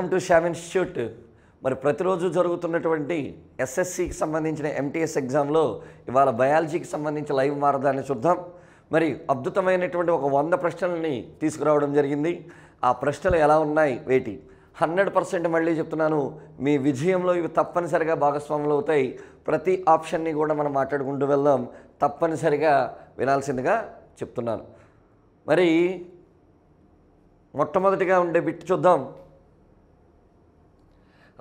Welcome to Shyam institute. మరి ప్రతిరోజు జరుగుతున్నటువంటి ఎస్ఎస్సికి సంబంధించిన ఎంటీఎస్ ఎగ్జామ్లో ఇవాళ బయాలజీకి సంబంధించి లైవ్ మారదాన్ని చూద్దాం. మరి అద్భుతమైనటువంటి ఒక 100 ప్రశ్నలని తీసుకురావడం జరిగింది. ఆ ప్రశ్నలు ఎలా ఉన్నాయి వేటి 100% మళ్ళీ చెప్తున్నాను, మీ విజయంలో ఇవి తప్పనిసరిగా భాగస్వాములు అవుతాయి. ప్రతి ఆప్షన్ని కూడా మనం మాట్లాడుకుంటూ వెళ్దాం, తప్పనిసరిగా వినాల్సిందిగా చెప్తున్నాను. మరి మొట్టమొదటిగా ఉండే బిట్ చూద్దాం.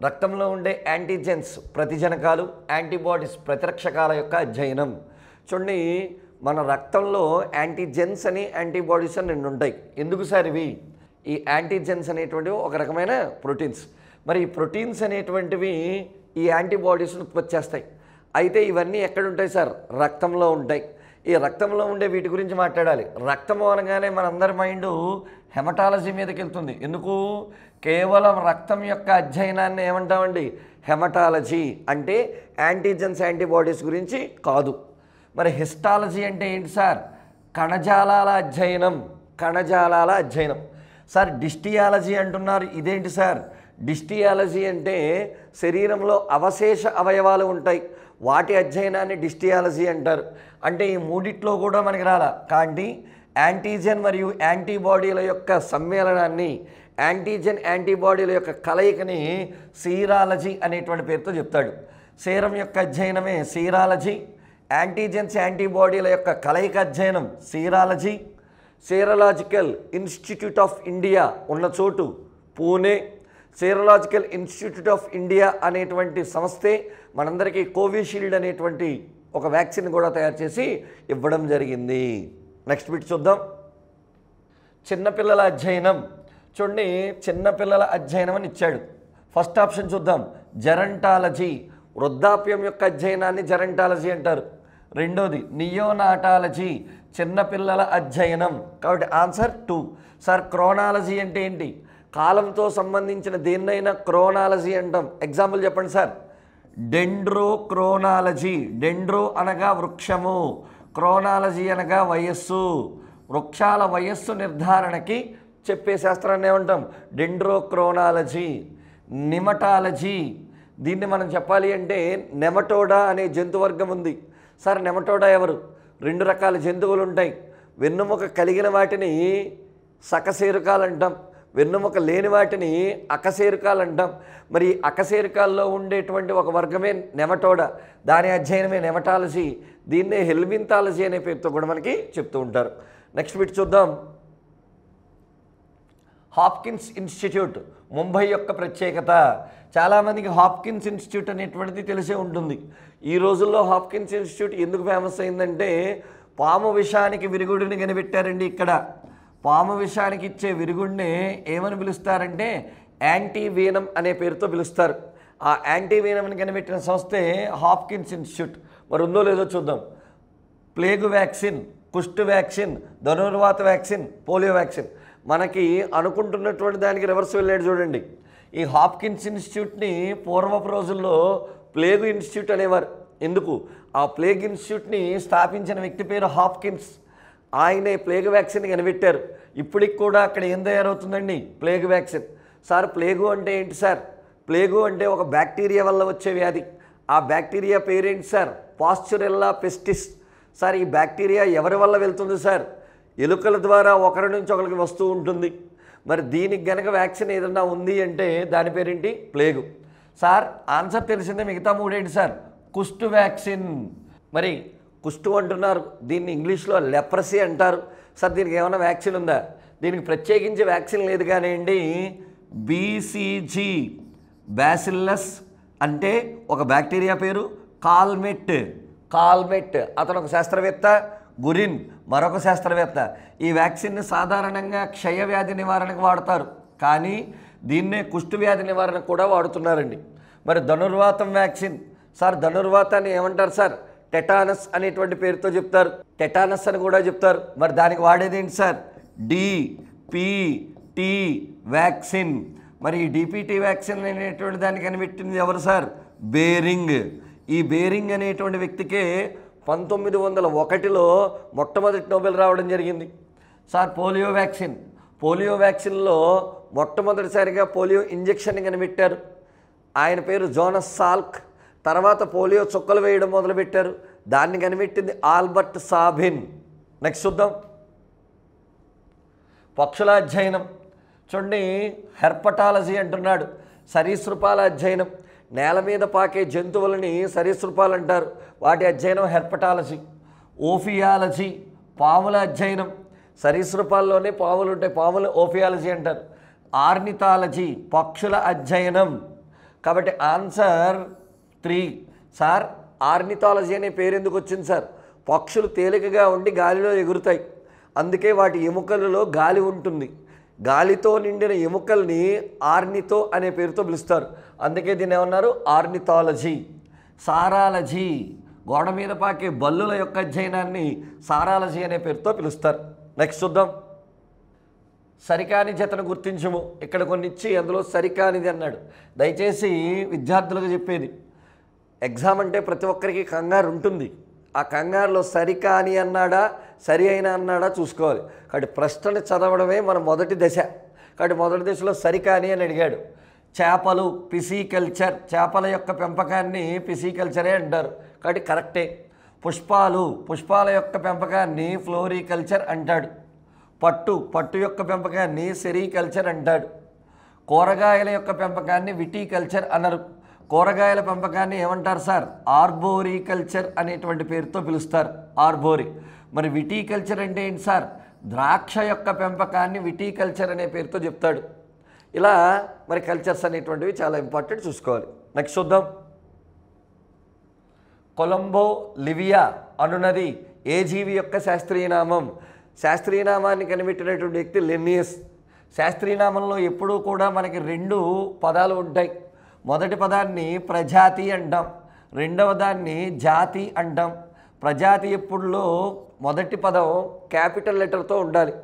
రక్తంలో ఉండే యాంటీజెన్స్ ప్రతిజనకాలు, యాంటీబాడీస్ ప్రతిరక్షకాల యొక్క అధ్యయనం. చూడండి, మన రక్తంలో యాంటీజెన్స్ అని యాంటీబాడీస్ అని 2 ఉంటాయి. ఎందుకు సార్ ఇవి? ఈ యాంటీజెన్స్ అనేటువంటివి ఒక రకమైన ప్రోటీన్స్. మరి ఈ ప్రోటీన్స్ అనేటువంటివి ఈ యాంటీబాడీస్ని ఉత్పత్తి చేస్తాయి. అయితే ఇవన్నీ ఎక్కడ ఉంటాయి సార్? రక్తంలో ఉంటాయి. ఈ రక్తంలో ఉండే వీటి గురించి మాట్లాడాలి. రక్తము అనగానే మనందరి మైండ్ హెమటాలజీ మీదకి వెళ్తుంది. ఎందుకు? కేవలం రక్తం యొక్క అధ్యయనాన్ని ఏమంటామండి? హెమటాలజీ. అంటే యాంటీజెన్స్ యాంటీబాడీస్ గురించి కాదు. మరి హిస్టాలజీ అంటే ఏంటి సార్? కణజాలాల అధ్యయనం. కణజాలాల అధ్యయనం. సార్ డిస్టియాలజీ అంటున్నారు, ఇదేంటి సార్? డిస్టియాలజీ అంటే శరీరంలో అవశేష అవయవాలు ఉంటాయి, వాటి అధ్యయనాన్ని డిస్టియాలజీ అంటారు. అంటే ఈ మూడిట్లో కూడా మనకి రాలా. కానీ యాంటీజెన్ మరియు యాంటీబాడీల యొక్క సమ్మేళనాన్ని, యాంటీజెన్ యాంటీబాడీల యొక్క కలయికని సీరాలజీ అనేటువంటి పేరుతో చెప్తాడు. సీరం యొక్క అధ్యయనమే సీరాలజీ. యాంటీజెన్స్ యాంటీబాడీల యొక్క కలయిక అధ్యయనం serology. Serological institute of India ఉన్న చోటు Pune. Serological institute of India అనేటువంటి సంస్థే మనందరికీ కోవిషీల్డ్ అనేటువంటి ఒక వ్యాక్సిన్ కూడా తయారు చేసి ఇవ్వడం జరిగింది. నెక్స్ట్ బిట్ చూద్దాం. చిన్నపిల్లల అధ్యయనం. చూడండి, చిన్నపిల్లల అధ్యయనం అని ఇచ్చాడు. ఫస్ట్ ఆప్షన్ చూద్దాం, జెరంటాలజీ. వృద్ధాప్యం యొక్క అధ్యయనాన్ని జెరంటాలజీ అంటారు. రెండోది నియోనాటాలజీ, చిన్నపిల్లల అధ్యయనం. కాబట్టి ఆన్సర్ 2. సార్ క్రోనాలజీ అంటే ఏంటి? కాలంతో సంబంధించిన దేన్నైనా క్రోనాలజీ అంటాం. ఎగ్జాంపుల్ చెప్పండి సార్. డెండ్రోక్రోనాలజీ. డెండ్రో అనగా వృక్షము, క్రోనాలజీ అనగా వయస్సు. వృక్షాల వయస్సు నిర్ధారణకి చెప్పే శాస్త్రాన్ని ఏమంటాం? డెండ్రోక్రోనాలజీ. నిమటాలజీ. దీన్ని మనం చెప్పాలి అంటే నెమటోడా అనే జంతువర్గం ఉంది. సార్ నెమటోడా ఎవరు? 2 రకాల జంతువులు ఉంటాయి. వెన్నుముక కలిగిన వాటిని సకశేరుకాలు అంటాం, వెన్నుముక లేని వాటిని అకశేరుకాలు అంటాం. మరి అకశేరుకాల్లో ఉండేటువంటి ఒక వర్గమే నెమటోడా, దాని అధ్యయనమే నెమటాలజీ. దీన్నే హెల్మింతాలజీ అనే పేరుతో కూడా మనకి చెప్తూ ఉంటారు. నెక్స్ట్ బిట్ చూద్దాం. హాప్కిన్స్ ఇన్స్టిట్యూట్ ముంబై యొక్క ప్రత్యేకత. చాలామందికి హాప్కిన్స్ ఇన్స్టిట్యూట్ అనేటువంటిది తెలిసే ఉంటుంది. ఈ రోజుల్లో హాప్కిన్స్ ఇన్స్టిట్యూట్ ఎందుకు ఫేమస్ అయిందంటే పాము విషానికి విరుగుడిని కనిపెట్టారండి. ఇక్కడ పాము విషానికి ఇచ్చే విరుగుడిని ఏమని పిలుస్తారంటే యాంటీవీనం అనే పేరుతో పిలుస్తారు. ఆ యాంటీవీనంని కనిపెట్టిన సంస్థే హాప్కిన్స్ ఇన్స్టిట్యూట్. మరి ఉందో లేదో చూద్దాం. ప్లేగు వ్యాక్సిన్, కుష్టు వ్యాక్సిన్, ధనుర్వాత వ్యాక్సిన్, పోలియో వ్యాక్సిన్. మనకి అనుకుంటున్నటువంటి దానికి రివర్స్ వెళ్ళాడు చూడండి. ఈ హాప్కిన్స్ ఇన్స్టిట్యూట్ని పూర్వపు రోజుల్లో ప్లేగు ఇన్స్టిట్యూట్ అనేవారు. ఎందుకు? ఆ ప్లేగ్ ఇన్స్టిట్యూట్ని స్థాపించిన వ్యక్తి పేరు హాప్కిన్స్. ఆయనే ప్లేగు వ్యాక్సిన్ కనిపెట్టారు. ఇప్పటికి కూడా అక్కడ ఏం తయారవుతుందండి? Plague vaccine. సార్ ప్లేగు అంటే ఏంటి సార్? ప్లేగు అంటే ఒక బ్యాక్టీరియా వల్ల వచ్చే వ్యాధి. ఆ బ్యాక్టీరియా పేరేంటి సార్? పాస్చురెల్లా పెస్టిస్. సార్ ఈ బ్యాక్టీరియా ఎవరి వల్ల వెళ్తుంది సార్? ఎలుకల ద్వారా ఒకరి నుంచి ఒకరికి వస్తూ ఉంటుంది. మరి దీనికి గనక వ్యాక్సిన్ ఏదన్నా ఉంది అంటే దాని పేరేంటి? ప్లేగు. సార్ ఆన్సర్ తెలిసిందే, మిగతా 3 ఏంటి సార్? కుష్టు వ్యాక్సిన్. మరి కుష్టు అంటున్నారు, దీన్ని ఇంగ్లీష్లో లెప్రసీ అంటారు. సార్ దీనికి ఏమైనా వ్యాక్సిన్ ఉందా? దీనికి ప్రత్యేకించి వ్యాక్సిన్ లేదు. కానివ్వండి, బీసీజీ బ్యాసిల్లస్ అంటే ఒక బ్యాక్టీరియా పేరు. కాల్మెట్ అతను ఒక శాస్త్రవేత్త. గురిన్ మరొక శాస్త్రవేత్త. ఈ వ్యాక్సిన్ని సాధారణంగా క్షయవ్యాధి నివారణకు వాడతారు, కానీ దీన్నే కుష్టు వ్యాధి నివారణకు కూడా వాడుతున్నారండి. మరి ధనుర్వాతం వ్యాక్సిన్. సార్ ధనుర్వాతాన్ని ఏమంటారు సార్? టెటానస్ అనేటువంటి పేరుతో చెప్తారు, టెటానస్ అని కూడా చెప్తారు. మరి దానికి వాడేది ఏంటి సార్? DPT vaccine. మరి ఈ డిపిటి వ్యాక్సిన్ అనేటువంటి దాన్ని కనిపెట్టింది ఎవరు సార్? బేరింగ్. ఈ బేరింగ్ అనేటువంటి వ్యక్తికే 1901లో మొట్టమొదటి నోబెల్ రావడం జరిగింది. Sir polio vaccine. పోలియో వ్యాక్సిన్లో మొట్టమొదటిసారిగా పోలియో ఇంజెక్షన్ కనిపెట్టారు, ఆయన పేరు జోనస్ సాల్క్. తర్వాత పోలియో చుక్కలు వేయడం మొదలుపెట్టారు, దాన్ని కనిపెట్టింది ఆల్బర్ట్ సాబిన్. నెక్స్ట్ చూద్దాం. పక్షుల అధ్యయనం చూడండి, హెర్పటాలజీ అంటున్నాడు. సరీసృపాల అధ్యయనం, నేల మీద పాకే జంతువులని సరీసృపాలు అంటారు, వాటి అధ్యయనం హెర్పటాలజీ. ఓఫియాలజీ పాముల అధ్యయనం, సరీసృపాల్లోనే పాములు ఉంటాయి, పాములు ఓఫియాలజీ అంటారు. ఆర్నిథాలజీ పక్షుల అధ్యయనం. కాబట్టి ఆన్సర్ 3. సార్ ఆర్నిథాలజీ అనే పేరు ఎందుకు వచ్చింది సార్? పక్షులు తేలికగా ఉండి గాలిలో ఎగురుతాయి, అందుకే వాటి ఎముకలలో గాలి ఉంటుంది. గాలితో నిండిన ఎముకల్ని ఆర్నితో అనే పేరుతో పిలుస్తారు, అందుకే దీన్ని ఏమన్నారు? ఆర్నిథాలజీ. సారాలజీ గోడ మీద పాకే బల్లుల యొక్క అధ్యయనాన్ని సారాలజీ అనే పేరుతో పిలుస్తారు. నెక్స్ట్ చూద్దాం. సరికాని జతను గుర్తించము. ఇక్కడ కొన్ని ఇచ్చి అందులో సరికానిది అన్నాడు. దయచేసి విద్యార్థులకు చెప్పేది, ఎగ్జామ్ అంటే ప్రతి ఒక్కరికి కంగారు ఉంటుంది. ఆ కంగారులో సరికాని అన్నాడా సరి అయినా అన్నాడా చూసుకోవాలి. కాబట్టి ప్రశ్నను చదవడమే మన మొదటి దశ. కాబట్టి మొదటి దశలో సరికాని అని అడిగాడు. చేపలు పిసికల్చర్, చేపల యొక్క పెంపకాన్ని పిసికల్చరే అంటారు, కాబట్టి కరెక్టే. పుష్పాల యొక్క పెంపకాన్ని ఫ్లోరికల్చర్ అంటాడు. పట్టు యొక్క పెంపకాన్ని సెరికల్చర్ అంటాడు. కూరగాయల యొక్క పెంపకాన్ని విటికల్చర్ అనరు. కూరగాయల పెంపకాన్ని ఏమంటారు సార్? ఆర్బోరికల్చర్ అనేటువంటి పేరుతో పిలుస్తారు, ఆర్బోరి. మరి విటికల్చర్ అంటే ఏంటి సార్? ద్రాక్ష యొక్క పెంపకాన్ని విటికల్చర్ అనే పేరుతో చెప్తాడు. ఇలా మరి కల్చర్స్ అనేటువంటివి చాలా ఇంపార్టెంట్, చూసుకోవాలి. నెక్స్ట్ చూద్దాం. కొలంబో లివియా అనున్నది ఏ జీవి యొక్క శాస్త్రీయనామం? శాస్త్రీయనామాన్ని కనిపెట్టినటువంటి వ్యక్తి లిన్నియస్. శాస్త్రీయనామంలో ఎప్పుడూ కూడా మనకి 2 పదాలు ఉంటాయి. మొదటి పదాన్ని ప్రజాతి అంటాం, రెండవ దాన్ని జాతి అంటాం. ప్రజాతి ఎప్పుడులో మొదటి పదం క్యాపిటల్ లెటర్తో ఉండాలి,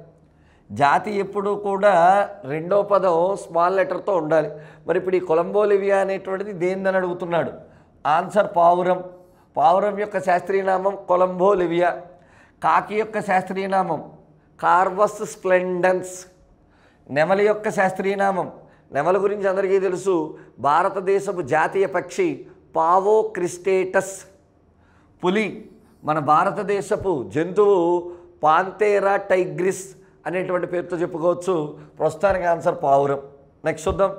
జాతి ఎప్పుడు కూడా రెండో పదం స్మాల్ లెటర్తో ఉండాలి. మరి ఇప్పుడు ఈ కొలంబో లివియా అనేటువంటిది దేనిదని అడుగుతున్నాడు. ఆన్సర్ పావురం. పావురం యొక్క శాస్త్రీయనామం కొలంబో లివియా. కాకి యొక్క శాస్త్రీయనామం కార్వస్ స్ప్లెండెన్స్. నెమలి యొక్క శాస్త్రీయనామం, నెమలి గురించి అందరికీ తెలుసు, భారతదేశపు జాతీయ పక్షి పావో క్రిస్టేటస్. పులి మన భారతదేశపు జంతువు పాంతేరా టైగ్రిస్ అనేటువంటి పేరుతో చెప్పుకోవచ్చు. ప్రస్తుతానికి ఆన్సర్ పావురం. నెక్స్ట్ చూద్దాం.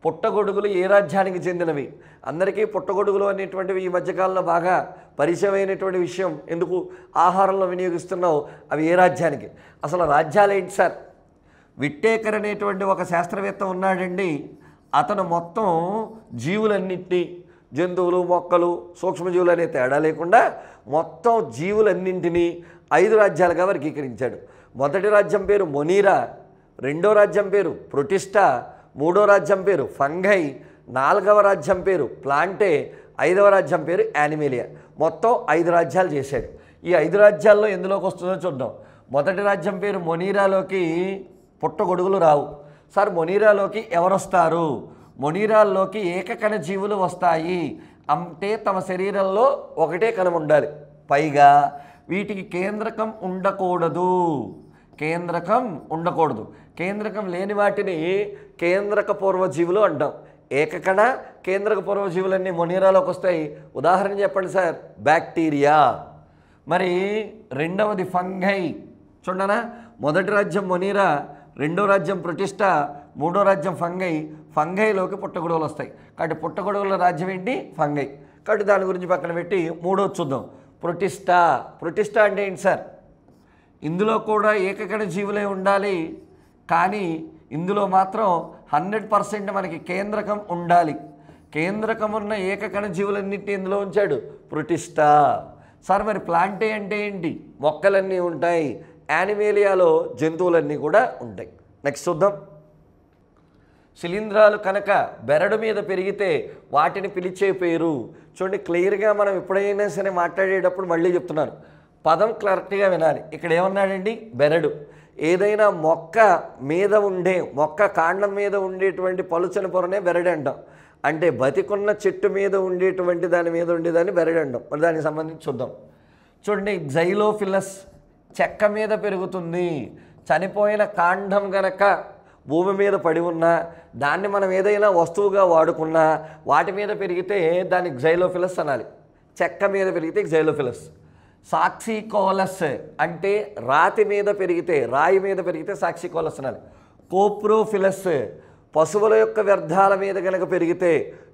పుట్టగొడుగులు ఏ రాజ్యానికి చెందినవి? అందరికీ పుట్టగొడుగులు అనేటువంటివి ఈ మధ్యకాలంలో బాగా పరిచయమైనటువంటి విషయం. ఎందుకు ఆహారంలో వినియోగిస్తున్నావు, అవి ఏ రాజ్యానికి? అసలు రాజ్యాలు ఏంటి సార్? విట్టేకర్ అనేటువంటి ఒక శాస్త్రవేత్త ఉన్నాడండి. అతను మొత్తం జీవులన్నింటినీ, జంతువులు మొక్కలు సూక్ష్మజీవులు అనే తేడా లేకుండా మొత్తం జీవులన్నింటినీ 5 రాజ్యాలుగా వర్గీకరించాడు. మొదటి రాజ్యం పేరు మొనీరా, రెండో రాజ్యం పేరు ప్రొటిస్టా, మూడో రాజ్యం పేరు ఫంగై, 4వ రాజ్యం పేరు ప్లాంటే, 5వ రాజ్యం పేరు యానిమేలియా. మొత్తం 5 రాజ్యాలు చేశాడు. ఈ 5 రాజ్యాల్లో ఎందులోకి వస్తుందో చూద్దాం. మొదటి రాజ్యం పేరు మొనీరాలోకి పుట్టగొడుగులు రావు. సార్ మొనీరాలోకి ఎవరు వస్తారు? మొనీరాల్లోకి ఏకకణ జీవులు వస్తాయి. అంటే తమ శరీరంలో ఒకటే కణం ఉండాలి, పైగా వీటికి కేంద్రకం ఉండకూడదు. కేంద్రకం లేని వాటిని కేంద్రక పూర్వజీవులు అంటాం. ఏకకణ కేంద్రక పూర్వజీవులన్నీ మొనీరాలోకి వస్తాయి. ఉదాహరణ చెప్పండి సార్, బ్యాక్టీరియా. మరి రెండవది ఫంగై. చూడనా, మొదటి రాజ్యం మొనీరా, రెండో రాజ్యం ప్రొటిస్టా, మూడో రాజ్యం ఫంగై. ఫంగైలోకి పుట్టగొడుగులు వస్తాయి. కాబట్టి పుట్టగొడుగుల రాజ్యం ఏంటి? ఫంగై. కాబట్టి దాని గురించి పక్కన పెట్టి మూడోది చూద్దాం. ప్రొటిస్టా అంటే ఏంటి సార్? ఇందులో కూడా ఏకకణ జీవులే ఉండాలి, కానీ ఇందులో మాత్రం 100% మనకి కేంద్రకం ఉండాలి. కేంద్రకం ఉన్న ఏకకణ జీవులన్నింటినీ ఇందులో ఉంచాడు, ప్రొటిస్టా. సార్ మరి ప్లాంటే అంటే ఏంటి? మొక్కలన్నీ ఉంటాయి. యానిమేలియాలో జంతువులన్నీ కూడా ఉంటాయి. నెక్స్ట్ చూద్దాం. శిలీంధ్రాలు కనుక బెరడు మీద పెరిగితే వాటిని పిలిచే పేరు. చూడండి, క్లియర్గా మనం ఎప్పుడైనా సరే మాట్లాడేటప్పుడు మళ్ళీ చెప్తున్నాను, పదం కరెక్ట్గా వినాలి. ఇక్కడ ఏమన్నాడండి? బెరడు. ఏదైనా మొక్క మీద ఉండే, మొక్క కాండం మీద ఉండేటువంటి పలుచని పొరనే బెరడు అంటాం. అంటే బతికున్న చెట్టు మీద ఉండేటువంటి దాని మీద ఉండేదాన్ని బెరడు అంటాం. మరి దానికి సంబంధించి చూద్దాం. చూడండి, జైలోఫిలస్ చెక్క మీద పెరుగుతుంది. చనిపోయిన కాండం గనక భూమి మీద పడి ఉన్నా దాన్ని మనం ఏదైనా వస్తువుగా వాడుకున్నా వాటి మీద పెరిగితే దాన్ని జైలోఫిలస్ అనాలి. చెక్క మీద పెరిగితే జైలోఫిలస్. సాక్సికోలస్ అంటే రాతి మీద పెరిగితే, రాయి మీద పెరిగితే సాక్సికోలస్ అనాలి. కోప్రోఫిలస్ పశువుల యొక్క వ్యర్థాల మీద కనుక పెరిగితే,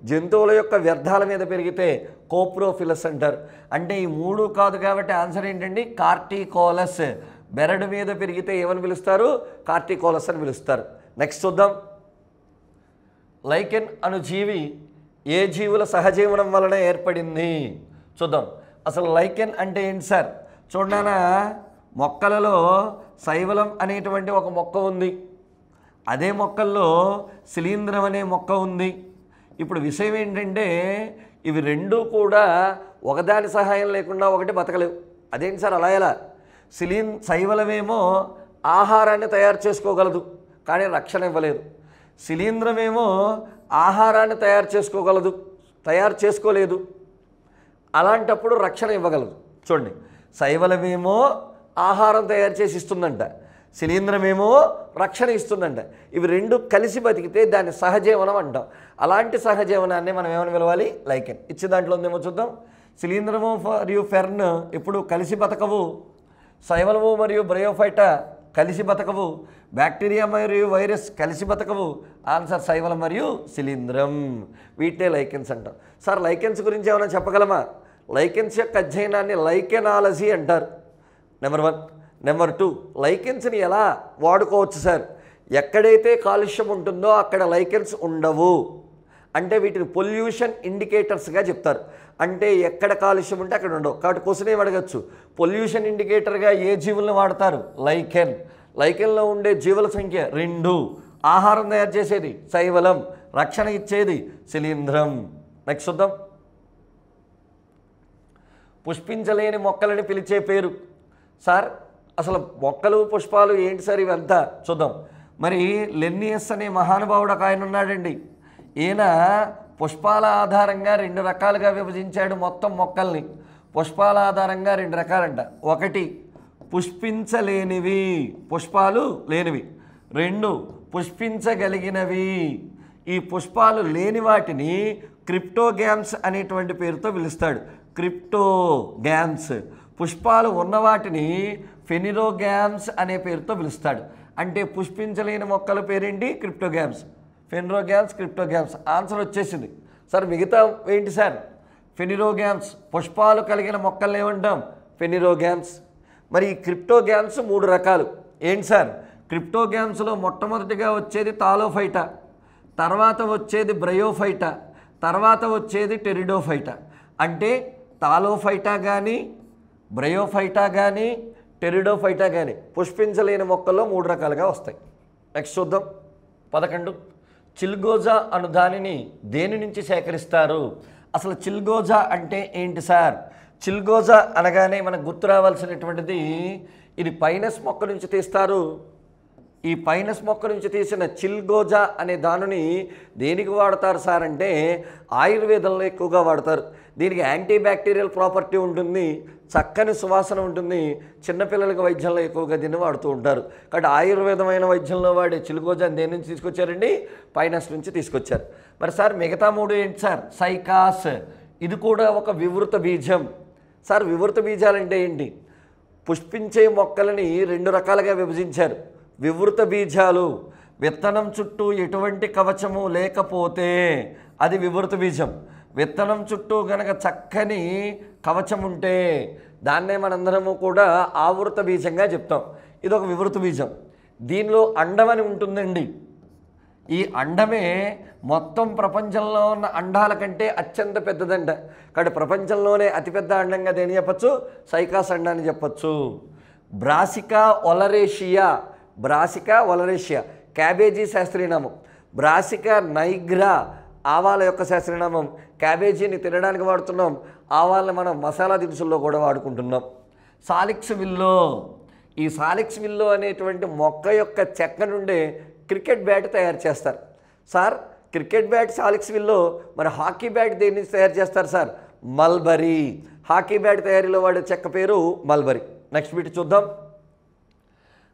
జంతువుల యొక్క వ్యర్థాల మీద పెరిగితే కోప్రోఫిలస్ అంటారు. అంటే ఈ మూడు కాదు కాబట్టి ఆన్సర్ ఏంటండి? కార్టికోలస్. బెరడు మీద పెరిగితే ఏమని పిలుస్తారు? కార్టికోలస్ అని పిలుస్తారు. నెక్స్ట్ చూద్దాం. లైకెన్ అను జీవి ఏ జీవుల సహజీవనం వలన ఏర్పడింది? చూద్దాం. అసలు లైకెన్ అంటే ఏంటి సార్? చూడనా, మొక్కలలో శైవలం అనేటువంటి ఒక మొక్క ఉంది. అదే మొక్కల్లో శిలీంధ్రం అనే మొక్క ఉంది. ఇప్పుడు విషయం ఏంటంటే ఇవి రెండూ కూడా ఒకదాని సహాయం లేకుండా ఒకటి బతకలేవు. అదేంటి సార్ అలా ఎలా? శైవలమేమో ఆహారాన్ని తయారు చేసుకోగలదు కానీ రక్షణ ఇవ్వలేదు. శిలీంధ్రమేమో ఆహారాన్ని తయారు చేసుకోలేదు, అలాంటప్పుడు రక్షణ ఇవ్వగలదు. చూడండి, శైవలమేమో ఆహారం తయారు చేసి ఇస్తుందంట, శిలీంధ్రమేమో రక్షణ ఇస్తుందంట. ఇవి రెండు కలిసి బతికితే దాన్ని సహజీవనం అంటాం. అలాంటి సహజీవనాన్ని మనం ఏమని పిలవాలి? లైకెన్. ఇచ్చే దాంట్లో ఉందేమో చూద్దాం. శిలీంధ్రము మరియు ఫెర్న్ ఎప్పుడు కలిసి బతకవు. శైవలము మరియు బ్రయోఫైటా కలిసి బతకవు. బ్యాక్టీరియా మరియు వైరస్ కలిసి బతకవు. ఆన్సర్ శైవలం మరియు శిలీంధ్రం. వీటినే లైకెన్స్ అంటాం. సార్ లైకెన్స్ గురించి ఏమైనా చెప్పగలమా? లైకెన్స్ యొక్క అధ్యయనాన్ని లైకెనాలజీ అంటారు. నెంబర్ 1. నెంబర్ 2, లైకెన్స్ని ఎలా వాడుకోవచ్చు సార్? ఎక్కడైతే కాలుష్యం ఉంటుందో అక్కడ లైకెన్స్ ఉండవు. అంటే వీటిని పొల్యూషన్ ఇండికేటర్స్గా చెప్తారు. అంటే ఎక్కడ కాలుష్యం ఉంటే అక్కడ ఉండవు. కాబట్టి క్వశ్చన్ ఏం అడగచ్చు? పొల్యూషన్ ఇండికేటర్గా ఏ జీవులను వాడతారు? లైకెన్. లైకెన్లో ఉండే జీవుల సంఖ్య 2. ఆహారం తయారు చేసేది శైవలం, రక్షణ ఇచ్చేది శిలీంధ్రం. నెక్స్ట్ చూద్దాం. పుష్పించలేని మొక్కలని పిలిచే పేరు? సార్ అసలు మొక్కలు పుష్పాలు ఏంటి సార్ ఇవంతా? చూద్దాం. మరి లెన్నియస్ అనే మహానుభావుడు ఒక ఆయన ఉన్నాడండి. ఈయన పుష్పాల ఆధారంగా 2 రకాలుగా విభజించాడు మొత్తం మొక్కల్ని. పుష్పాల ఆధారంగా 2 రకాలంట. 1 పుష్పించలేనివి, పుష్పాలు లేనివి. 2 పుష్పించగలిగినవి. ఈ పుష్పాలు లేని వాటిని క్రిప్టోగ్యామ్స్ అనేటువంటి పేరుతో పిలుస్తాడు. క్రిప్టోగ్యామ్స్. పుష్పాలు ఉన్న వాటిని ఫెనిరోగ్యామ్స్ అనే పేరుతో పిలుస్తాడు. అంటే పుష్పించలేని మొక్కల పేరేంటి? క్రిప్టోగ్యామ్స్. ఫెనిరోగ్యామ్స్, క్రిప్టోగ్యామ్స్. ఆన్సర్ వచ్చేసింది. సార్ మిగతా ఏంటి సార్? ఫెనిరోగ్యామ్స్. పుష్పాలు కలిగిన మొక్కల్ని ఏమంటాం? ఫెనిరోగ్యామ్స్. మరి ఈ క్రిప్టోగ్యామ్స్ 3 రకాలు. ఏంటి సార్? క్రిప్టోగ్యామ్స్లో మొట్టమొదటిగా వచ్చేది థాలోఫైటా, తర్వాత వచ్చేది బ్రయోఫైటా, తర్వాత వచ్చేది టెరిడోఫైటా. అంటే థాలోఫైటా కానీ, బ్రయోఫైటా కానీ, టెరిడోఫైటా కానీ పుష్పించలేని మొక్కల్లో 3 రకాలుగా వస్తాయి. నెక్స్ట్ చూద్దాం. 11 చిల్గోజా అను దానిని దేని నుంచి సేకరిస్తారు? అసలు చిల్గోజా అంటే ఏంటి సార్? చిల్గోజా అనగానే మనకు గుర్తు రావాల్సినటువంటిది ఇది పైనస్ మొక్క నుంచి తీస్తారు. ఈ పైనస్ మొక్క నుంచి తీసిన చిల్గోజా అనే దానిని దేనికి వాడతారు సార్ అంటే ఆయుర్వేదంలో ఎక్కువగా వాడతారు. దీనికి యాంటీ బ్యాక్టీరియల్ ప్రాపర్టీ ఉంటుంది, చక్కని సువాసన ఉంటుంది. చిన్నపిల్లలకి వైద్యంలో ఎక్కువగా దీన్ని వాడుతూ ఉంటారు. కాబట్టి ఆయుర్వేదమైన వైద్యంలో వాడే చిల్గోజాని దేని నుంచి తీసుకొచ్చారండి? పైనస్ నుంచి తీసుకొచ్చారు. మరి సార్ మిగతా 3 ఏంటి సార్? సైకాస్. ఇది కూడా ఒక వివృత బీజం. సార్ వివృత బీజాలంటే ఏంటి? పుష్పించే మొక్కలని 2 రకాలుగా విభజించారు. వివృత బీజాలు, విత్తనం చుట్టూ ఎటువంటి కవచము లేకపోతే అది వివృత బీజం. విత్తనం చుట్టూ గనక చక్కని కవచం ఉంటే దాన్నే మనందరము కూడా ఆవృత బీజంగా చెప్తాం. ఇది ఒక వివృత బీజం. దీనిలో అండం అని ఉంటుందండి. ఈ అండమే మొత్తం ప్రపంచంలో ఉన్న అండాల కంటే అత్యంత పెద్దదంట. కాబట్టి ప్రపంచంలోనే అతిపెద్ద అండంగా దేని చెప్పచ్చు? సైకాస్ అండాన్ని చెప్పచ్చు. Brassica oleracea. Brassica oleracea cabbage శాస్త్రీయనామం. బ్రాసికా నైగ్రా ఆవాల యొక్క శాస్త్రీయనామం. క్యాబేజీని తినడానికి వాడుతున్నాం, ఆవాలని మనం మసాలా దినుసుల్లో కూడా వాడుకుంటున్నాం. సాలిక్స్ విల్లో. ఈ సాలిక్స్ విల్లో అనేటువంటి మొక్క యొక్క చెక్క నుండే క్రికెట్ బ్యాట్ తయారు చేస్తారు. Sir cricket bat Salix willow. మరి హాకీ బ్యాట్ దేని నుంచి తయారు చేస్తారు సార్? మల్బరీ. హాకీ బ్యాట్ తయారీలో వాడే చెక్క పేరు మల్బరీ. నెక్స్ట్ బిట్ చూద్దాం.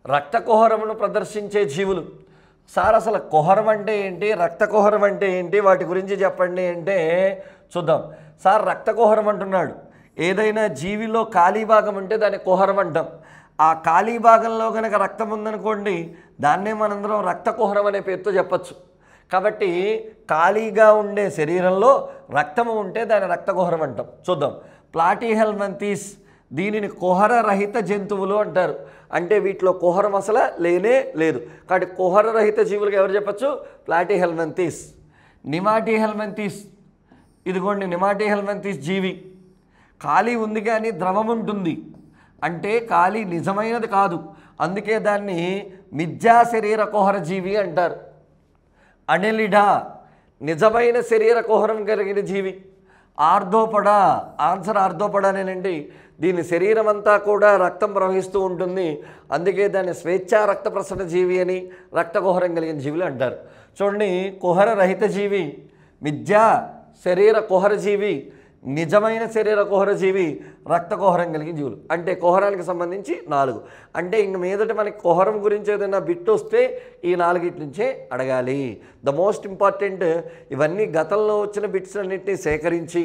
రక్త కుహరమును ప్రదర్శించే జీవులు. సార్ అసలు కుహరం అంటే ఏంటి, రక్త కుహరం అంటే ఏంటి, వాటి గురించి చెప్పండి అంటే చూద్దాం. సార్ రక్త కుహరం అంటున్నాడు. ఏదైనా జీవిలో ఖాళీ భాగం ఉంటే దాన్ని కుహరం అంటాం. ఆ ఖాళీ భాగంలో కనుక రక్తం ఉందనుకోండి, దాన్నే మనందరం రక్త కుహరం అనే పేరుతో చెప్పచ్చు. కాబట్టి ఖాళీగా ఉండే శరీరంలో రక్తము ఉంటే దాన్ని రక్త కుహరం అంటాం. చూద్దాం. ప్లాటీహెల్మంతీస్, దీనిని కుహర రహిత జంతువులు అంటారు. అంటే వీటిలో కుహరం అసలు లేనే లేదు. కాబట్టి కుహర రహిత జీవులకు ఎవరు చెప్పచ్చు? ప్లాటీహెల్మంతీస్. నిమాటీహెల్మంతీస్, ఇదిగోండి నిమాటీహెల్మంతీస్ జీవి. ఖాళీ ఉంది కానీ ద్రవం ఉంటుంది, అంటే ఖాళీ నిజమైనది కాదు, అందుకే దాన్ని మిథ్యా శరీర కుహర జీవి అంటారు. అనెలిడా, నిజమైన శరీర కుహరం కలిగిన జీవి. ఆర్థోపడా, ఆన్సర్ ఆర్థోపడానేనండి. దీని శరీరం అంతా కూడా రక్తం ప్రవహిస్తూ ఉంటుంది, అందుకే దాన్ని స్వేచ్ఛా రక్త ప్రసరణ జీవి అని రక్త కుహరం కలిగిన జీవులు అంటారు. చూడండి, కుహర రహిత జీవి, మిథ్యా శరీర కుహర జీవి, నిజమైన శరీర కుహర జీవి, రక్త కుహరం కలిగిన జీవులు. అంటే కుహరానికి సంబంధించి 4. అంటే ఇంక మీదట మనకి కుహరం గురించి ఏదైనా బిట్ వస్తే ఈ 4 నుంచే అడగాలి. ద మోస్ట్ ఇంపార్టెంట్, ఇవన్నీ గతంలో వచ్చిన బిట్స్ అన్నింటినీ సేకరించి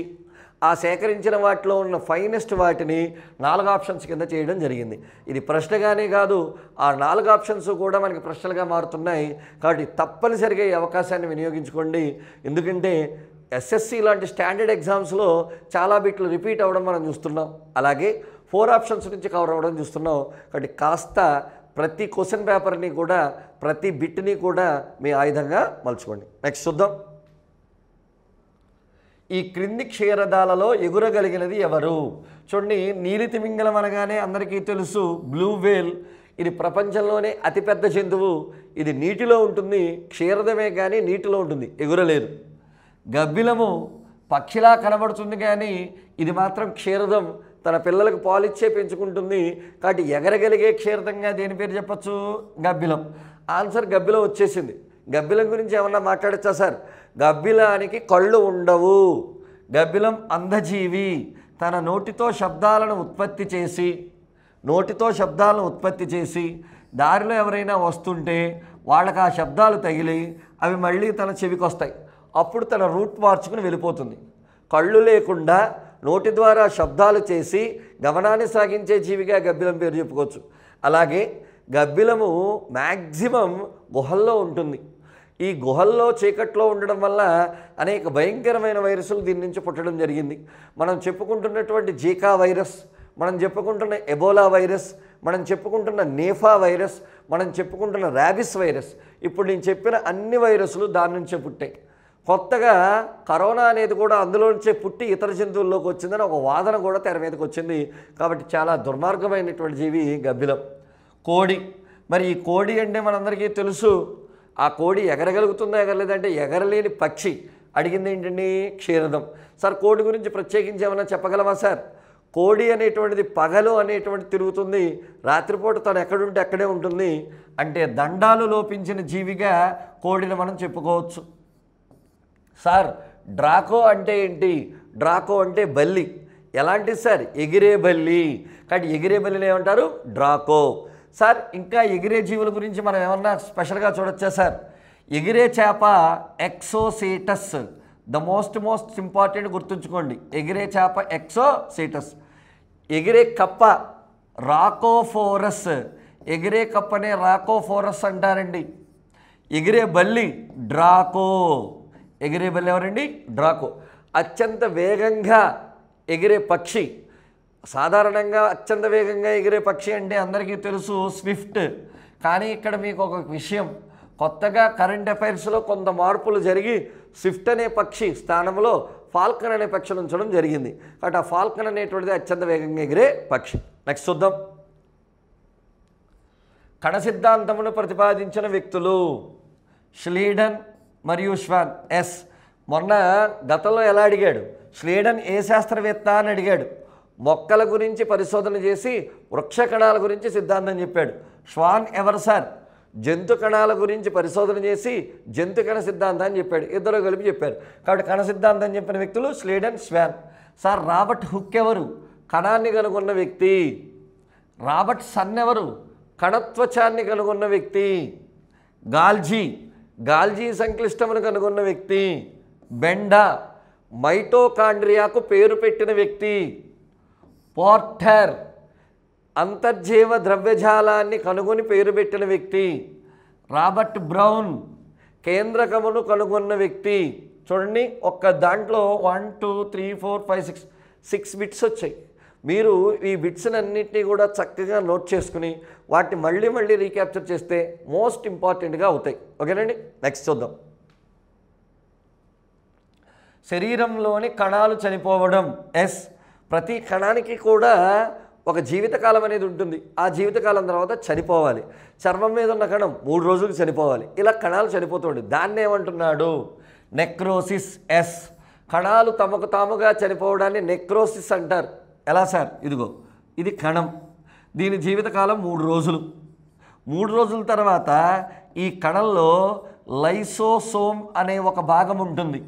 ఆ సేకరించిన వాటిలో ఉన్న ఫైనెస్ట్ వాటిని 4 ఆప్షన్స్ కింద చేయడం జరిగింది. ఇది ప్రశ్నగానే కాదు, ఆ 4 ఆప్షన్స్ కూడా మనకి ప్రశ్నలుగా మారుతున్నాయి. కాబట్టి తప్పనిసరిగా ఈ అవకాశాన్ని వినియోగించుకోండి. ఎందుకంటే ఎస్ఎస్సి లాంటి స్టాండర్డ్ ఎగ్జామ్స్లో చాలా బిట్లు రిపీట్ అవ్వడం మనం చూస్తున్నాం, అలాగే 4 ఆప్షన్స్ నుంచి కవర్ అవ్వడం చూస్తున్నాం. కాబట్టి కాస్త ప్రతి క్వశ్చన్ పేపర్ని కూడా, ప్రతి బిట్ని కూడా మీ ఆయుధంగా మలుచుకోండి. నెక్స్ట్ చూద్దాం. ఈ క్రింది క్షీరదాలలో ఎగురగలిగినది ఎవరు? చూడండి, నీలి తిమింగలం అనగానే అందరికీ తెలుసు బ్లూ వేల్. ఇది ప్రపంచంలోనే అతిపెద్ద జంతువు. ఇది నీటిలో ఉంటుంది, క్షీరదమే కానీ నీటిలో ఉంటుంది, ఎగురలేదు. గబ్బిలము పక్షిలా కనబడుతుంది కానీ ఇది మాత్రం క్షీరదం, తన పిల్లలకు పాలిచ్చే పెంచుకుంటుంది. కాబట్టి ఎగరగలిగే క్షీరదంగా దేని పేరు చెప్పచ్చు? గబ్బిలం. ఆన్సర్ గబ్బిలం వచ్చేసింది. గబ్బిలం గురించి ఏమన్నా మాట్లాడచ్చా సార్? గబ్బిలానికి కళ్ళు ఉండవు. గబ్బిలం అంధజీవి. తన నోటితో శబ్దాలను ఉత్పత్తి చేసి దారిలో ఎవరైనా వస్తుంటే వాళ్ళకి ఆ శబ్దాలు తగిలి అవి మళ్ళీ తన చెవికి వస్తాయి. అప్పుడు తన రూట్ మార్చుకుని వెళ్ళిపోతుంది. కళ్ళు లేకుండా నోటి ద్వారా శబ్దాలు చేసి గమనాన్ని సాగించే జీవిగా గబ్బిలం పేరు చెప్పుకోవచ్చు. అలాగే గబ్బిలము మ్యాక్సిమం గుహల్లో ఉంటుంది. ఈ గుహల్లో చీకట్లో ఉండడం వల్ల అనేక భయంకరమైన వైరస్లు దీని నుంచి పుట్టడం జరిగింది. మనం చెప్పుకుంటున్నటువంటి జీకా వైరస్, మనం చెప్పుకుంటున్న ఎబోలా వైరస్, మనం చెప్పుకుంటున్న నేఫా వైరస్, మనం చెప్పుకుంటున్న ర్యాబిస్ వైరస్, ఇప్పుడు నేను చెప్పిన అన్ని వైరస్లు దాని నుంచే పుట్టాయి. కొత్తగా కరోనా అనేది కూడా అందులో నుంచే పుట్టి ఇతర జంతువుల్లోకి వచ్చిందని ఒక వాదన కూడా తెర మీదకి వచ్చింది. కాబట్టి చాలా దుర్మార్గమైనటువంటి జీవి గబ్బిలం. కోడి, మరి ఈ కోడి అంటే మనందరికీ తెలుసు, ఆ కోడి ఎగరగలుగుతుందా ఎగరలేదంటే ఎగరలేని పక్షి. అడిగింది ఏంటండి? క్షీరదం. సార్ కోడి గురించి ప్రత్యేకించి ఏమైనా చెప్పగలమా సార్? కోడి అనేటువంటిది పగలు అనేటువంటి తిరుగుతుంది, రాత్రిపూట తను ఎక్కడుంటే అక్కడే ఉంటుంది. అంటే దండాలు లోపించిన జీవిగా కోడిని మనం చెప్పుకోవచ్చు. సార్ డ్రాకో అంటే ఏంటి? డ్రాకో అంటే బల్లి. ఎలాంటిది సార్? ఎగిరే బల్లి. కాబట్టి ఎగిరే బల్లిని ఏమంటారు? డ్రాకో. సార్ ఇంకా ఎగిరే జీవుల గురించి మనం ఏమన్నా స్పెషల్గా చూడొచ్చా సార్? ఎగిరే చేప ఎక్సోసీటస్. ద మోస్ట్ ఇంపార్టెంట్ గుర్తుంచుకోండి, ఎగిరే చేప ఎక్సోసీటస్. ఎగిరే కప్ప రాకోఫోరస్. ఎగిరే కప్పనే రాకోఫోరస్ అంటారండి. ఎగిరే బల్లి డ్రాకో. ఎగిరే బల్లి ఎవరండి? డ్రాకో. అత్యంత వేగంగా ఎగిరే పక్షి, సాధారణంగా అత్యంత వేగంగా ఎగిరే పక్షి అంటే అందరికీ తెలుసు స్విఫ్ట్. కానీ ఇక్కడ మీకు ఒక విషయం, కొత్తగా కరెంట్ అఫైర్స్లో కొంత మార్పులు జరిగి స్విఫ్ట్ అనే పక్షి స్థానంలో ఫాల్కన్ అనే పక్షిని ఉంచడం జరిగింది. కాబట్టి ఆ ఫాల్కన్ అనేటువంటిది అత్యంత వేగంగా ఎగిరే పక్షి. నెక్స్ట్ చూద్దాం. కణ సిద్ధాంతమును ప్రతిపాదించిన వ్యక్తులు ష్లీడన్ మరియు ష్వాన్. ఎస్, మొన్న గతంలో ఎలా అడిగాడు? ష్లీడన్ ఏ శాస్త్రవేత్త అని అడిగాడు. మొక్కల గురించి పరిశోధన చేసి వృక్ష కణాల గురించి సిద్ధాంతం చెప్పాడు. ష్వాన్ ఎవరు సార్? జంతు కణాల గురించి పరిశోధన చేసి జంతు కణ సిద్ధాంతాన్ని చెప్పాడు. ఇద్దరు కలిపి చెప్పారు. కాబట్టి కణ సిద్ధాంతం చెప్పిన వ్యక్తులు ష్లీడన్, ష్వాన్. సార్ రాబర్ట్ హుక్ ఎవరు? కణాన్ని కనుగొన్న వ్యక్తి. రాబర్ట్ సన్ ఎవరు? కణత్వచాన్ని కనుగొన్న వ్యక్తి. గాల్జీ సంక్లిష్టమును కనుగొన్న వ్యక్తి. బెండా మైటోకాండ్రియాకు పేరు పెట్టిన వ్యక్తి. పోర్టర్ అంతర్జీవ ద్రవ్యజాలాన్ని కనుగొని పేరు పెట్టిన వ్యక్తి. రాబర్ట్ బ్రౌన్ కేంద్రకమును కనుగొన్న వ్యక్తి. చూడండి, ఒక్క దాంట్లో 1 2 3 4 5 6 బిట్స్ వచ్చాయి. మీరు ఈ బిట్స్నన్నింటినీ కూడా చక్కగా నోట్ చేసుకుని వాటిని మళ్ళీ రీక్యాప్చర్ చేస్తే మోస్ట్ ఇంపార్టెంట్గా అవుతాయి. ఓకేనండి, నెక్స్ట్ చూద్దాం. శరీరంలోని కణాలు చనిపోవడం. ప్రతి కణానికి కూడా ఒక జీవితకాలం అనేది ఉంటుంది. ఆ జీవితకాలం తర్వాత చనిపోవాలి. చర్మం మీద ఉన్న కణం 3 రోజులకు చనిపోవాలి. ఇలా కణాలు చనిపోతుంది. దాన్ని ఏమంటున్నాడు? నెక్రోసిస్. కణాలు తమకు తాముగా చనిపోవడాన్ని నెక్రోసిస్ అంటారు. ఎలా సార్? ఇదిగో ఇది కణం, దీని జీవితకాలం 3 రోజులు. 3 రోజుల తర్వాత ఈ కణంలో లైసోసోమ్ అనే ఒక భాగం ఉంటుంది.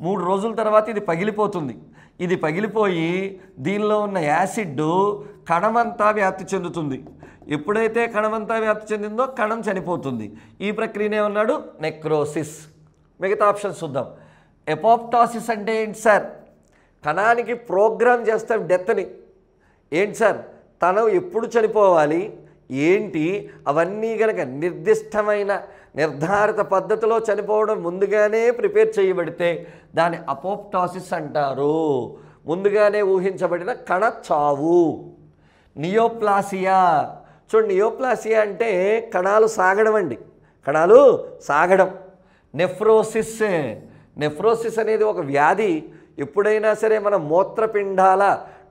3 రోజుల తర్వాత ఇది పగిలిపోతుంది. ఇది పగిలిపోయి దీనిలో ఉన్న యాసిడ్ కణమంతా వ్యాప్తి చెందుతుంది. ఎప్పుడైతే కణమంతా వ్యాప్తి చెందిందో కణం చనిపోతుంది. ఈ ప్రక్రియనే ఉన్నాడు నెక్రోసిస్. మిగతా ఆప్షన్స్ చూద్దాం. ఎపోప్టాసిస్ అంటే ఏంటి సార్? కణానికి ప్రోగ్రామ్ చేస్తాం డెత్ని. ఏంటి సార్? తను ఎప్పుడు చనిపోవాలి ఏంటి అవన్నీ కనుక నిర్దిష్టమైన నిర్ధారిత పద్ధతిలో చనిపోవడం ముందుగానే ప్రిపేర్ చేయబడితే దాన్ని అపోప్టాసిస్ అంటారు. ముందుగానే ఊహించబడిన కణ చావు. నియోప్లాసియా. చూడండి, నియోప్లాసియా అంటే కణాలు సాగడం అండి, కణాలు సాగడం. నెఫ్రోసిస్ అనేది ఒక వ్యాధి. ఎప్పుడైనా సరే మన మూత్రపిండాల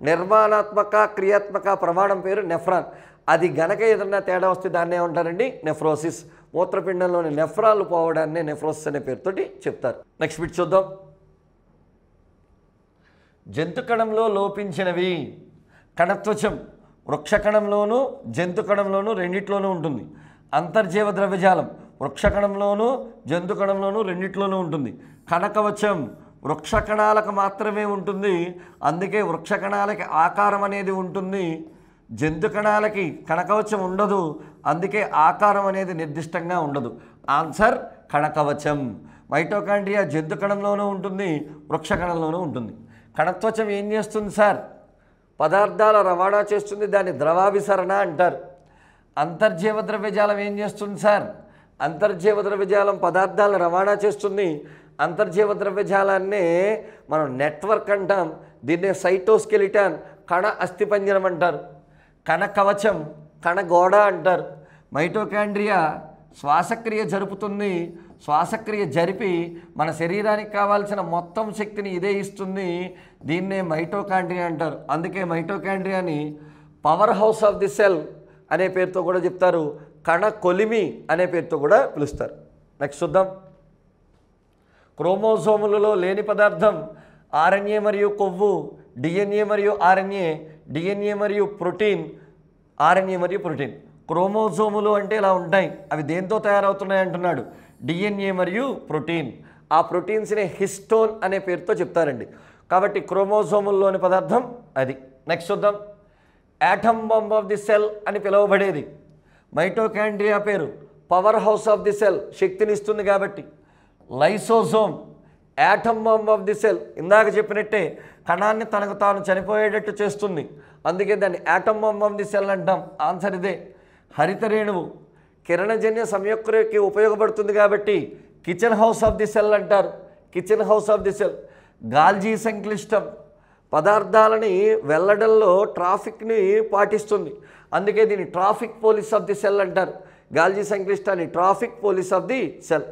నిర్మాణాత్మక క్రియాత్మక ప్రమాణం పేరు నెఫ్రాన్. అది గనక ఏదన్నా తేడా వస్తే దాన్ని ఏమంటారండి? నెఫ్రోసిస్. మూత్రపిండంలోని నెఫ్రాలు పోవడాన్ని నెఫ్రోసిస్ అనే పేరుతోటి చెప్తారు. నెక్స్ట్ బిట్ చూద్దాం. జంతు కణంలో లోపించినవి. కణత్వచం వృక్ష కణంలోనూ జంతు కణంలోనూ రెండిట్లోనూ ఉంటుంది. అంతర్జీవ ద్రవ్యజాలం వృక్ష కణంలోనూ జంతు కణంలోనూ రెండిట్లోనూ ఉంటుంది. కణకవచం వృక్ష కణాలకు మాత్రమే ఉంటుంది. అందుకే వృక్ష కణాలకి ఆకారం అనేది ఉంటుంది. జంతు కణాలకి కణకవచం ఉండదు. అందుకే ఆకారం అనేది నిర్దిష్టంగా ఉండదు. ఆన్సర్ కణకవచం. మైటోకాండ్రియా జంతు కణంలోనూ ఉంటుంది, వృక్ష కణంలోనూ ఉంటుంది. కణత్వచం ఏం చేస్తుంది సార్? పదార్థాల రవాణా చేస్తుంది, దాన్ని ద్రవాభిసరణ అంటారు. అంతర్జీవ ద్రవ్యజాలం ఏం చేస్తుంది సార్? అంతర్జీవ ద్రవ్యజాలం పదార్థాలను రవాణా చేస్తుంది. అంతర్జీవ ద్రవ్యజాలాన్నే మనం నెట్వర్క్ అంటాం. దీన్నే సైటోస్కెలిటన్ కణ అస్థిపంజరం అంటారు. కణ కవచం కణ గోడ అంటారు. మైటోకాండ్రియా శ్వాసక్రియ జరుపుతుంది. శ్వాసక్రియ జరిపి మన శరీరానికి కావాల్సిన మొత్తం శక్తిని ఇదే ఇస్తుంది. దీన్నే మైటోకాండ్రియా అంటారు. అందుకే మైటోకాండ్రియాని power house of the cell అనే పేరుతో కూడా చెప్తారు. కణ కొలిమి అనే పేరుతో కూడా పిలుస్తారు. నెక్స్ట్ చూద్దాం. క్రోమోజోములలో లేని పదార్థం ఆర్ఎన్ఏ మరియు కొవ్వు, డిఎన్ఏ మరియు ఆర్ఎన్ఏ, డిఎన్ఏ మరియు ప్రోటీన్, ఆర్ఎన్ఏ మరియు ప్రోటీన్. క్రోమోజోములు అంటే ఇలా ఉంటాయి. అవి దేంతో తయారవుతున్నాయి అంటున్నాడు? డిఎన్ఏ మరియు ప్రోటీన్. ఆ ప్రోటీన్స్ని హిస్టోన్ అనే పేరుతో చెప్తారండి. కాబట్టి క్రోమోజోముల్లోని పదార్థం అది. నెక్స్ట్ చూద్దాం. Atom bomb of the cell అని పిలువబడేది. మైటోకాండ్రియా పేరు power house of the cell, శక్తినిస్తుంది కాబట్టి. Lysosome atom bomb of the cell, ఇందాక చెప్పినట్టే కణాన్ని తనకు తాను చనిపోయేటట్టు చేస్తుంది. అందుకే దాన్ని atom bomb of the cell అంటాం. ఆన్సర్ ఇదే. హరిత రేణువు కిరణజన్య సంయుక్తకి ఉపయోగపడుతుంది కాబట్టి kitchen house of the cell అంటారు. Kitchen house of the cell. Golgi సంక్లిష్టం పదార్థాలని వెళ్ళడంలో ట్రాఫిక్ని పాటిస్తుంది. అందుకే దీన్ని traffic police of the cell అంటారు. గాల్జీ సంక్లిష్టాన్ని traffic police of the cell.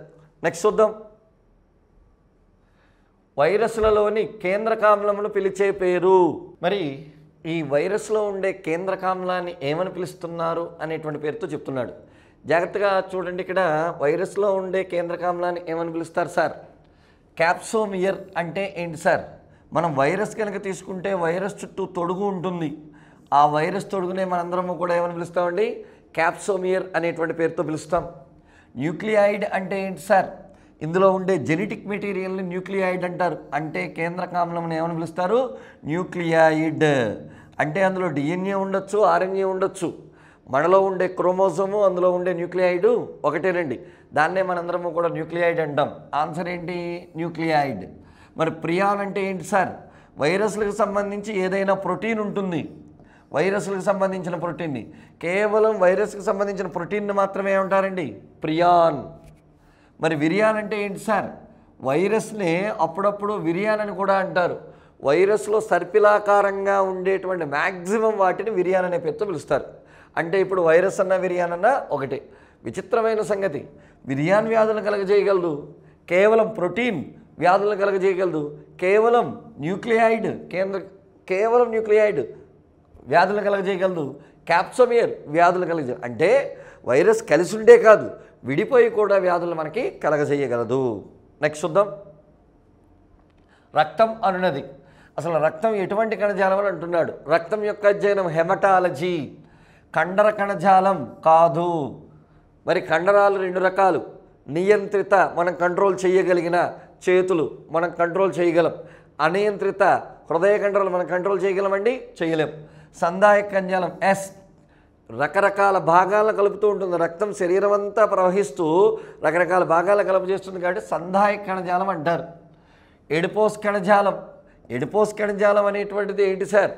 Next చూద్దాం. వైరస్లలోని కేంద్రకామ్లమును పిలిచే పేరు. మరి ఈ వైరస్లో ఉండే కేంద్రకామ్లాన్ని ఏమని పిలుస్తున్నారు అనేటువంటి పేరుతో చెప్తున్నాడు. జాగ్రత్తగా చూడండి. ఇక్కడ వైరస్లో ఉండే కేంద్రకామ్లాన్ని ఏమని పిలుస్తారు సార్? క్యాప్సోమియర్ అంటే ఏంటి సార్? మనం వైరస్ కనుక తీసుకుంటే వైరస్ చుట్టూ తొడుగు ఉంటుంది. ఆ వైరస్ తొడుగునే మనందరము కూడా ఏమని పిలుస్తామండి? క్యాప్సోమియర్ అనేటువంటి పేరుతో పిలుస్తాం. న్యూక్లియాయిడ్ అంటే ఏంటి సార్? ఇందులో ఉండే జెనెటిక్ మెటీరియల్ని న్యూక్లియాయిడ్ అంటారు. అంటే కేంద్రకామ్లం ఏమని పిలుస్తారు? న్యూక్లియాయిడ్. అంటే అందులో డిఎన్ఏ ఉండొచ్చు, ఆర్ఎన్ఏ ఉండొచ్చు. మనలో ఉండే క్రోమోజోము అందులో ఉండే న్యూక్లియాయిడ్ ఒకటేనండి. దాన్నే మనందరము కూడా న్యూక్లియాయిడ్ అంటాం. ఆన్సర్ ఏంటి? న్యూక్లియాయిడ్. మరి ప్రియాన్ అంటే ఏంటి సార్? వైరస్లకు సంబంధించి ఏదైనా ప్రోటీన్ ఉంటుంది, వైరస్లకు సంబంధించిన ప్రోటీన్ని, కేవలం వైరస్కి సంబంధించిన ప్రోటీన్ని మాత్రమే ఉంటారండి ప్రియాన్. మరి విరియాన్ అంటే ఏంటి సార్? వైరస్ని అప్పుడప్పుడు విరియాన్ అని కూడా అంటారు. వైరస్లో సర్పిలాకారంగా ఉండేటువంటి మ్యాక్సిమం వాటిని విరియాన్ అనే పేరుతో పిలుస్తారు. అంటే ఇప్పుడు వైరస్ అన్న విరియాన్ అన్న ఒకటే. విచిత్రమైన సంగతి, విరియాన్ వ్యాధులను కలగజేయగలదు, కేవలం ప్రోటీన్ వ్యాధులను కలగజేయగలదు, కేవలం న్యూక్లియాయిడ్ వ్యాధులను కలగజేయగలదు, క్యాప్సోమియర్ వ్యాధులు కలగజేయ, అంటే వైరస్ కలిసి ఉండే కాదు విడిపోయి కూడా వ్యాధులు మనకి కలగజేయగలదు. నెక్స్ట్ చూద్దాం. రక్తం అనున్నది అసలు రక్తం ఎటువంటి కణజాలం అని అంటున్నాడు. రక్తం యొక్క అధ్యయనం హెమటాలజీ. కండర కణజాలం కాదు. మరి కండరాలు రెండు రకాలు. నియంత్రిత, మనం కంట్రోల్ చేయగలిగిన చేతులు మనం కంట్రోల్ చేయగలం. అనియంత్రిత హృదయ కండరాలు మనం కంట్రోల్ చేయగలమండి? చేయలేం. సంధాయక కణజాలం ఎస్, రకరకాల భాగాలను కలుపుతూ ఉంటుంది. రక్తం శరీరం అంతా ప్రవహిస్తూ రకరకాల భాగాలను కలుపజేస్తుంది కాబట్టి సంధాయక కణజాలం అంటారు. ఎడిపోస్ కణజాలం. ఎడిపోస్ కణజాలం అనేటువంటిది ఏంటి సార్?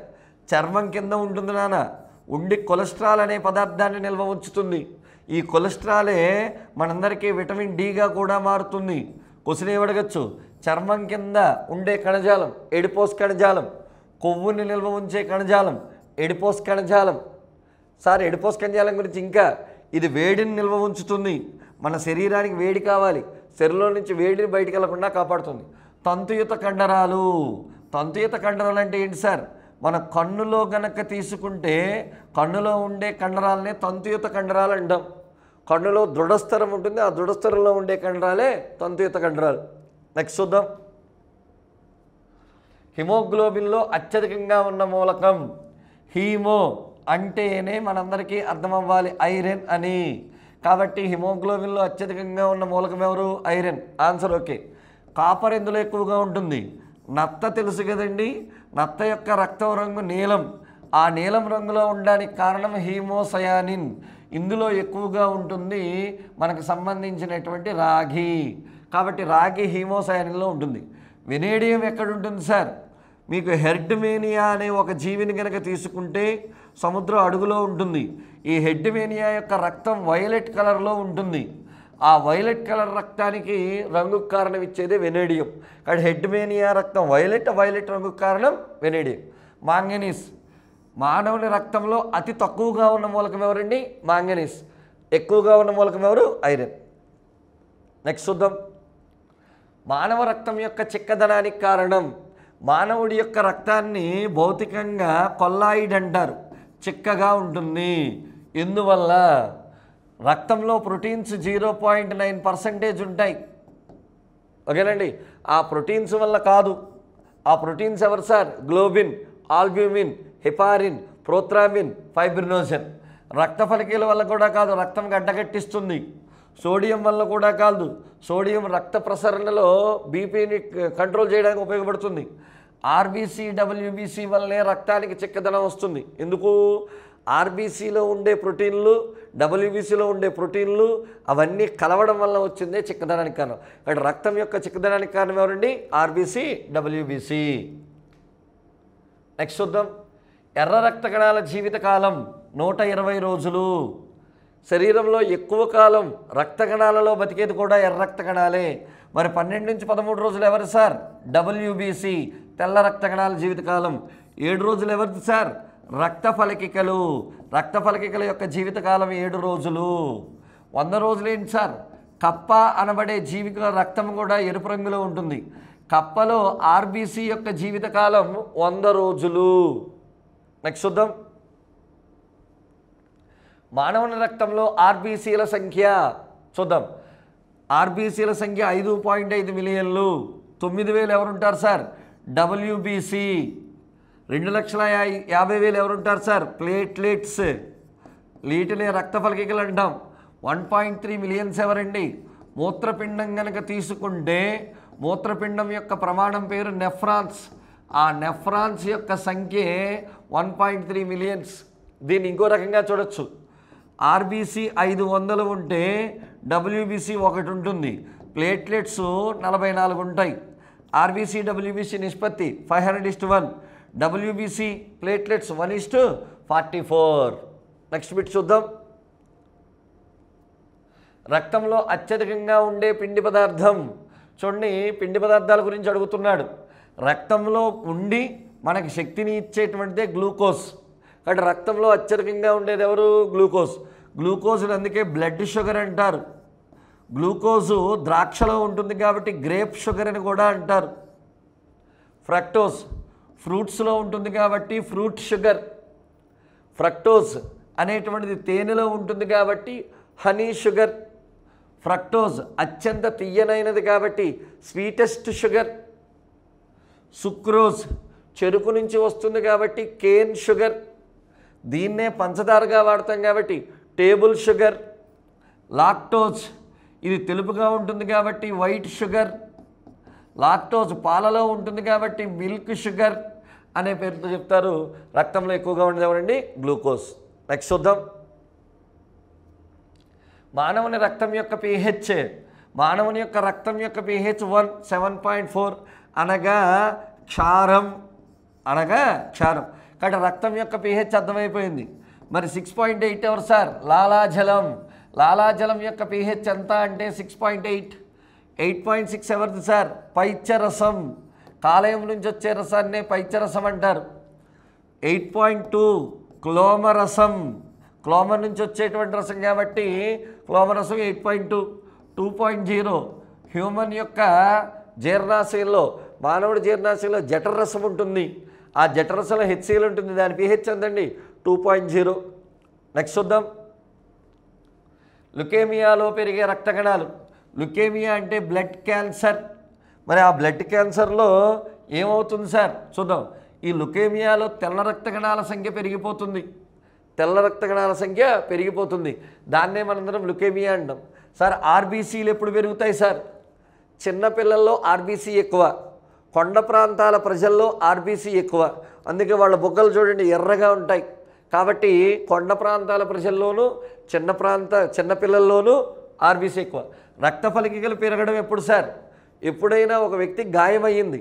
చర్మం కింద ఉంటుంది నాన్న, ఉండి కొలెస్ట్రాల్ అనే పదార్థాన్ని నిల్వ ఉంచుతుంది. ఈ కొలెస్ట్రాలే మనందరికీ విటమిన్ డిగా కూడా మారుతుంది. క్వశ్చన్ అడగచ్చు, చర్మం కింద ఉండే కణజాలం ఎడిపోస్ కణజాలం, కొవ్వుని నిల్వ ఉంచే కణజాలం ఎడిపోస్ కణజాలం. సార్ ఎడిపోస్ కణజాలం గురించి ఇంకా, ఇది వేడిని నిల్వ ఉంచుతుంది. మన శరీరానికి వేడి కావాలి, శరీరంలో నుంచి వేడిని బయటికి వెళ్లకుండా కాపాడుతుంది. తంతుయుత కండరాలు. తంతుయుత కండరాలు అంటే ఏంటి సార్? మన కన్నులో గనక తీసుకుంటే కన్నులో ఉండే కండరాలనే తంతుయుత కండరాలు అంటాం. కన్నులో దృఢస్థరం ఉంటుంది, ఆ దృఢస్థరంలో ఉండే కండరాలే తంతుయుత కండరాలు. నెక్స్ట్ చూద్దాం. హిమోగ్లోబిన్లో అత్యధికంగా ఉన్న మూలకం. హీమో అంటేనే మనందరికీ అర్థమవ్వాలి ఐరన్ అని. కాబట్టి హిమోగ్లోబిన్లో అత్యధికంగా ఉన్న మూలకం ఎవరు? ఐరన్. Answer okay. కాపర్ ఎందులో ఎక్కువగా ఉంటుంది? నత్త తెలుసు కదండి. నత్త యొక్క రక్తం రంగు నీలం. ఆ నీలం రంగులో ఉండడానికి కారణం హీమోసయానిన్. ఇందులో ఎక్కువగా ఉంటుంది మనకు సంబంధించినటువంటి రాగి. కాబట్టి రాగి హీమోసయానిన్లో ఉంటుంది. వెనేడియం ఎక్కడ ఉంటుంది సార్? మీకు హెర్డ్మేనియా అనే ఒక జీవిని కనుక తీసుకుంటే సముద్రం అడుగులో ఉంటుంది. ఈ హెర్డ్మేనియా యొక్క రక్తం వైలెట్ కలర్లో ఉంటుంది. ఆ వైలెట్ కలర్ రక్తానికి రంగుకు కారణం ఇచ్చేదే వెనేడియం. కాబట్టి హెర్డ్మేనియా రక్తం వైలెట్ రంగుకు కారణం వెనేడియం. మాంగనీస్. మానవుని రక్తంలో అతి తక్కువగా ఉన్న మూలకం ఎవరండి? మాంగనీస్. ఎక్కువగా ఉన్న మూలకం ఎవరు? ఐరన్. నెక్స్ట్ చూద్దాం. మానవ రక్తం యొక్క చిక్కదనానికి కారణం. మానవుడి యొక్క రక్తాన్ని భౌతికంగా కొల్లాయిడ్ అంటారు. చిక్కగా ఉంటుంది. ఎందువల్ల? రక్తంలో ప్రోటీన్స్ 0.9% ఉంటాయి. ఓకేనండి. ఆ ప్రోటీన్స్ వల్ల కాదు. ఆ ప్రోటీన్స్ ఎవరు sir? Globin, albumin, heparin, ప్రోత్రామిన్, fibrinogen. రక్త ఫలికల వల్ల కూడా కాదు, రక్తం గడ్డగట్టిస్తుంది. సోడియం వల్ల కూడా కాదు, సోడియం రక్త ప్రసరణలో బీపీని కంట్రోల్ చేయడానికి ఉపయోగపడుతుంది. ఆర్బీసీ, డబ్ల్యూబీసీ వల్లనే రక్తానికి చిక్కదనం వస్తుంది. ఎందుకు? ఆర్బీసీలో ఉండే ప్రోటీన్లు, డబ్ల్యూబీసీలో ఉండే ప్రోటీన్లు అవన్నీ కలవడం వల్ల వచ్చిందే చిక్కదనానికి కారణం. కాబట్టి రక్తం యొక్క చిక్కదనానికి కారణం ఎవరండి? RBC, WBC. నెక్స్ట్ చూద్దాం. ఎర్ర రక్త కణాల జీవితకాలం 120 రోజులు. శరీరంలో ఎక్కువ కాలం రక్త కణాలలో బతికేది కూడా ఎర్ర రక్త కణాలే. మరి 12 నుంచి 13 రోజులు ఎవరు సార్? డబ్ల్యూబీసీ, తెల్ల రక్త కణాల జీవితకాలం. 7 రోజులు ఎవరిది సార్? రక్త ఫలకికలు. రక్త ఫలకికల యొక్క జీవితకాలం 7 రోజులు. 100 రోజులు ఏంటి సార్? కప్ప అనబడే జీవిక రక్తం కూడా ఎరుపు రంగులో ఉంటుంది. కప్పలో ఆర్బీసీ యొక్క జీవితకాలం 100 రోజులు. నెక్స్ట్ చూద్దాం. మానవుని రక్తంలో ఆర్బీసీల సంఖ్య చూద్దాం. ఆర్బీసీల సంఖ్య 5.5 మిలియన్లు. 9,000 ఎవరుంటారు సార్? డబ్ల్యూబీసీ. 2,50,000 ఎవరుంటారు సార్? ప్లేట్లెట్స్. వీటిని రక్త ఫలకికలు అంటాం. 1.3 మిలియన్స్ ఎవరండి? మూత్రపిండం కనుక తీసుకుంటే మూత్రపిండం యొక్క ప్రమాణం పేరు నెఫ్రాన్స్. ఆ నెఫ్రాన్స్ యొక్క సంఖ్య 1.3 మిలియన్స్. దీన్ని ఇంకో రకంగా చూడొచ్చు. ఆర్బీసీ 500 ఉంటే డబ్ల్యూబీసీ 1 ఉంటుంది. ప్లేట్లెట్స్ 44 ఉంటాయి. ఆర్బీసీ డబ్ల్యూబీసీ నిష్పత్తి 500:1, డబ్ల్యూబీసీ ప్లేట్లెట్స్ 1:44. నెక్స్ట్ బిట్ చూద్దాం. రక్తంలో అత్యధికంగా ఉండే పిండి పదార్థం. చూడండి, పిండి పదార్థాల గురించి అడుగుతున్నాడు. రక్తంలో ఉండి మనకి శక్తిని ఇచ్చేటువంటిదే గ్లూకోజ్. కాబట్టి రక్తంలో అత్యధికంగా ఉండేది ఎవరు? గ్లూకోజ్. గ్లూకోజ్ని అందుకే బ్లడ్ షుగర్ అంటారు. గ్లూకోజు ద్రాక్షలో ఉంటుంది కాబట్టి గ్రేప్ షుగర్ అని కూడా అంటారు. ఫ్రక్టోజ్ ఫ్రూట్స్లో ఉంటుంది కాబట్టి ఫ్రూట్ షుగర్. ఫ్రక్టోజ్ అనేటువంటిది తేనెలో ఉంటుంది కాబట్టి హనీ షుగర్. ఫ్రక్టోజ్ అత్యంత తీయనైనది కాబట్టి స్వీటెస్ట్ షుగర్. సుక్రోజ్ చెరుకు నుంచి వస్తుంది కాబట్టి కేన్ షుగర్. దీన్నే పంచదారగా వాడతాం కాబట్టి టేబుల్ షుగర్. లాక్టోజ్ ఇది తెలుపుగా ఉంటుంది కాబట్టి వైట్ షుగర్. లాక్టోజ్ పాలలో ఉంటుంది కాబట్టి మిల్క్ షుగర్ అనే పేరుతో చెప్తారు. రక్తంలో ఎక్కువగా ఉండేది ఎవరండి? గ్లూకోజ్. నెక్స్ట్ చూద్దాం. మానవుని రక్తం యొక్క pH. మానవుని యొక్క రక్తం యొక్క pH 7.4 అనగా క్షారం. కాబట్టి రక్తం యొక్క pH అర్థమైపోయింది. మరి 6.8 ఎవరు సార్? లాలాజలం. లాలాజలం యొక్క pH ఎంత అంటే 6.8. 8.6 ఎవరిది సార్? పైత్యరసం. కాలేయం నుంచి వచ్చే రసాన్నే పైత్యరసం అంటారు. 8.2 క్లోమరసం. క్లోమర్ నుంచి వచ్చేటువంటి రసం కాబట్టి క్లోమరసం 8.2. 2.0 హ్యూమన్ యొక్క జీర్ణాశయంలో, మానవుడి జీర్ణాశయంలో జఠరరసం ఉంటుంది. ఆ జఠరసంలో HCl ఉంటుంది. దాని pH ఎంతండి? 2.0. నెక్స్ట్ చూద్దాం. లుకేమియాలో పెరిగే రక్త కణాలు. లుకేమియా అంటే బ్లడ్ క్యాన్సర్. మరి ఆ బ్లడ్ క్యాన్సర్లో ఏమవుతుంది సార్? చూద్దాం. ఈ లుకేమియాలో తెల్ల రక్త కణాల సంఖ్య పెరిగిపోతుంది. తెల్ల రక్త కణాల సంఖ్య పెరిగిపోతుంది. దాన్నే మనందరం లుకేమియా అంటాం. సార్ ఆర్బీసీలు ఎప్పుడు పెరుగుతాయి సార్? చిన్నపిల్లల్లో ఆర్బీసీ ఎక్కువ, కొండ ప్రాంతాల ప్రజల్లో ఆర్బీసీ ఎక్కువ. అందుకే వాళ్ళ బుగ్గలు చూడండి ఎర్రగా ఉంటాయి. కాబట్టి కొండ ప్రాంతాల ప్రజల్లోనూ చిన్నపిల్లల్లోనూ ఆర్బీసీ ఎక్కువ. రక్త ఫలికలు పెరగడం ఎప్పుడు సార్? ఎప్పుడైనా ఒక వ్యక్తి గాయమయ్యింది,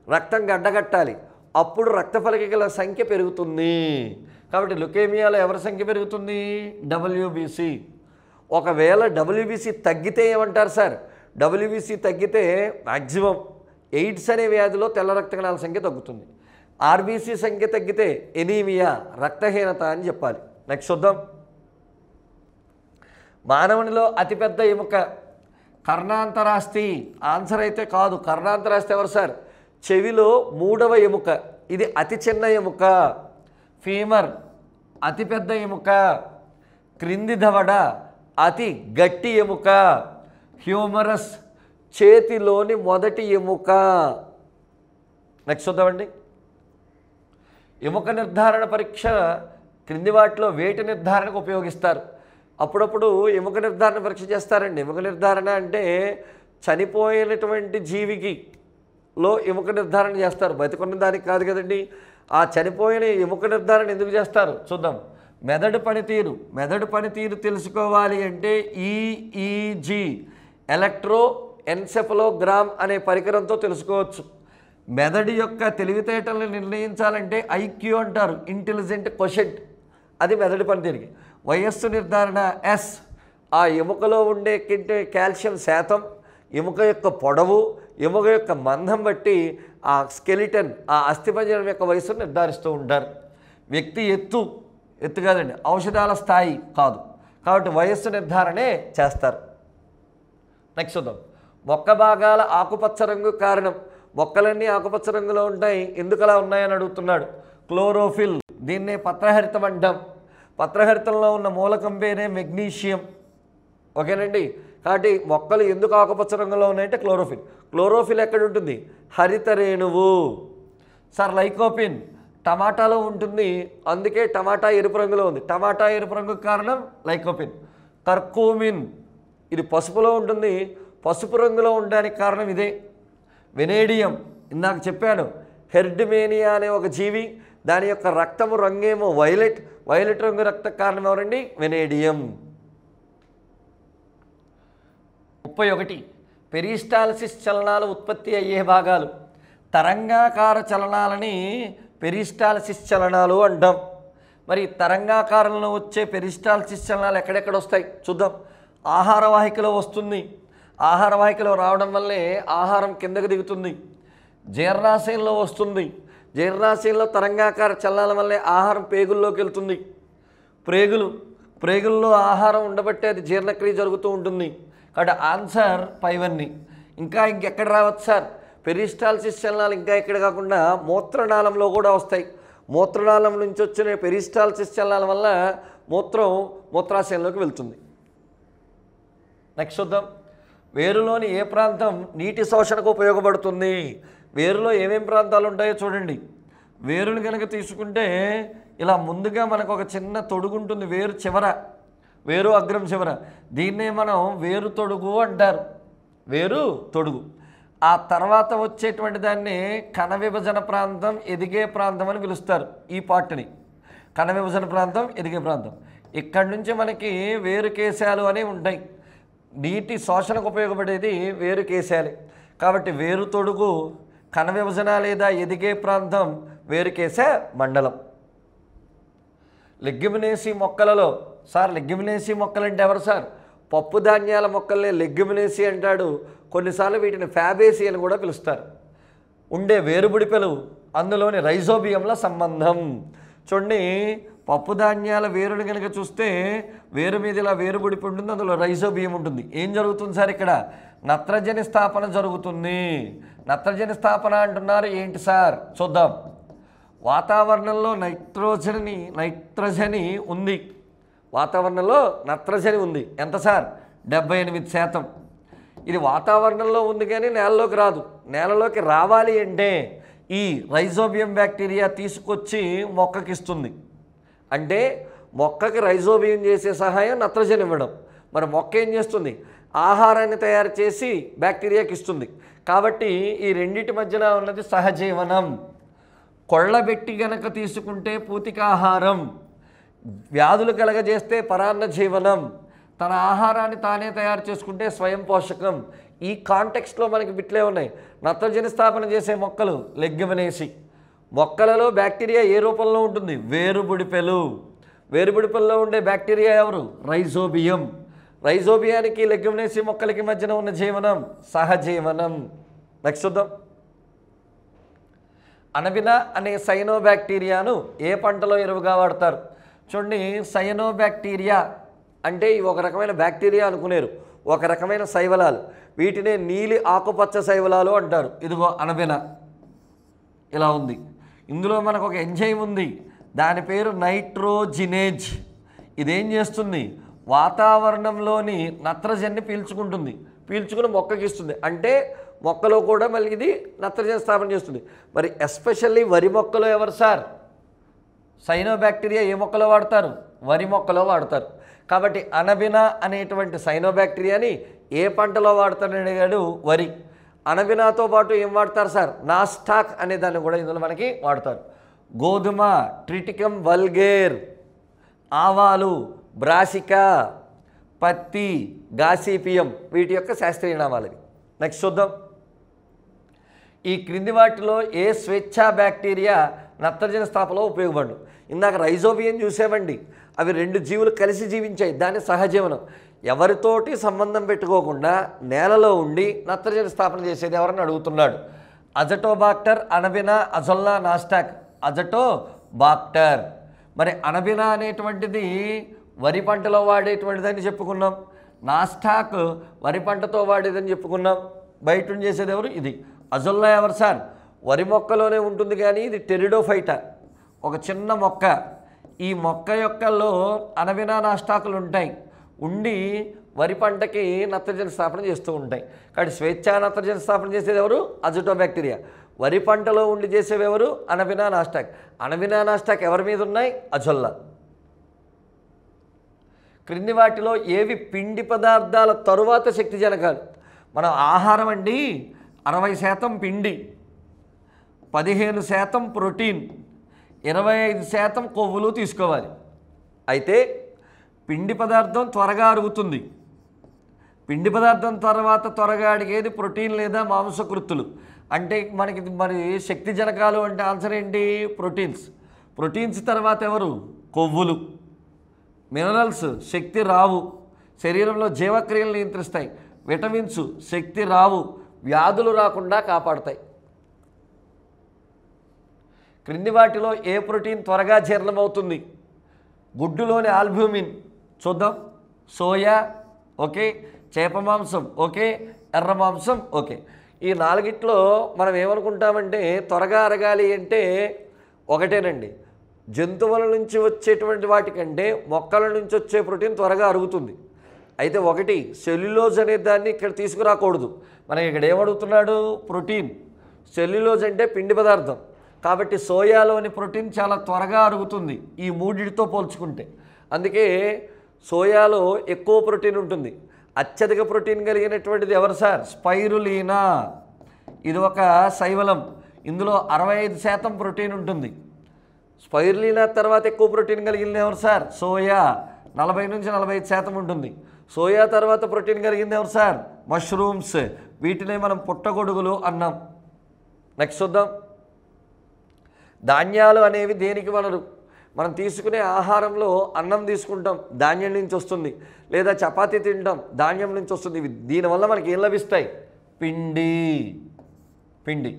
రక్తం గడ్డగట్టాలి, అప్పుడు రక్త ఫలికల సంఖ్య పెరుగుతుంది. కాబట్టి లుకేమియాలో ఎవరి సంఖ్య పెరుగుతుంది? డబ్ల్యూబీసీ. ఒకవేళ డబ్ల్యూబీసీ తగ్గితే ఏమంటారు సార్? డబ్ల్యూబీసీ తగ్గితే మ్యాక్సిమం ఎయిడ్స్ అనే వ్యాధిలో తెల్ల రక్త కణాల సంఖ్య తగ్గుతుంది. ఆర్బీసీ సంఖ్య తగ్గితే ఎనీమియా, రక్తహీనత అని చెప్పాలి. నెక్స్ట్ చూద్దాం. మానవునిలో అతిపెద్ద ఎముక కర్ణాంతరాస్తి. ఆన్సర్ అయితే కాదు. కర్ణాంతరాస్తి ఎవరు సార్? చెవిలో 3వ ఎముక. ఇది అతి చిన్న ఎముక. ఫీమర్ అతిపెద్ద ఎముక. క్రింది దవడ అతి గట్టి ఎముక. హ్యూమరస్ చేతిలోని మొదటి ఎముక. నెక్స్ట్ చూద్దామండి. ఎముక నిర్ధారణ పరీక్ష క్రింది వాటిలో వేటి నిర్ధారణకు ఉపయోగిస్తారు? అప్పుడప్పుడు ఎముక నిర్ధారణ పరీక్ష చేస్తారండి. ఎముక నిర్ధారణ అంటే చనిపోయినటువంటి జీవికి ఎముక నిర్ధారణ చేస్తారు, బతికున్న దానికి కాదు కదండి. ఆ చనిపోయిన ఎముక నిర్ధారణ ఎందుకు చేస్తారు చూద్దాం. మెదడు పనితీరు తెలుసుకోవాలి అంటే EEG ఎలక్ట్రో ఎన్సెఫలోగ్రామ్ అనే పరికరంతో తెలుసుకోవచ్చు. మెదడు యొక్క తెలివితేటలను నిర్ణయించాలంటే IQ అంటారు, ఇంటెలిజెంట్ క్వోషెంట్. అది మెదడు పనితీరుకి. వయస్సు నిర్ధారణ S. ఆ ఎముకలో ఉండే కాల్షియం శాతం, ఎముక యొక్క పొడవు, ఎముక యొక్క మందం బట్టి ఆ స్కెలిటన్, ఆ అస్థిపంజరం యొక్క వయస్సును నిర్ధారిస్తూ ఉంటారు. వ్యక్తి ఎత్తు కాదండి, ఔషధాల స్థాయి కాదు. కాబట్టి వయస్సు నిర్ధారణే చేస్తారు. నెక్స్ట్ చూద్దాం. మొక్క భాగాల ఆకుపచ్చ రంగు కారణం. మొక్కలన్నీ ఆకుపచ్చ రంగులో ఉంటాయి, ఎందుకు అలా ఉన్నాయని అడుగుతున్నాడు. క్లోరోఫిల్. దీన్నే పత్రహరితం అంటాం. పత్రహరితంలో ఉన్న మూలకం పేరే మెగ్నీషియం. ఓకేనండి. కాబట్టి మొక్కలు ఎందుకు ఆకుపచ్చ రంగులో ఉన్నాయంటే క్లోరోఫిల్. క్లోరోఫిల్ ఎక్కడ ఉంటుంది? హరిత రేణువు. సార్ లైకోపిన్ టమాటాలో ఉంటుంది, అందుకే టమాటా ఎరుపు రంగులో ఉంది. టమాటా ఎరుపు రంగుకు కారణం లైకోపిన్. కర్కూమిన్ ఇది పసుపులో ఉంటుంది, పసుపు రంగులో ఉండడానికి కారణం ఇదే. వెనేడియం ఇందాక చెప్పాను. హెర్డ్మేనియా అనే ఒక జీవి, దాని యొక్క రక్తము రంగేమో వైలెట్. వైలెట్ రంగు రక్త కారణం ఎవరండి? వెనేడియం. 31 పెరిస్టాల్సిస్ చలనాలు ఉత్పత్తి అయ్యే భాగాలు. తరంగాకార చలనాలని పెరిస్టాల్సిస్ చలనాలు అంటాం. మరి తరంగాకారంలో వచ్చే పెరిస్టాల్సిస్ చలనాలు ఎక్కడెక్కడ వస్తాయి చూద్దాం. ఆహార వాహికలో వస్తుంది. ఆహార వాహికలో రావడం వల్లే ఆహారం కిందకు దిగుతుంది. జీర్ణాశయంలో వస్తుంది. జీర్ణాశయంలో తరంగాకార చలనాల వల్లే ఆహారం పేగుల్లోకి వెళ్తుంది. ప్రేగుల్లో ఆహారం ఉండబట్టే అది జీర్ణక్రియ జరుగుతూ ఉంటుంది. కాబట్టి ఆన్సర్ పైవన్నీ. ఇంకెక్కడ రావచ్చు సార్? పెరిస్టాల్సిస్ చలనాలు ఇంకా ఎక్కడ కాకుండా మూత్రనాళంలో కూడా వస్తాయి. మూత్రనాళం నుంచి వచ్చిన పెరిస్టాల్సిస్ చలనాల వల్ల మూత్రాశయంలోకి వెళ్తుంది. నెక్స్ట్ చూద్దాం. వేరులోని ఏ ప్రాంతం నీటి శోషణకు ఉపయోగపడుతుంది? వేరులో ఏమేం ప్రాంతాలు ఉంటాయో చూడండి. వేరుని కనుక తీసుకుంటే ఇలా ముందుగా మనకు ఒక చిన్న తొడుగు ఉంటుంది. వేరు చివర, వేరు అగ్రం చివర. దీన్నే మనం వేరు తొడుగు అంటారు. వేరు తొడుగు. ఆ తర్వాత వచ్చేటువంటి దాన్ని కణ విభజన ప్రాంతం, ఎదిగే ప్రాంతం అని పిలుస్తారు. ఈ పార్ట్ని కణ విభజన ప్రాంతం, ఎదిగే ప్రాంతం. ఇక్కడి నుంచి మనకి వేరు కేశాలు అనేవి ఉంటాయి. నీటి శోషణకు ఉపయోగపడేది వేరు కేశాలే. కాబట్టి వేరు తొడుగు, కణ విభజన లేదా ఎదిగే ప్రాంతం, వేరుకేశ మండలం. లెగ్యుమినేసి మొక్కలలో సార్, లెగ్యుమినేసి మొక్కలంటే ఎవరు సార్? పప్పు ధాన్యాల మొక్కల్ని లెగ్యుమినేసి అంటాడు. కొన్నిసార్లు వీటిని ఫ్యాబేసి అని కూడా పిలుస్తారు. ఉండే వేరుబుడిపెలు అందులోని రైజోబియంల సంబంధం. చూడండి, పప్పు ధాన్యాల వేరుని కనుక చూస్తే వేరు మీద ఇలా వేరుబుడిపి ఉంటుంది, అందులో రైజోబియం ఉంటుంది. ఏం జరుగుతుంది సార్? ఇక్కడ నత్రజని స్థాపన జరుగుతుంది. నత్రజని స్థాపన అంటున్నారు, ఏంటి సార్? చూద్దాం. వాతావరణంలో నైట్రోజని ఉంది. వాతావరణంలో నత్రజని ఉంది. ఎంత సార్? 78%. ఇది వాతావరణంలో ఉంది కానీ నేలలోకి రాదు. నేలలోకి రావాలి అంటే ఈ రైజోబియం బ్యాక్టీరియా తీసుకొచ్చి మొక్కకి ఇస్తుంది. అంటే మొక్కకి రైజోబియం చేసే సహాయం నత్రజని ఇవ్వడం. మరి మొక్క ఏం చేస్తుంది? ఆహారాన్ని తయారు చేసి బ్యాక్టీరియాకి ఇస్తుంది. కాబట్టి ఈ రెండింటి మధ్యన ఉన్నది సహజీవనం. కొళ్ళబెట్టి గనక తీసుకుంటే పూతికాహారం, వ్యాధులు కలగజేస్తే పరాన్న జీవనం, తన ఆహారాన్ని తానే తయారు చేసుకుంటే స్వయం పోషకం. ఈ కాంటెక్స్ట్లో మనకి బిట్లే ఉన్నాయి. నత్రజని స్థాపన చేసే మొక్కలు లెగ్యుమినేసి. మొక్కలలో బ్యాక్టీరియా ఏ రూపంలో ఉంటుంది? వేరుబుడిపెలు. వేరుబుడిపెల్లో ఉండే బ్యాక్టీరియా ఎవరు? రైజోబియం. రైజోబియానికి లెగ్యుమినేసి మొక్కలకి మధ్యన ఉన్న జీవనం సహజీవనం. నెక్స్ట్ చూద్దాం. అనబినా అనే సైనోబ్యాక్టీరియాను ఏ పంటలో ఎరువుగా వాడతారు? చూడండి, సైనోబ్యాక్టీరియా అంటే ఇవి ఒక రకమైన బ్యాక్టీరియా అనుకునేరు, ఒక రకమైన శైవలాలు. వీటినే నీలి ఆకుపచ్చ శైవలాలు అంటారు. ఇదిగో అనబినా ఇలా ఉంది. ఇందులో మనకు ఒక ఎంజైమ్ ఉంది, దాని పేరు నైట్రోజినేజ్. ఇదేం చేస్తుంది? వాతావరణంలోని నత్రజనిని పీల్చుకుంటుంది, పీల్చుకుని మొక్కకి ఇస్తుంది. అంటే మొక్కలో కూడా మళ్ళీ ఇది నత్రజని స్థాపన చేస్తుంది. మరి ఎస్పెషల్లీ వరి మొక్కలో ఎవరు సార్? సైనోబ్యాక్టీరియా ఏ మొక్కలో వాడతారు? వరి మొక్కలో వాడతారు. కాబట్టి అనబినా అనేటువంటి సైనోబ్యాక్టీరియాని ఏ పంటలో వాడతారని అడిగాడు? వరి. అనబినాతో పాటు ఏం వాడతారు సార్? నాస్టాక్ అనే దాన్ని కూడా ఇందులో మనకి వాడతారు. గోధుమ ట్రిటికమ్ వల్గేర్, ఆవాలు బ్రాసికా, పత్తి గాసిపియం వీటి యొక్క శాస్త్రీయ నామాలు. నెక్స్ట్ చూద్దాం. ఈ క్రింది వాటిలో ఏ స్వేచ్ఛా బ్యాక్టీరియా నత్రజని స్థాపనలో ఉపయోగపడు? ఇందాక రైజోబియం చూసామండి, అవి రెండు జీవులు కలిసి జీవించాయి, దాన్ని సహజీవనం. ఎవరితోటి సంబంధం పెట్టుకోకుండా నేలలో ఉండి నత్రజని స్థాపన చేసేది ఎవరని అడుగుతున్నాడు. Azotobacter, అనబినా, azolla, Nasdaq. అజటోబాక్టర్. మరి అనబినా అనేటువంటిది వరి పంటలో వాడేటువంటిదని చెప్పుకున్నాం. నాస్టాక్ వరి పంటతో వాడేదని చెప్పుకున్నాం. బయట చేసేది ఎవరు? ఇది. అజొల్లా ఎవరు సార్? వరి మొక్కలోనే ఉంటుంది కానీ ఇది టెరిడోఫైటా, ఒక చిన్న మొక్క. ఈ మొక్క యొక్కలో అనబినా నాస్టాకులు ఉంటాయి, ఉండి వరి పంటకి నత్రజని స్థాపన చేస్తూ ఉంటాయి. కాబట్టి స్వేచ్ఛా నత్రజని స్థాపన చేసేది ఎవరు? అజటోబాక్టీరియా. వరి పంటలో ఉండి చేసేవి ఎవరు? అనబినా నాస్టాక్. అనబినా నాస్టాక్ ఎవరి మీద ఉన్నాయి? అజొల్లా. క్రింది వాటిలో ఏవి పిండి పదార్థాల తరువాత శక్తి జనకాలు? మనం ఆహారం అండి 60% పిండి, 15% ప్రోటీన్, 25% కొవ్వులు తీసుకోవాలి. అయితే పిండి పదార్థం త్వరగా అరుగుతుంది. పిండి పదార్థం తర్వాత త్వరగా అడిగేది ప్రోటీన్ లేదా మాంసకృత్తులు. అంటే మనకి మరి శక్తి జనకాలు అంటే ఆన్సర్ ఏంటి? ప్రోటీన్స్. ప్రోటీన్స్ తర్వాత ఎవరు? కొవ్వులు. మినరల్స్ శక్తి రావు, శరీరంలో జీవక్రియలు నియంత్రిస్తాయి. విటమిన్స్ శక్తి రావు, వ్యాధులు రాకుండా కాపాడతాయి. క్రింది వాటిలో ఏ ప్రోటీన్ త్వరగా జీర్ణమవుతుంది? గుడ్డులోని ఆల్బ్యూమిన్. చూద్దాం. సోయా ఓకే, చేప మాంసం ఓకే, ఎర్ర మాంసం ఓకే. ఈ నాలుగిట్లో మనం ఏమనుకుంటామంటే త్వరగా అరగాలి అంటే ఒకటేనండి, జంతువుల నుంచి వచ్చేటువంటి వాటికంటే మొక్కల నుంచి వచ్చే ప్రోటీన్ త్వరగా అరుగుతుంది. అయితే ఒకటి సెల్యులోజ్ అనే దాన్ని ఇక్కడ తీసుకురాకూడదు. మనం ఇక్కడ ఏమడుగుతున్నాడు? ప్రోటీన్. సెల్యులోజ్ అంటే పిండి పదార్థం. కాబట్టి సోయాలోని ప్రోటీన్ చాలా త్వరగా అరుగుతుంది ఈ మూడిటితో పోల్చుకుంటే. అందుకే సోయాలో ఎక్కువ ప్రోటీన్ ఉంటుంది. అత్యధిక ప్రోటీన్ కలిగినటువంటిది ఎవరు సార్? స్పైరులీనా. ఇది ఒక శైవలం. ఇందులో 65% ప్రోటీన్ ఉంటుంది. స్పైరులీనా తర్వాత ఎక్కువ ప్రోటీన్ కలిగింది ఎవరు సార్? సోయా. 40 నుంచి 45% ఉంటుంది. సోయా తర్వాత ప్రోటీన్ కలిగింది ఎవరు సార్? మష్రూమ్స్. వీటినే మనం పుట్టగొడుగులు అన్నాం. నెక్స్ట్ చూద్దాం. ధాన్యాలు అనేవి దేనికి వనరు? మనం తీసుకునే ఆహారంలో అన్నం తీసుకుంటాం, ధాన్యం నుంచి వస్తుంది. లేదా చపాతీ తింటాం, ధాన్యం నుంచి వస్తుంది. దీనివల్ల మనకి ఏం లభిస్తాయి? పిండి.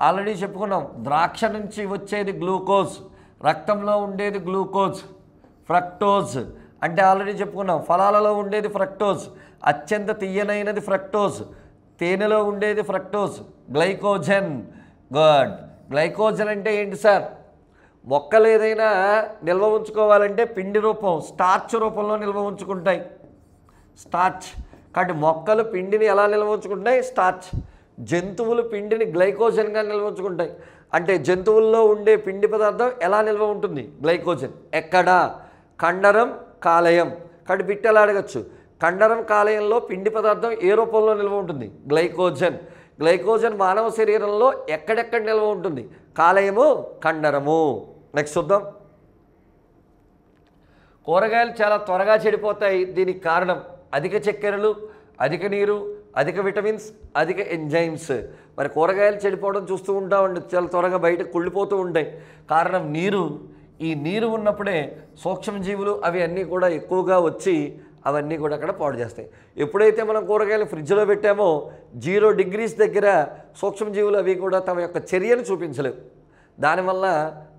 ఆల్రెడీ చెప్పుకున్నాం. ద్రాక్ష నుంచి వచ్చేది గ్లూకోజ్, రక్తంలో ఉండేది గ్లూకోజ్. ఫ్రక్టోజ్ అంటే ఆల్రెడీ చెప్పుకున్నాం. ఫలాలలో ఉండేది ఫ్రక్టోజ్, అత్యంత తీయనైనది ఫ్రక్టోజ్. తేనెలో ఉండేది ఫ్రక్టోజ్. గ్లైకోజన్. గుడ్. గ్లైకోజన్ అంటే ఏంటి సార్? మొక్కలు ఏదైనా నిల్వ ఉంచుకోవాలంటే పిండి రూపం, స్టార్చ్ రూపంలో నిల్వ ఉంచుకుంటాయి. స్టార్చ్. కాబట్టి మొక్కలు పిండిని ఎలా నిల్వ ఉంచుకుంటాయి? స్టార్చ్. జంతువులు పిండిని గ్లైకోజన్గా నిల్వ ఉంచుకుంటాయి. అంటే జంతువుల్లో ఉండే పిండి పదార్థం ఎలా నిల్వ ఉంటుంది? గ్లైకోజన్. ఎక్కడ? కండరం, కాలేయం. కాబట్టి బిట్ ఎలా అడగచ్చు? కండరం, కాలేయంలో పిండి పదార్థం ఏ రూపంలో నిల్వ ఉంటుంది? గ్లైకోజన్. గ్లైకోజన్ మానవ శరీరంలో ఎక్కడెక్కడ నిల్వ ఉంటుంది? కాలేయము, కండరము. నెక్స్ట్ చూద్దాం. కూరగాయలు చాలా త్వరగా చెడిపోతాయి. దీనికి కారణం అధిక చక్కెరలు, అధిక నీరు, అధిక విటమిన్స్, అధిక ఎంజైమ్స్. మరి కూరగాయలు చెడిపోవడం చూస్తూ ఉంటామండి, చాలా త్వరగా బయట కుళ్ళిపోతూ ఉంటాయి. కారణం నీరు. ఈ నీరు ఉన్నప్పుడే సూక్ష్మజీవులు అవి అన్నీ కూడా ఎక్కువగా వచ్చి అవన్నీ కూడా అక్కడ పాడు చేస్తాయి. ఎప్పుడైతే మనం కూరగాయలు ఫ్రిడ్జ్లో పెట్టామో 0 degrees దగ్గర సూక్ష్మజీవులు అవి కూడా తమ యొక్క చర్యను చూపించలేవు. దానివల్ల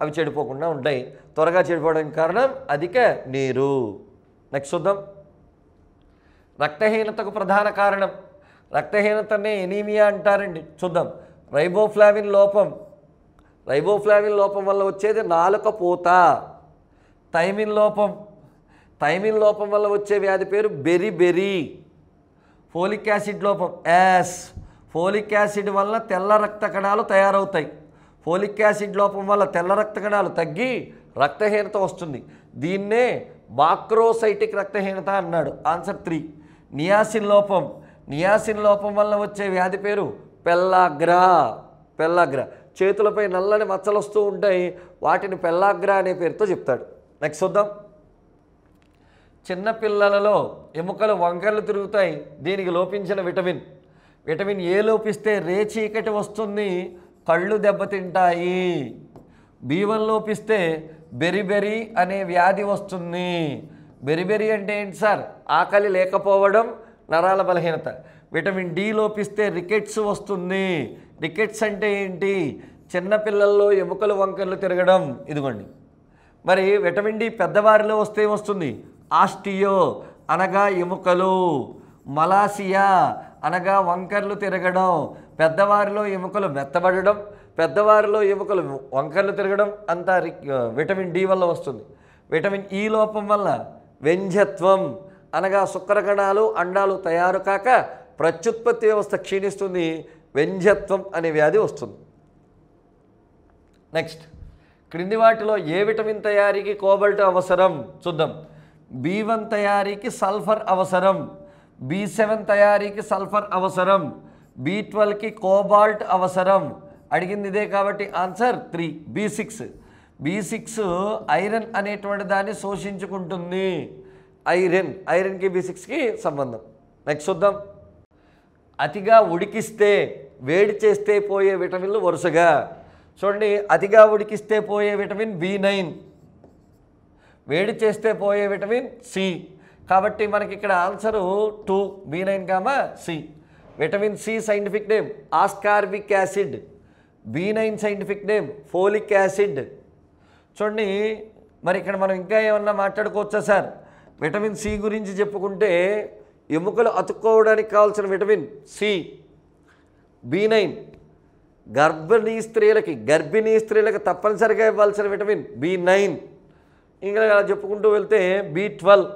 అవి చెడిపోకుండా ఉంటాయి. త్వరగా చెడిపోవడానికి కారణం అధిక నీరు. నెక్స్ట్ చూద్దాం. రక్తహీనతకు ప్రధాన కారణం. రక్తహీనతనే ఎనీమియా అంటారండి. చూద్దాం. రైబోఫ్లావిన్ లోపం. రైబోఫ్లావిన్ లోపం వల్ల వచ్చేది నాలుక పూత. థైమిన్ లోపం. థైమిన్ లోపం వల్ల వచ్చే వ్యాధి పేరు బెరిబెరి. ఫోలిక్ యాసిడ్ లోపం. ఫోలిక్ యాసిడ్ వల్ల తెల్ల రక్త కణాలు తయారవుతాయి. ఫోలిక్ యాసిడ్ లోపం వల్ల తెల్ల రక్త కణాలు తగ్గి రక్తహీనత వస్తుంది. దీన్నే మాక్రోసైటిక్ రక్తహీనత అన్నాడు. ఆన్సర్ 3. నియాసిన్ లోపం. నియాసిన్ లోపం వల్ల వచ్చే వ్యాధి పేరు పెల్లాగ్రా. చేతులపై నల్లని మచ్చలు వస్తూ ఉంటాయి, వాటిని పెల్లాగ్రా అనే పేరుతో చెప్తాడు. నెక్స్ట్ చూద్దాం. చిన్నపిల్లలలో ఎముకలు వంకర్లు తిరుగుతాయి. దీనికి లోపించిన విటమిన్ ఏ లోపిస్తే రేచీకటి వస్తుంది, కళ్ళు దెబ్బతింటాయి. B1 లోపిస్తే బెరిబెరి అనే వ్యాధి వస్తుంది. బెరిబెరి అంటే ఏంటి సార్? ఆకలి లేకపోవడం, నరాల బలహీనత. విటమిన్ డి లోపిస్తే రికెట్స్ వస్తుంది. రికెట్స్ అంటే ఏంటి? చిన్నపిల్లల్లో ఎముకలు వంకర్లు తిరగడం. ఇదిగోండి. మరి విటమిన్ డి పెద్దవారిలో వస్తే వస్తుంది ఆస్టియో అనగా ఎముకలు, మలాసియా అనగా వంకర్లు తిరగడం. పెద్దవారిలో ఎముకలు మెత్తబడడం, పెద్దవారిలో ఎముకలు వంకర్లు తిరగడం అంతా విటమిన్ డి వల్ల వస్తుంది. విటమిన్ ఈ లోపం వల్ల వ్యంజత్వం అనగా శుక్రకణాలు, అండాలు తయారు కాక ప్రత్యుత్పత్తి వ్యవస్థ క్షీణిస్తుంది. వ్యంజత్వం అనే వ్యాధి వస్తుంది. నెక్స్ట్. క్రింది వాటిలో ఏ విటమిన్ తయారీకి కోబాల్ట్ అవసరం? చూద్దాం. B1 తయారీకి సల్ఫర్ అవసరం, B7 తయారీకి సల్ఫర్ అవసరం, B12కి కోబాల్ట్ అవసరం. అడిగింది ఇదే కాబట్టి ఆన్సర్ 3. B6. B6 ఐరన్ అనేటువంటి దాన్ని శోషించుకుంటుంది. ఐరన్కి B6కి సంబంధం. నెక్స్ట్ చూద్దాం. అతిగా ఉడికిస్తే వేడి చేస్తే పోయే విటమిన్లు వరుసగా చూడండి. అతిగా ఉడికిస్తే పోయే విటమిన్ B9, వేడి చేస్తే పోయే విటమిన్ C. కాబట్టి మనకి ఇక్కడ answer 2 B9, C. Vitamin C scientific name ascorbic acid, B9 scientific name folic acid. చూడండి మరి ఇక్కడ మనం ఇంకా ఏమన్నా మాట్లాడుకోవచ్చా సార్? విటమిన్ C గురించి చెప్పుకుంటే ఎముకలు అతుక్కోవడానికి కావాల్సిన విటమిన్ C, B9. గర్భిణీ స్త్రీలకి తప్పనిసరిగా ఇవ్వాల్సిన విటమిన్ B9. ఇంకా చెప్పుకుంటూ వెళ్తే B12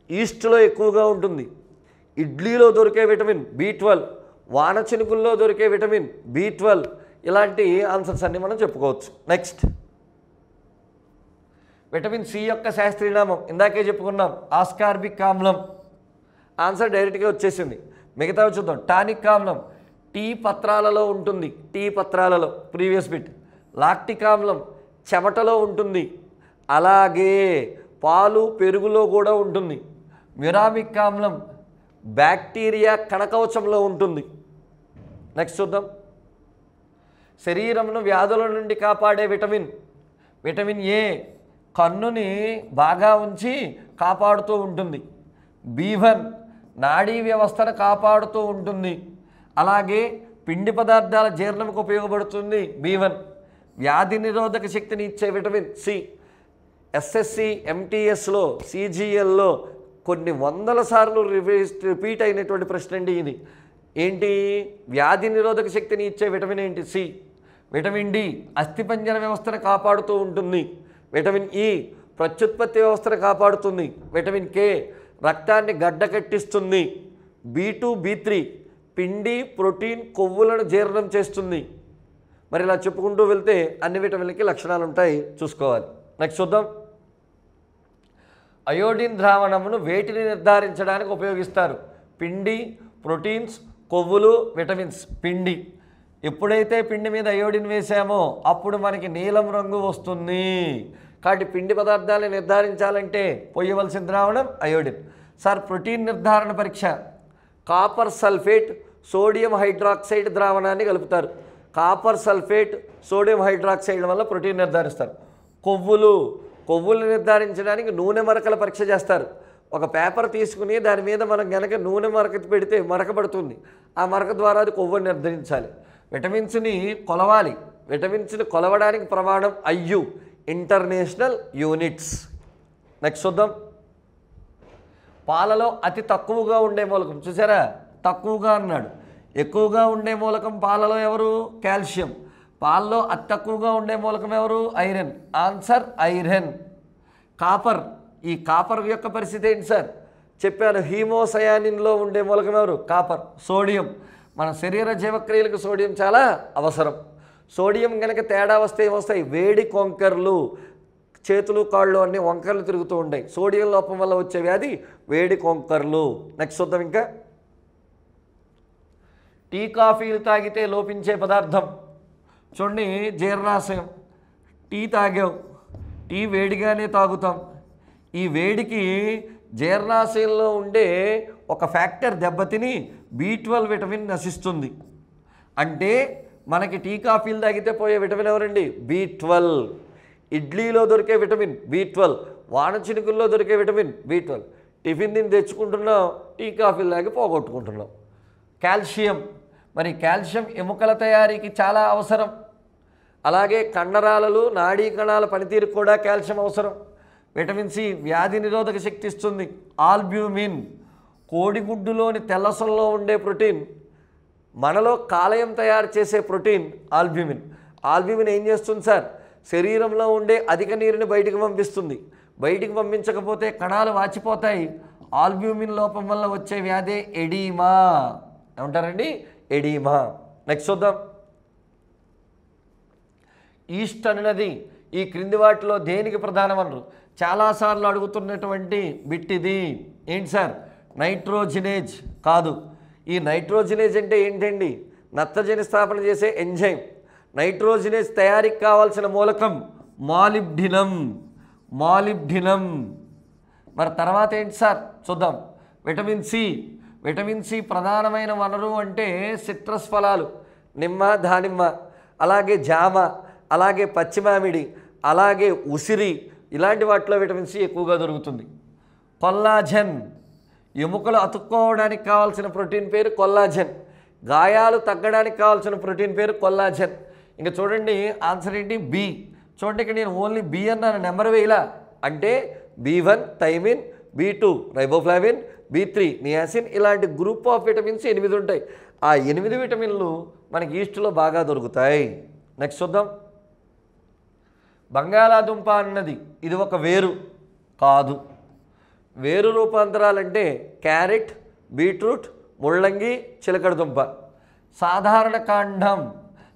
ఈస్ట్లో ఎక్కువగా ఉంటుంది. ఇడ్లీలో దొరికే విటమిన్ B12, వాన చినుకుల్లో దొరికే విటమిన్ B12. ఇలాంటి ఆన్సర్స్ అన్నీ మనం చెప్పుకోవచ్చు. నెక్స్ట్ విటమిన్ C యొక్క శాస్త్రీయనామం ఇందాకే చెప్పుకున్నాం, ఆస్కార్బిక్ ఆమ్లం. ఆన్సర్ డైరెక్ట్గా వచ్చేసింది. మిగతావి చూద్దాం. టానిక్ ఆమ్లం టీ పత్రాలలో ఉంటుంది, ప్రీవియస్ బిట్. లాక్టిక్ ఆమ్లం చెమటలో ఉంటుంది, అలాగే పాలు పెరుగులో కూడా ఉంటుంది. మ్యురామిక్ ఆమ్లం బ్యాక్టీరియా కణకవచంలో ఉంటుంది. నెక్స్ట్ చూద్దాం. శరీరంను వ్యాధుల నుండి కాపాడే విటమిన్ A కన్నుని బాగా ఉంచి కాపాడుతూ ఉంటుంది. B1 నాడీ వ్యవస్థను కాపాడుతూ ఉంటుంది, అలాగే పిండి పదార్థాల జీర్ణంకు ఉపయోగపడుతుంది B1. వ్యాధి నిరోధక శక్తిని ఇచ్చే విటమిన్ C. SSC MTSలో CGLలో కొన్ని వందల సార్లు రిపీట్ అయినటువంటి ప్రశ్న అండి ఇది. ఏంటి? వ్యాధి నిరోధక శక్తిని ఇచ్చే విటమిన్ ఏంటి? C. విటమిన్ D అస్థిపంజర వ్యవస్థను కాపాడుతూ ఉంటుంది. విటమిన్ E ప్రత్యుత్పత్తి వ్యవస్థను కాపాడుతుంది. విటమిన్ K రక్తాన్ని గడ్డకట్టిస్తుంది. B2 B3 పిండి ప్రోటీన్ కొవ్వులను జీర్ణం చేస్తుంది. మరి ఇలా చెప్పుకుంటూ వెళ్తే అన్ని విటమిన్లకి లక్షణాలు ఉంటాయి, చూసుకోవాలి. నెక్స్ట్ చూద్దాం. అయోడిన్ ద్రావణమును వేటిని నిర్ధారించడానికి ఉపయోగిస్తారు? పిండి, ప్రోటీన్స్, కొవ్వులు, విటమిన్స్. పిండి. ఎప్పుడైతే పిండి మీద అయోడిన్ వేసామో అప్పుడు మనకి నీలం రంగు వస్తుంది. కాబట్టి పిండి పదార్థాలను నిర్ధారించాలంటే పోయవలసిన ద్రావణం అయోడిన్. సార్ ప్రోటీన్ నిర్ధారణ పరీక్ష కాపర్ సల్ఫేట్, సోడియం హైడ్రాక్సైడ్ ద్రావణాన్ని కలుపుతారు. కాపర్ సల్ఫేట్, సోడియం హైడ్రాక్సైడ్ వల్ల ప్రోటీన్ నిర్ధారిస్తారు. కొవ్వులు నిర్ధారించడానికి నూనె మరకల పరీక్ష చేస్తారు. ఒక పేపర్ తీసుకుని దాని మీద మనం గనక నూనె మరక పెడితే మరక పడుతుంది. ఆ మరక ద్వారా అది కొవ్వుని నిర్ధారించాలి. విటమిన్స్ని కొలవాలి. విటమిన్స్ని కొలవడానికి ప్రమాణం IU ఇంటర్నేషనల్ యూనిట్స్. నెక్స్ట్ చూద్దాం. పాలలో అతి తక్కువగా ఉండే మూలకం చూసారా? తక్కువగా అన్నాడు. ఎక్కువగా ఉండే మూలకం పాలలో ఎవరు? కాల్షియం. పాలలో అతి తక్కువగా ఉండే మూలకం ఎవరు? ఐరన్. Answer iron. కాపర్. ఈ కాపర్ యొక్క పరిస్థితి ఏంటి సార్? చెప్పాను. హీమోసయానిన్లో ఉండే మూలకం ఎవరు? కాపర్. సోడియం. మన శరీర జీవక్రియలకు సోడియం చాలా అవసరం. సోడియం కనుక తేడా వస్తే ఏమొస్తాయి? వేడి కొంకర్లు, చేతులు కాళ్ళు అన్నీ వంకర్లు తిరుగుతూ ఉంటాయి. సోడియం లోపం వల్ల వచ్చే వ్యాధి వేడి కొంకర్లు. నెక్స్ట్ చూద్దాం. ఇంకా టీ కాఫీలు తాగితే లోపించే పదార్థం చూడండి. జీర్ణాశయం. టీ తాగాం, టీ వేడిగానే తాగుతాం. ఈ వేడికి జీర్ణాశయంలో ఉండే ఒక ఫ్యాక్టర్ దెబ్బతిని B12 విటమిన్ నశిస్తుంది. అంటే మనకి టీ కాఫీలు తాగితే పోయే విటమిన్ ఎవరండి? B12. ఇడ్లీలో దొరికే విటమిన్ B12, వాన చినుకుల్లో దొరికే విటమిన్ B12. టిఫిన్ దీన్ని తెచ్చుకుంటున్నాం, టీ కాఫీలు తాగి పోగొట్టుకుంటున్నాం. కాల్షియం. మరి కాల్షియం ఎముకల తయారీకి చాలా అవసరం. అలాగే కండరాలలో నాడీ కణాల పనితీరుకు కూడా కాల్షియం అవసరం. విటమిన్ C వ్యాధి నిరోధక శక్తి ఇస్తుంది. ఆల్బ్యూమిన్ కోడిగుడ్డులోని తెల్లసొల్లో ఉండే ప్రోటీన్. మనలో కాలేయం తయారు చేసే ప్రోటీన్ ఆల్బ్యూమిన్. ఆల్బ్యూమిన్ ఏం చేస్తుంది సార్? శరీరంలో ఉండే అధిక నీరుని బయటికి పంపిస్తుంది. బయటికి పంపించకపోతే కణాలు వాచిపోతాయి. ఆల్బ్యూమిన్ లోపం వల్ల వచ్చే వ్యాధి ఎడీమా. ఏమంటారండి? ఎడీమా. నెక్స్ట్ చూద్దాం. ఈస్ట్ అన్నది ఈ క్రింది వాటిలో దేనికి ప్రధానమన్నారు? చాలాసార్లు అడుగుతున్నటువంటి బిట్ ఇది. ఏంటి సార్? నైట్రోజినేజ్ కాదు. ఈ నైట్రోజినేజ్ అంటే ఏంటండి? నత్రజని స్థాపన చేసే ఎంజైమ్. నైట్రోజినేజ్ తయారీకి కావాల్సిన మూలకం మాలిబ్డినం, మాలిబ్డినం. మరి తర్వాత ఏంటి సార్ చూద్దాం. Vitamin C. విటమిన్ సి ప్రధానమైన వనరు అంటే సిట్రస్ ఫలాలు, నిమ్మ, దానిమ్మ, అలాగే జామ, అలాగే పచ్చిమామిడి, అలాగే ఉసిరి, ఇలాంటి వాటిలో విటమిన్ సి ఎక్కువగా దొరుకుతుంది. కొల్లాజెన్, ఎముకలు అతుక్కోవడానికి కావాల్సిన ప్రోటీన్ పేరు కొల్లాజెన్. గాయాలు తగ్గడానికి కావాల్సిన ప్రోటీన్ పేరు కొల్లాజెన్. ఇంకా చూడండి ఆన్సర్ ఏంటి? బి. చూడండి ఇక్కడ నేను ఓన్లీ బి అన్నాను, నెంబర్ వేయలా. అంటే B1 thiamine, B2 riboflavin, B3 niacin, ఇలాంటి గ్రూప్ ఆఫ్ విటమిన్స్ 8 ఉంటాయి. ఆ 8 విటమిన్లు మనకి ఈస్ట్లో బాగా దొరుకుతాయి. నెక్స్ట్ చూద్దాం. బంగాళాదుంప అన్నది ఇది ఒక వేరు కాదు. వేరు రూపాంతరాలంటే క్యారెట్, బీట్రూట్, ముళ్ళంగి, చిలకడదుంప. సాధారణ కాండం.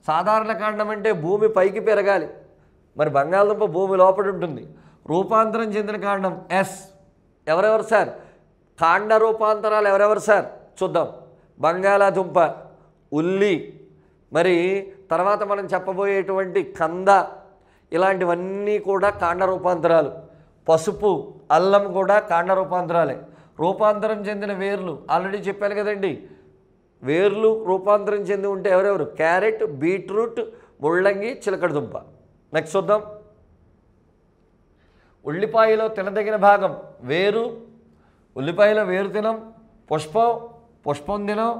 సాధారణ కాండం అంటే భూమి పైకి పెరగాలి, మరి బంగాళదుంప భూమి లోపల ఉంటుంది. రూపాంతరం చెందిన కాండం ఎస్. ఎవరెవరు సార్? కాండ రూపాంతరాలు ఎవరెవరు సార్? చూద్దాం. బంగాళాదుంప, ఉల్లి, మరి తర్వాత మనం చెప్పబోయేటువంటి కంద, ఇలాంటివన్నీ కూడా కాండ రూపాంతరాలు. పసుపు, అల్లం కూడా కాండ రూపాంతరాలే. రూపాంతరం చెందిన వేర్లు ఆల్రెడీ చెప్పాను కదండి. వేర్లు రూపాంతరం చెంది ఉంటే ఎవరెవరు? క్యారెట్, బీట్రూట్, ముళ్ళంగి, చిలకడదుంప. నెక్స్ట్ చూద్దాం. ఉల్లిపాయలో తినదగిన భాగం వేరు. ఉల్లిపాయలో వేరు తినం. పుష్పం, పుష్పం తినం.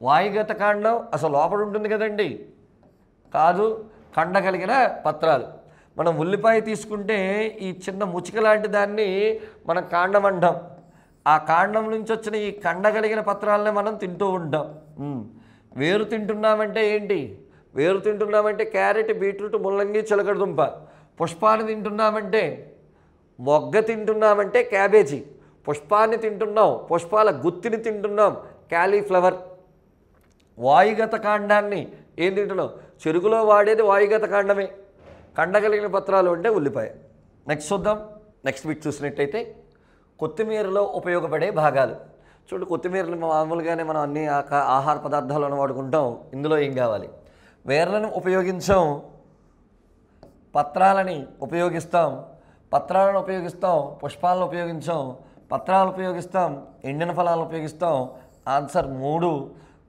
వాయుగత కాండం అసలు లోపల ఉంటుంది కదండి, కాదు. కండ కలిగిన పత్రాలు. మనం ఉల్లిపాయ తీసుకుంటే ఈ చిన్న ముచిక లాంటి దాన్ని మనం కాండం అంటాం. ఆ కాండం నుంచి వచ్చిన ఈ కండ కలిగిన పత్రాలనే మనం తింటూ ఉంటాం. వేరు తింటున్నామంటే ఏంటి? వేరు తింటున్నామంటే క్యారెట్, బీట్రూట్, ముల్లంగి, చిలకడదుంప. పుష్పాన్ని తింటున్నామంటే, మొగ్గ తింటున్నామంటే క్యాబేజీ. పుష్పాన్ని తింటున్నాం, పుష్పాల గుత్తిని తింటున్నాం, క్యాలీఫ్లవర్. వాయుగత కాండాన్ని ఏం తింటున్నాం? చెరుకులో వాడేది వాయుగత కాండమే. కండ కలిగిన పత్రాలు అంటే ఉల్లిపాయ. నెక్స్ట్ చూద్దాం. నెక్స్ట్ బిట్ చూసినట్టయితే కొత్తిమీరలో ఉపయోగపడే భాగాలు. చూడండి, కొత్తిమీరలు మామూలుగానే మనం అన్ని ఆహార పదార్థాలను వాడుకుంటాం. ఇందులో ఏం కావాలి? వేర్లను ఉపయోగించాం, పత్రాలని ఉపయోగిస్తాం, పత్రాలను ఉపయోగిస్తాం, పుష్పాలను ఉపయోగించాం, పత్రాలను ఉపయోగిస్తాం, ఎండిన ఫలాలను ఉపయోగిస్తాం. ఆన్సర్ 3.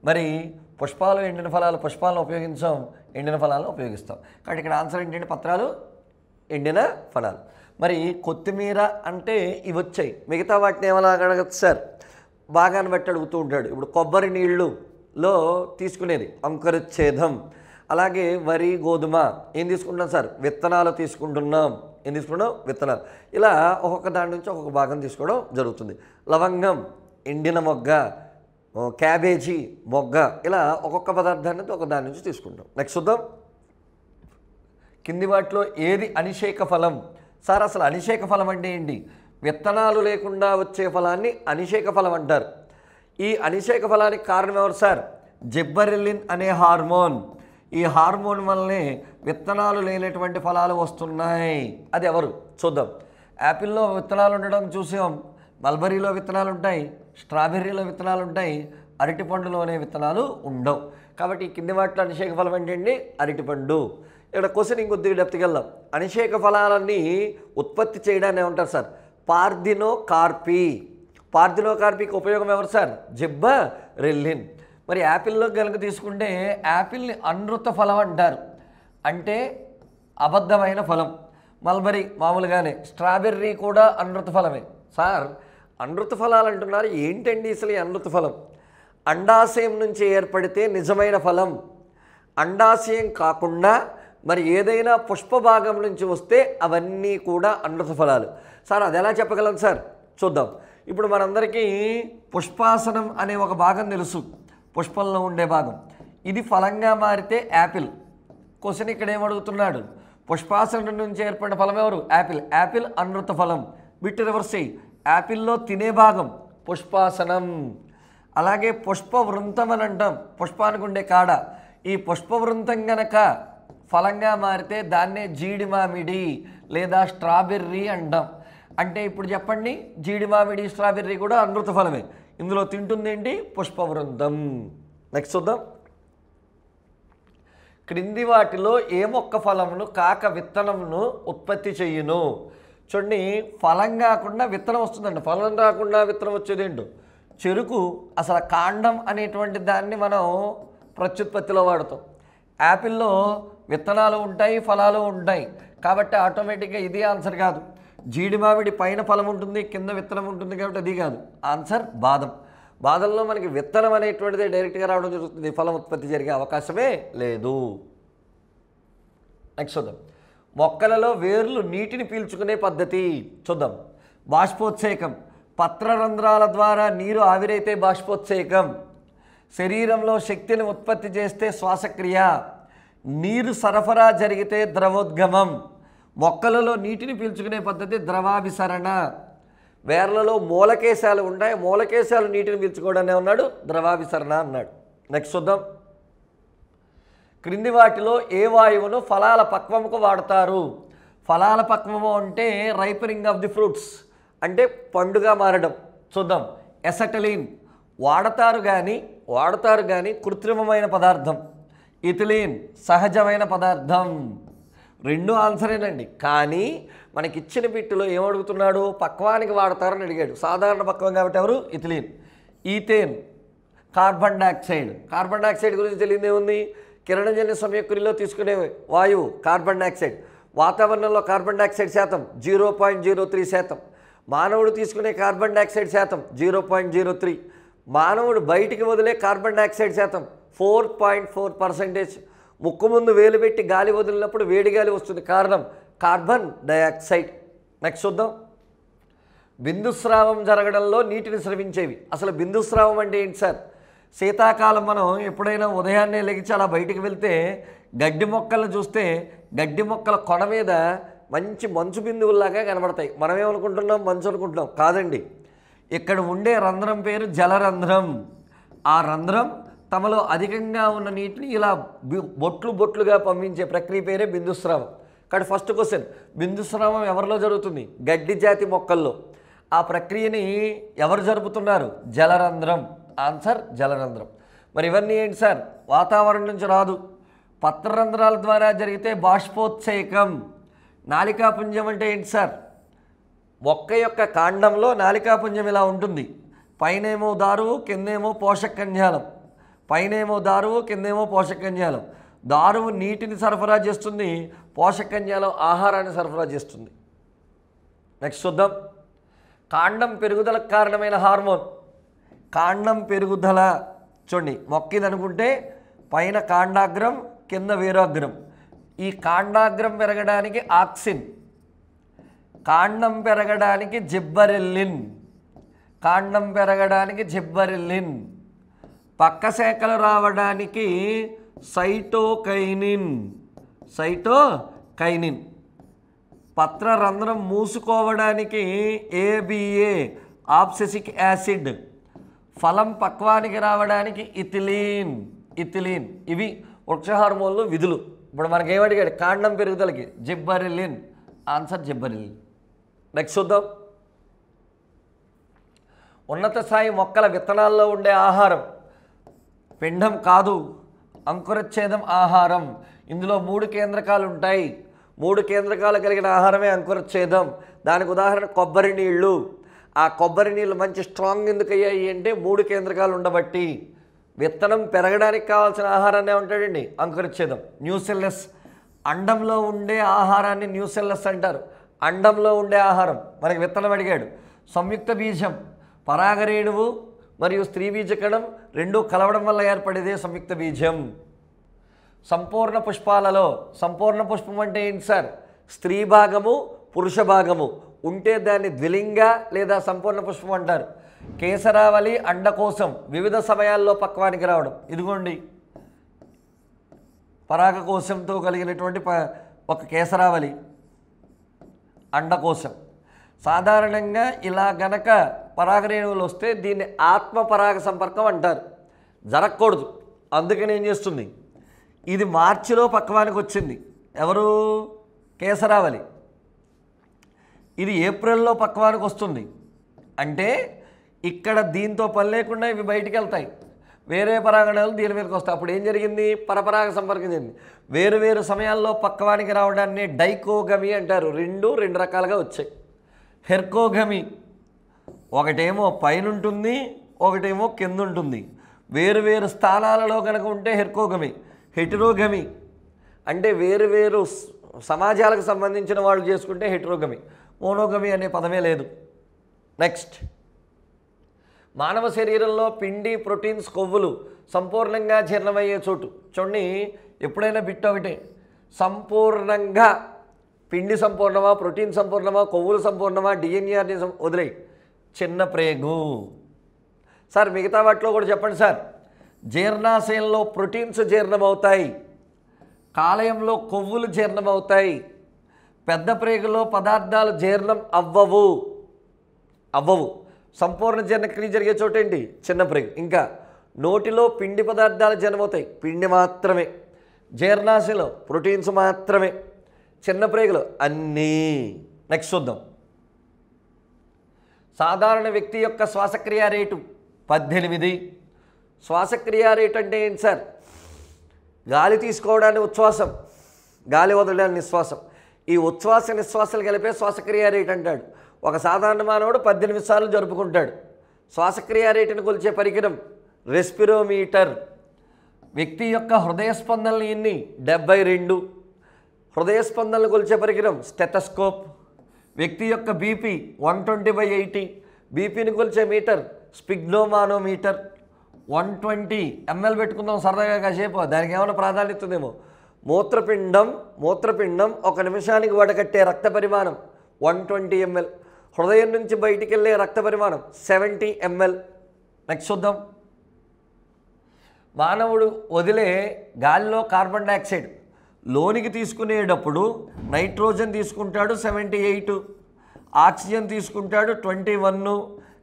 మరి పుష్పాలు, ఎండిన ఫలాలు. పుష్పాలను ఉపయోగించాం, ఎండిన ఫలాలను ఉపయోగిస్తాం. కాబట్టి ఇక్కడ ఆన్సర్ ఏంటంటే పత్రాలు, ఎండిన ఫలాలు. మరి కొత్తిమీర అంటే ఇవి వచ్చాయి. మిగతా వాటిని ఏమైనా అడగచ్చు సార్? భాగాన్ని బట్టి అడుగుతూ ఉంటాడు. ఇప్పుడు కొబ్బరి నీళ్ళులో తీసుకునేది అంకురచ్ఛేదం. అలాగే వరి, గోధుమ ఏం తీసుకుంటున్నాం సార్? విత్తనాలు తీసుకుంటున్నాం. ఏం తీసుకున్నాం? విత్తనాలు. ఇలా ఒక్కొక్క దాని నుంచి ఒక్కొక్క భాగం తీసుకోవడం జరుగుతుంది. లవంగం, ఎండిన మొగ్గ, క్యాబేజీ, మొగ్గ, ఇలా ఒక్కొక్క పదార్థాన్ని ఒక దాని నుంచి తీసుకుంటాం. నెక్స్ట్ చూద్దాం. కింది వాటిలో ఏది అనిషేక ఫలం? సార్ అసలు అనిషేక ఫలం అంటే ఏంటి? విత్తనాలు లేకుండా వచ్చే ఫలాన్ని అనిషేక ఫలం అంటారు. ఈ అనిషేక ఫలానికి కారణం ఎవరు సార్? జిబ్బరెల్లిన్ అనే హార్మోన్. ఈ హార్మోన్ వల్లనే విత్తనాలు లేనటువంటి ఫలాలు వస్తున్నాయి. అది ఎవరు? చూద్దాం. యాపిల్లో విత్తనాలు ఉండడం చూసాం, మల్బరీలో విత్తనాలు ఉంటాయి, స్ట్రాబెర్రీలో విత్తనాలు ఉంటాయి, అరటిపండులోనే విత్తనాలు ఉండవు. కాబట్టి ఈ కింది వాటిలో అనిషేక ఫలం ఏంటండి? అరటిపండు. ఇక్కడ క్వశ్చన్ ఇంకొద్దిగా డెప్త్కి వెళ్దాం. అనిషేక ఫలాలన్నీ ఉత్పత్తి చేయడాన్ని ఏమంటారు సార్? పార్థినోకార్పీ. పార్థినోకార్పీకి ఉపయోగం ఎవరు సార్? జిబ్బరెల్లిన్. మరి యాపిల్లో కనుక తీసుకుంటే యాపిల్ని అనృత ఫలం అంటారు, అంటే అబద్ధమైన ఫలం. మల్బరీ మామూలుగానే. స్ట్రాబెర్రీ కూడా అనృత ఫలమే. సార్ అనృత ఫలాలు అంటున్నారు, ఏంటండి అసలు ఈ అనృత ఫలం? అండాశయం నుంచి ఏర్పడితే నిజమైన ఫలం. అండాశయం కాకుండా మరి ఏదైనా పుష్పభాగం నుంచి వస్తే అవన్నీ కూడా అనృత ఫలాలు. సార్ అది ఎలా చెప్పగలం సార్? చూద్దాం. ఇప్పుడు మనందరికీ పుష్పాసనం అనే ఒక భాగం తెలుసు, పుష్పంలో ఉండే భాగం. ఇది ఫలంగా మారితే యాపిల్. క్వశ్చన్ ఇక్కడ ఏమడుగుతున్నాడు? పుష్పాసనం నుంచి ఏర్పడిన ఫలం ఎవరు? యాపిల్. యాపిల్ అనృత ఫలం. బిట్ రివర్స్ చేయి. యాపిల్లో తినే భాగం పుష్పాసనం. అలాగే పుష్పవృంతం అని అంటాం, పుష్పానికి ఉండే కాడ. ఈ పుష్పవృంతం గనక ఫలంగా మారితే దాన్నే జీడి మామిడి లేదా స్ట్రాబెర్రీ అంటాం. అంటే ఇప్పుడు చెప్పండి, జీడి మామిడి, స్ట్రాబెర్రీ కూడా అనృత ఫలమే. ఇందులో తింటుంది ఏంటి? పుష్పవృంతం. నెక్స్ట్ చూద్దాం. క్రింది వాటిలో ఏ మొక్క ఫలమును కాక విత్తనమును ఉత్పత్తి చెయ్యును? చూడండి, ఫలం కాకుండా విత్తనం వస్తుందండి. ఫలం రాకుండా విత్తనం వచ్చేది ఏంటో చెరుకు. అసలు కాండం అనేటువంటి దాన్ని మనం ప్రత్యుత్పత్తిలో వాడతాం. యాపిల్లో విత్తనాలు ఉంటాయి, ఫలాలు ఉంటాయి, కాబట్టి ఆటోమేటిక్గా ఇది ఆన్సర్ కాదు. జీడి మామిడి పైన ఫలం ఉంటుంది, కింద విత్తనం ఉంటుంది, కాబట్టి అది కాదు ఆన్సర్. బాదం. బాదంలో మనకి విత్తనం అనేటువంటిది డైరెక్ట్గా రావడం జరుగుతుంది, ఫలం ఉత్పత్తి జరిగే అవకాశమే లేదు. నెక్స్ట్ చూద్దాం. మొక్కలలో వేర్లు నీటిని పీల్చుకునే పద్ధతి చూద్దాం. బాష్పోత్సేకం. పత్రరంధ్రాల ద్వారా నీరు ఆవిరైతే బాష్పోత్సేకం. శరీరంలో శక్తిని ఉత్పత్తి చేస్తే శ్వాసక్రియ. నీరు సరఫరా జరిగితే ద్రవోద్గమం. మొక్కలలో నీటిని పీల్చుకునే పద్ధతి ద్రవాభిసరణ. వేర్లలో మూలకేశాలు ఉంటాయి, మూలకేశాలు నీటిని పీల్చుకోవడాన్ని ఉన్నాడు ద్రవాభిసరణ అన్నాడు. నెక్స్ట్ చూద్దాం. క్రింది వాటిలో ఏ వాయువును ఫలాల పక్వముకు వాడతారు? ఫలాల పక్వము అంటే రైపనింగ్ ఆఫ్ ది ఫ్రూట్స్, అంటే పండుగ మారడం. చూద్దాం. ఎసటలిన్ వాడతారు కానీ కృత్రిమమైన పదార్థం. ఇథిలీన్ సహజమైన పదార్థం. రెండు ఆన్సరేనండి. కానీ మనకిచ్చిన బిట్టులో ఏమడుగుతున్నాడు? పక్వానికి వాడతారని అడిగాడు. సాధారణ పక్వం కాబట్టి ఎవరు? Ethylene. Ethane carbon dioxide. Carbon dioxide గురించి తెలియదే ఉంది. కిరణజన్య సంయుక్తిలో తీసుకునే వాయువు కార్బన్ డైఆక్సైడ్. వాతావరణంలో కార్బన్ డైఆక్సైడ్ శాతం 0.03%. మానవుడు తీసుకునే కార్బన్ డైఆక్సైడ్ శాతం 0.03. మానవుడు బయటికి వదిలే కార్బన్ డైఆక్సైడ్ శాతం 4.4%. ముక్కు ముందు వేలు పెట్టి గాలి వదిలినప్పుడు వేడి గాలి వస్తుంది, కారణం కార్బన్ డైఆక్సైడ్. నెక్స్ట్ చూద్దాం. బిందుస్రావం జరగడంలో నీటిని స్రవించేవి. అసలు బిందుస్రావం అంటే ఏంటి సార్? శీతాకాలం మనం ఎప్పుడైనా ఉదయాన్నే లెగిచి అలా బయటికి వెళ్తే గడ్డి మొక్కలను చూస్తే గడ్డి మొక్కల కొన మీద మంచి మంచు బిందువుల్లాగా కనబడతాయి. మనం ఏమనుకుంటున్నాం? మంచు అనుకుంటున్నాం. కాదండి, ఇక్కడ ఉండే రంధ్రం పేరు జలరంధ్రం. ఆ రంధ్రం తమలో అధికంగా ఉన్న నీటిని ఇలా బొట్లుగా పంపించే ప్రక్రియ పేరే బిందుస్రావం. కాబట్టి ఫస్ట్ క్వశ్చన్, బిందుస్రావం ఎవరిలో జరుగుతుంది? గడ్డి జాతి మొక్కల్లో. ఆ ప్రక్రియని ఎవరు జరుపుతున్నారు? జలరంధ్రం. ఆన్సర్ జలరంధ్రం. మరి ఇవన్నీ ఏంటి సార్? వాతావరణం నుంచి రాదు. పత్రరంధ్రాల ద్వారా జరిగితే బాష్పోత్సేకం. నాలికాపుంజం అంటే ఏంటి సార్? మొక్క యొక్క కాండంలో నాలికాపుంజం ఇలా ఉంటుంది. పైనేమో దారువు, కిందేమో పోషక కణజాలం. పైనేమో దారువు, కిందేమో పోషక కణజాలం. దారువు నీటిని సరఫరా చేస్తుంది, పోషక కణజాలం ఆహారాన్ని సరఫరా చేస్తుంది. నెక్స్ట్ చూద్దాం. కాండం పెరుగుదలకు కారణమైన హార్మోన్. కాండం పెరుగుదల చూడండి, మొక్క ఇది అనుకుంటే పైన కాండాగ్రం, కింద వేరాగ్రం. ఈ కాండాగ్రం పెరగడానికి ఆక్సిన్, కాండం పెరగడానికి జిబ్బరెల్లిన్, కాండం పెరగడానికి జిబ్బరెల్లిన్. పక్క శాఖలు రావడానికి సైటోకైనిన్, సైటోకైనిన్. పత్రరంధ్రం మూసుకోవడానికి ఏబిఏ ఆబ్సెసిక్ యాసిడ్. ఫలం పక్వానికి రావడానికి ఇథిలీన్, ఇథిలీన్. ఇవి వృక్ష హార్మోన్లు విధులు. ఇప్పుడు మనకేమడిగాడు? కాండం పెరుగుదలకి జిబ్బరెల్లిన్. ఆన్సర్ జిబ్బరెల్లిన్. నెక్స్ట్ చూద్దాం. ఉన్నత స్థాయి మొక్కల విత్తనాల్లో ఉండే ఆహారం పిండం కాదు, అంకురచ్ఛేదం ఆహారం. ఇందులో 3 కేంద్రకాలు ఉంటాయి. 3 కేంద్రకాలు కలిగిన ఆహారమే అంకురచ్ఛేదం. దానికి ఉదాహరణ కొబ్బరి నీళ్ళు. ఆ కొబ్బరి నీళ్ళు మంచి స్ట్రాంగ్ ఎందుకు అయ్యాయి అంటే 3 కేంద్రకాలు ఉండబట్టి. విత్తనం పెరగడానికి కావాల్సిన ఆహారాన్ని ఉంటాడండి అంకురచ్ఛేదం. న్యూసెల్లస్. అండంలో ఉండే ఆహారాన్ని న్యూసెల్లస్ అంటారు. అండంలో ఉండే ఆహారం మనకి విత్తనం అడిగాడు. సంయుక్త బీజం, పరాగరేణువు మరియు స్త్రీ బీజకణం రెండూ కలవడం వల్ల ఏర్పడేదే సంయుక్త బీజం. సంపూర్ణ పుష్పాలలో, సంపూర్ణ పుష్పం అంటే ఏంటి సార్? స్త్రీ భాగము, పురుష భాగము ఉంటే దాన్ని ద్విలింగ లేదా సంపూర్ణ పుష్పం అంటారు. కేసరావళి, అండకోశం వివిధ సమయాల్లో పక్వానికి రావడం. ఇదిగోండి పరాగకోశంతో కలిగినటువంటి ఒక కేసరావళి, అండకోశం. సాధారణంగా ఇలా గనక పరాగరేణువులు వస్తే దీన్ని ఆత్మ పరాగ సంపర్కం అంటారు. జరగకూడదు. అందుకని ఏం చేస్తుంది? ఇది మార్చిలో పక్వానికి వచ్చింది. ఎవరు? కేసరావళి. ఇది ఏప్రిల్లో పక్వానికి వస్తుంది. అంటే ఇక్కడ దీంతో పని లేకుండా ఇవి బయటికి వెళ్తాయి. వేరే పరాగణాలు దీని మీదకి వస్తాయి. అప్పుడు ఏం జరిగింది? పరపరాగ సంపర్కం జరిగింది. వేరు వేరు సమయాల్లో పక్వానికి రావడాన్ని డైకోగమి అంటారు. రెండు రకాలుగా వచ్చాయి. హెర్కోగమి, ఒకటేమో పైన ఉంటుంది, ఒకటేమో కింద ఉంటుంది. వేరు వేరు స్థానాలలో కనుక ఉంటే హెర్కోగమి. హెటెరోగమి అంటే వేరు వేరు సమాజాలకు సంబంధించిన వాళ్ళు చేసుకుంటే హెటెరోగమి. మోనోగమి అనే పదమే లేదు. నెక్స్ట్, మానవ శరీరంలో పిండి, ప్రోటీన్స్, కొవ్వులు సంపూర్ణంగా జీర్ణమయ్యే చోటు. చూడండి, ఎప్పుడైనా బిట్ ఒకటే, సంపూర్ణంగా పిండి సంపూర్ణమా, ప్రోటీన్ సంపూర్ణమా, కొవ్వులు సంపూర్ణమా, డిఎన్ఏ వదిలే చిన్న ప్రేగు. సార్ మిగతా వాటిలో కూడా చెప్పండి సార్. జీర్ణాశయంలో ప్రోటీన్స్ జీర్ణమవుతాయి, కాలేయంలో కొవ్వులు జీర్ణమవుతాయి, పెద్ద ప్రేగులో పదార్థాలు జీర్ణం అవ్వవు. సంపూర్ణ జీర్ణక్రియ జరిగే చోటు ఏంటి? చిన్న ప్రేగు. ఇంకా నోటిలో పిండి పదార్థాలు జీర్ణమవుతాయి, పిండి మాత్రమే. జీర్ణాశయంలో ప్రోటీన్స్ మాత్రమే. చిన్న ప్రేగులు అన్నీ. నెక్స్ట్ చూద్దాం. సాధారణ వ్యక్తి యొక్క శ్వాసక్రియ రేటు 18. శ్వాసక్రియ రేటు అంటే ఏంటి సార్? గాలి తీసుకోవడాన్ని ఉచ్ఛ్వాసం, గాలి వదలడాన్ని నిశ్వాసం. ఈ ఉచ్ఛ్వాస నిశ్వాసాలు కలిపే శ్వాసక్రియ రేటు అంటాడు. ఒక సాధారణ మానవుడు 18 సార్లు జరుపుకుంటాడు. శ్వాసక్రియ రేటును కొలిచే పరికరం రెస్పిరోమీటర్. వ్యక్తి యొక్క హృదయ స్పందనలు ఎన్ని? 72. హృదయ స్పందనలు కొలిచే పరికరం స్టెథోస్కోప్. వ్యక్తి యొక్క బీపీ 120/80. బీపీని కొలిచే మీటర్ స్పిగ్నోమానోమీటర్. 120 ml పెట్టుకుందాం సరదాగా కాసేపు, దానికి ఏమైనా ప్రాధాన్యత ఉందేమో. మూత్రపిండం 1 నిమిషానికి వడకట్టే రక్త పరిమాణం 120 ml. హృదయం నుంచి బయటికి వెళ్ళే రక్త పరిమాణం 70 ml. నెక్స్ట్ చూద్దాం. మానవుడు వదిలే గాలిలో కార్బన్ డైఆక్సైడ్ లోనికి తీసుకునేటప్పుడు నైట్రోజన్ తీసుకుంటాడు 78, ఆక్సిజన్ తీసుకుంటాడు 21,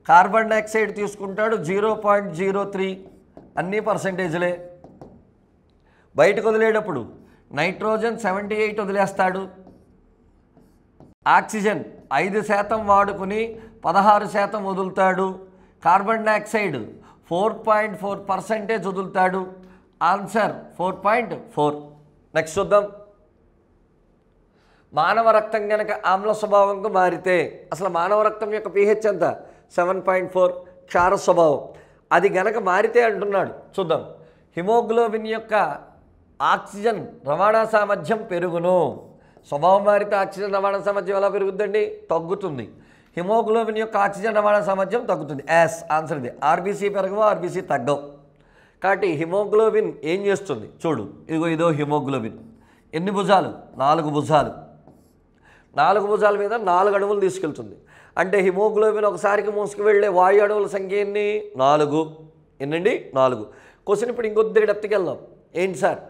కార్బన్ డైఆక్సైడ్ తీసుకుంటాడు 0.03. అన్నీ పర్సెంటేజ్లే. బయటకు వదిలేటప్పుడు నైట్రోజన్ 78 వదిలేస్తాడు, ఆక్సిజన్ 5% వాడుకుని 16% వదులుతాడు, కార్బన్ డైఆక్సైడ్ 4.4% వదులుతాడు. ఆన్సర్ 4.4. నెక్స్ట్ చూద్దాం. మానవ రక్తం కనుక ఆమ్ల స్వభావంగా మారితే, అసలు మానవ రక్తం యొక్క pH ఎంత? 7.4. క్షార స్వభావం. అది గనక మారితే అంటున్నాడు. చూద్దాం. హిమోగ్లోబిన్ యొక్క ఆక్సిజన్ రవాణా సామర్థ్యం పెరుగును. స్వభావం మారితే ఆక్సిజన్ రవాణా సామర్థ్యం ఎలా పెరుగుతుందండి? తగ్గుతుంది. హిమోగ్లోబిన్ యొక్క ఆక్సిజన్ రవాణా సామర్థ్యం తగ్గుతుంది. ఎస్, ఆన్సర్ ఇది. ఆర్బీసీ పెరగవు, ఆర్బీసీ తగ్గవు. కాబట్టి హిమోగ్లోబిన్ ఏం చేస్తుంది? చూడు, ఇదో హిమోగ్లోబిన్. ఎన్ని భుజాలు? 4 భుజాలు. 4 భుజాల మీద 4 అణువులు తీసుకెళ్తుంది. అంటే హిమోగ్లోబిన్ ఒకసారికి మోసుకు వెళ్ళే వాయు అణువుల సంఖ్య ఎన్ని? 4. ఎన్నండి? 4. క్వశ్చన్ ఇప్పుడు ఇంకొద్దిగా డెప్త్కి వెళ్దాం. ఏంటి సార్?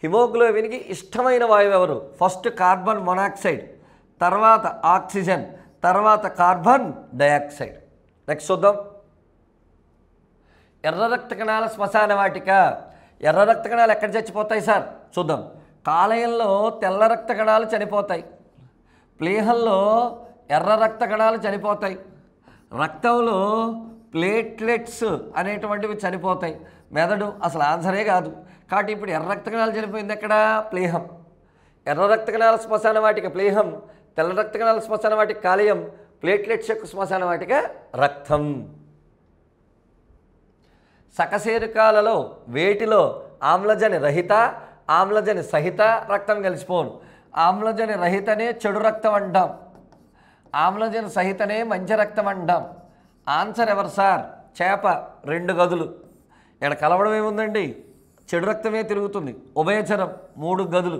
హిమోగ్లోబిన్కి ఇష్టమైన వాయువు ఎవరు? ఫస్ట్ కార్బన్ మొనాక్సైడ్, తర్వాత ఆక్సిజన్, తర్వాత కార్బన్ డైఆక్సైడ్. నెక్స్ట్ చూద్దాం. ఎర్ర రక్త కణాల శ్మశాన వాటిక. ఎర్ర రక్త కణాలు ఎక్కడ చచ్చిపోతాయి సార్? చూద్దాం. కాలేయంలో తెల్ల రక్త కణాలు చనిపోతాయి, ప్లీహంలో ఎర్ర రక్త కణాలు చనిపోతాయి, రక్తంలో ప్లేట్లెట్స్ అనేటువంటివి చనిపోతాయి. మెదడు అసలు ఆన్సరే కాదు. కాబట్టి ఇప్పుడు ఎర్ర రక్త కణాలు చనిపోయింది ఎక్కడ? ప్లీహం. ఎర్ర రక్త కణాల శ్మశాన వాటిక ప్లీహం, తెల్ల రక్త కణాల శ్మశాన వాటిక కాలేయం, ప్లేట్లెట్స్ యొక్క శ్మశాన వాటిక రక్తం. సకశేరుకాలలో వేటిలో ఆమ్లజని రహిత, ఆమ్లజని సహిత రక్తం కలిసిపోను. ఆమ్లజని రహితనే చెడు రక్తం అంటాం, ఆమ్లజని సహితనే మంచి రక్తం అంటాం. ఆన్సర్ ఎవరు సార్? చేప. 2 గదులు. ఇక్కడ కలవడం ఏముందండి? చెడు రక్తమే తిరుగుతుంది. ఉభయచరం 3 గదులు.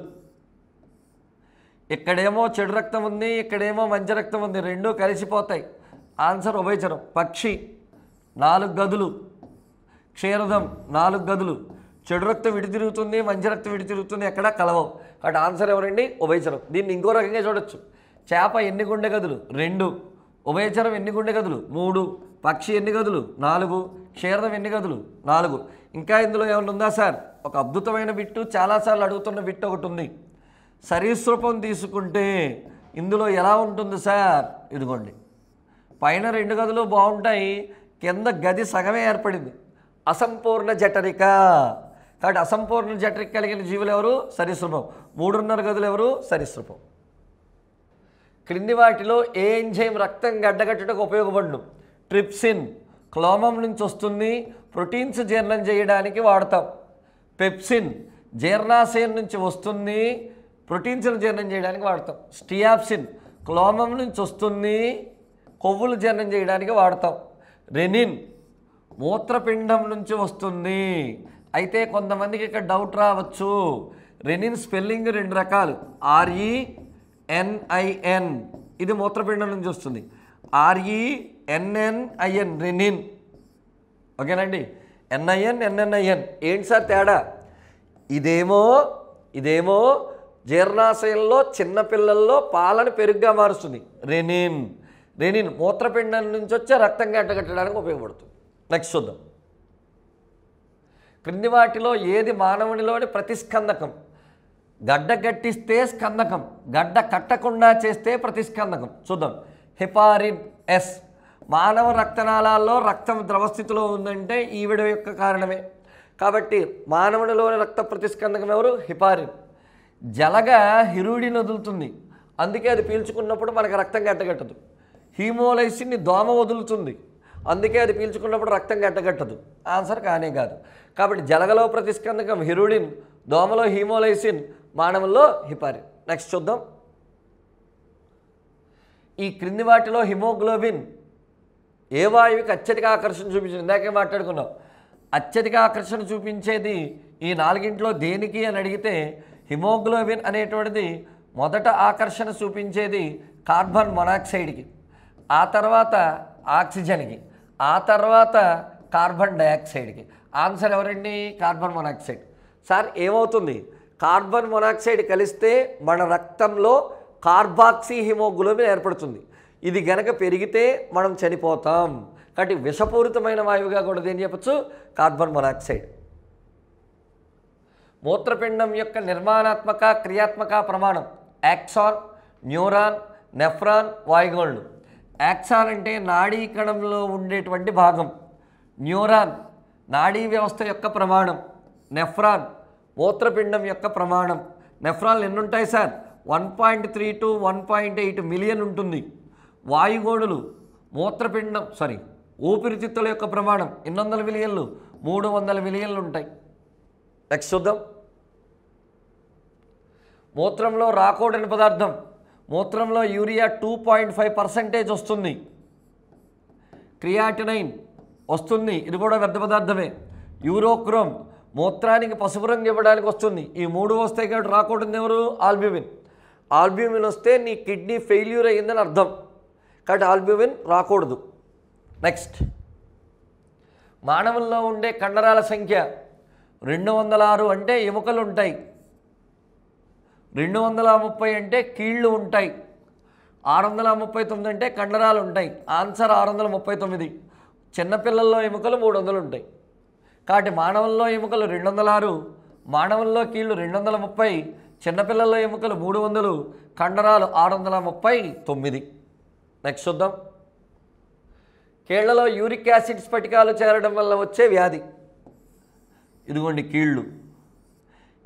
ఇక్కడేమో చెడు రక్తం ఉంది, ఇక్కడేమో మంచి రక్తం ఉంది, 2 కలిసిపోతాయి. ఆన్సర్ ఉభయచరం. పక్షి 4 గదులు, క్షీరదం 4 గదులు. చెడు రక్తం విడి తిరుగుతుంది, మంచి రక్తం విడి తిరుగుతుంది, ఎక్కడ కలవవు. అటు ఆన్సర్ ఎవరండి? ఉభయచరం. దీన్ని ఇంకో రకంగా చూడొచ్చు. చేప ఎన్ని గుండె గదులు? 2. ఉభయచరం ఎన్ని గుండె గదులు? 3. పక్షి ఎన్ని గదులు? 4. క్షీరదం ఎన్ని గదులు? 4. ఇంకా ఇందులో ఏమైనా ఉందా సార్? ఒక అద్భుతమైన బిట్టు, చాలాసార్లు అడుగుతున్న బిట్టు ఒకటి ఉంది. సరీసృపం తీసుకుంటే ఇందులో ఎలా ఉంటుంది సార్? ఇదిగోండి, పైన 2 గదులు బాగుంటాయి, కింద గది సగమే ఏర్పడింది. అసంపూర్ణ జఠరిక. కాబట్టి అసంపూర్ణ జఠరిక కలిగిన జీవులు ఎవరు? సరీసృపం. 3.5 గదులు ఎవరు? సరీసృపం. క్రింది వాటిలో ఏ ఎంజైమ్ రక్తం గడ్డగట్టుటకు ఉపయోగపడును? ట్రిప్సిన్ క్లోమం నుంచి వస్తుంది, ప్రోటీన్స్ జీర్ణం చేయడానికి వాడతాం. పెప్సిన్ జీర్ణాశయం నుంచి వస్తుంది, ప్రోటీన్స్ను జీర్ణం చేయడానికి వాడతాం. స్టియాప్సిన్ క్లోమం నుంచి వస్తుంది, కొవ్వులు జీర్ణం చేయడానికి వాడతాం. రెనిన్ మూత్రపిండం నుంచి వస్తుంది. అయితే కొంతమందికి ఇక్కడ డౌట్ రావచ్చు. రెనిన్ స్పెల్లింగ్ 2 రకాలు, RENIN, ఇది మూత్రపిండం నుంచి వస్తుంది. RENNIN రెనిన్, ఓకేనండి. NIN ఏంటి సార్ తేడా? ఇదేమో జీర్ణాశయంలో చిన్నపిల్లల్లో పాలను పెరుగ్గా మారుస్తుంది. రెనిన్ మూత్రపిండం నుంచి వచ్చే రక్తం గడ్డగట్టడానికి ఉపయోగపడుతుంది. నెక్స్ట్ చూద్దాం. క్రింది వాటిలో ఏది మానవునిలోని ప్రతిస్కందకం? గడ్డ కట్టిస్తే స్కందకం, గడ్డ కట్టకుండా చేస్తే ప్రతిస్కందకం. చూద్దాం. Heparin S. మానవ రక్తనాళాల్లో రక్తం ద్రవస్థితిలో ఉందంటే ఈవిడ యొక్క కారణమే. కాబట్టి మానవునిలోని రక్త ప్రతిస్కందకం ఎవరు? హెపారిన్. జలగా హిరుడిన్ వదులుతుంది, అందుకే అది పీల్చుకున్నప్పుడు మనకు రక్తం గట్టగట్టదు. హీమోలైసిన్ని దోమ వదులుతుంది, అందుకే అది పీల్చుకున్నప్పుడు రక్తం గట్టగట్టదు. ఆన్సర్ కానే కాదు. కాబట్టి జలగలో ప్రతిస్కందకం హిరుడిన్, దోమలో హీమోలైసిన్, మానవుల్లో హెపారిన్. నెక్స్ట్ చూద్దాం. ఈ క్రింది వాటిలో హిమోగ్లోబిన్ ఏ వాయువుకి అత్యధిక ఆకర్షణ చూపించింది? ఇందాకే మాట్లాడుకున్నాం. అత్యధిక ఆకర్షణ చూపించేది ఈ 4గింట్లో దేనికి అని అడిగితే హిమోగ్లోబిన్ అనేటువంటిది మొదట ఆకర్షణ చూపించేది కార్బన్ మొనాక్సైడ్కి, ఆ తర్వాత ఆక్సిజన్కి, ఆ తర్వాత కార్బన్ డయాక్సైడ్కి. ఆన్సర్ ఎవరండి? Carbon monoxide. సార్ ఏమవుతుంది? కార్బన్ మొనాక్సైడ్ కలిస్తే మన రక్తంలో కార్బాక్సీ హిమోగ్లోబిన్ ఏర్పడుతుంది. ఇది గనక పెరిగితే మనం చనిపోతాం. కాబట్టి విషపూరితమైన వాయువుగా కూడా దేని చెప్పచ్చు? Carbon monoxide. మూత్రపిండం యొక్క నిర్మాణాత్మక క్రియాత్మక ప్రమాణం యాక్సాన్, న్యూరాన్, నెఫ్రాన్, వాయుగోళ్ళు. యాక్సాన్ అంటే నాడీ కణంలో ఉండేటువంటి భాగం, న్యూరాన్ నాడీ వ్యవస్థ యొక్క ప్రమాణం, నెఫ్రాన్ మూత్రపిండం యొక్క ప్రమాణం. నెఫ్రాన్లు ఎన్ని ఉంటాయి సార్? 1.3 to 1.8 మిలియన్ ఉంటుంది. వాయుగోడులు ఊపిరితిత్తుల యొక్క ప్రమాణం 800 మిలియన్లు, 300 మిలియన్లు ఉంటాయి. నెక్స్ట్ చూద్దాం. మూత్రంలో రాకూడని పదార్థం, మూత్రంలో యూరియా 2.5% వస్తుంది. క్రియాటినైన్ వస్తుంది, ఇది కూడా వ్యర్థ పదార్థమే. యూరోక్రోమ్ మూత్రానికి పసుపు రంగు ఇవ్వడానికి వస్తుంది. ఈ 3 వస్తాయి కాబట్టి రాకూడదు ఎవరు? ఆల్బ్యూమిన్. ఆల్బ్యూమిన్ వస్తే నీ కిడ్నీ ఫెయిల్యూర్ అయ్యిందని అర్థం, కాబట్టి ఆల్బ్యూమిన్ రాకూడదు. నెక్స్ట్. మానవుల్లో ఉండే కండరాల సంఖ్య 206 అంటే ఎముకలు ఉంటాయి, 230 అంటే కీళ్ళు ఉంటాయి, 639 అంటే కండరాలు ఉంటాయి. ఆన్సర్ 639. చిన్నపిల్లల్లో ఎముకలు 300 ఉంటాయి. కాబట్టి మానవుల్లో ఎముకలు 206, మానవుల్లో కీళ్ళు 230, చిన్నపిల్లల్లో ఎముకలు 300, కండరాలు 639. నెక్స్ట్ చూద్దాం. కీళ్లలో యూరిక్ యాసిడ్ స్ఫటికాలు చేరడం వల్ల వచ్చే వ్యాధి. ఇదిగోండి కీళ్ళు.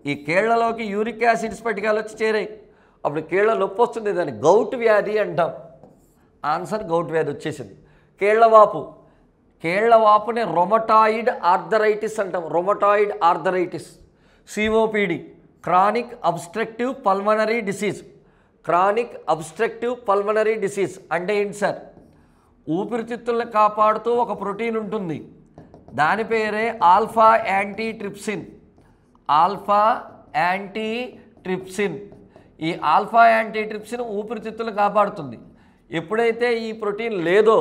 ఈ కీళ్లలోకి యూరిక్ యాసిడ్ స్ఫటికాలు వచ్చి చేరాయి, అప్పుడు కీళ్ల నొప్పి వస్తుంది, దాన్ని గౌట్ వ్యాధి అంటాం. ఆన్సర్ గౌట్ వ్యాధి వచ్చేసింది. కీళ్లవాపు, కీళ్లవాపుని రొమటాయిడ్ ఆర్థరైటిస్ అంటాం. Rheumatoid arthritis. COPD chronic obstructive pulmonary disease. Chronic obstructive pulmonary disease అంటే ఏంటి సార్? ఊపిరితిత్తులను కాపాడుతూ ఒక ప్రోటీన్ ఉంటుంది, దాని పేరే ఆల్ఫా యాంటీట్రిప్సిన్. Alpha antitrypsin. ఈ ఆల్ఫా యాంటీట్రిప్సిన్ ఊపిరితిత్తులను కాపాడుతుంది. ఎప్పుడైతే ఈ ప్రోటీన్ లేదో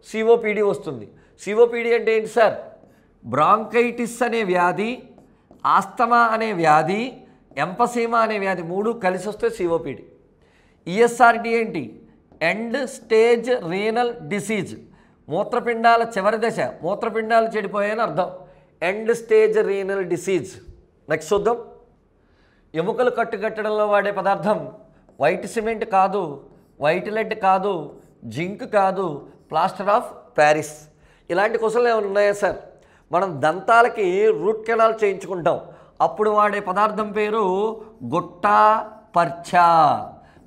సిఓపిడి వస్తుంది. సిఓపిడి అంటే ఏంటి సార్? బ్రాంకైటిస్ అనే వ్యాధి, ఆస్తమా అనే వ్యాధి, ఎంపసీమా అనే వ్యాధి 3 కలిసి వస్తే సిఓపిడి. ఈఎస్ఆర్డి ఏంటి? End stage renal disease. మూత్రపిండాల చివరి దశ, మూత్రపిండాలు చెడిపోయాయని అర్థం. End stage renal disease. Next చూద్దాం. ఎముకలు కట్టుకట్టడంలో వాడే పదార్థం వైట్ సిమెంట్ కాదు, వైట్ లెడ్ కాదు, జింక్ కాదు, ప్లాస్టర్ ఆఫ్ ప్యారిస్. ఇలాంటి క్వశ్చన్లు ఏమైనా ఉన్నాయా సార్? మనం దంతాలకి రూట్ కెనాల్ చేయించుకుంటాం, అప్పుడు వాడే పదార్థం పేరు గుట్టా పర్చా.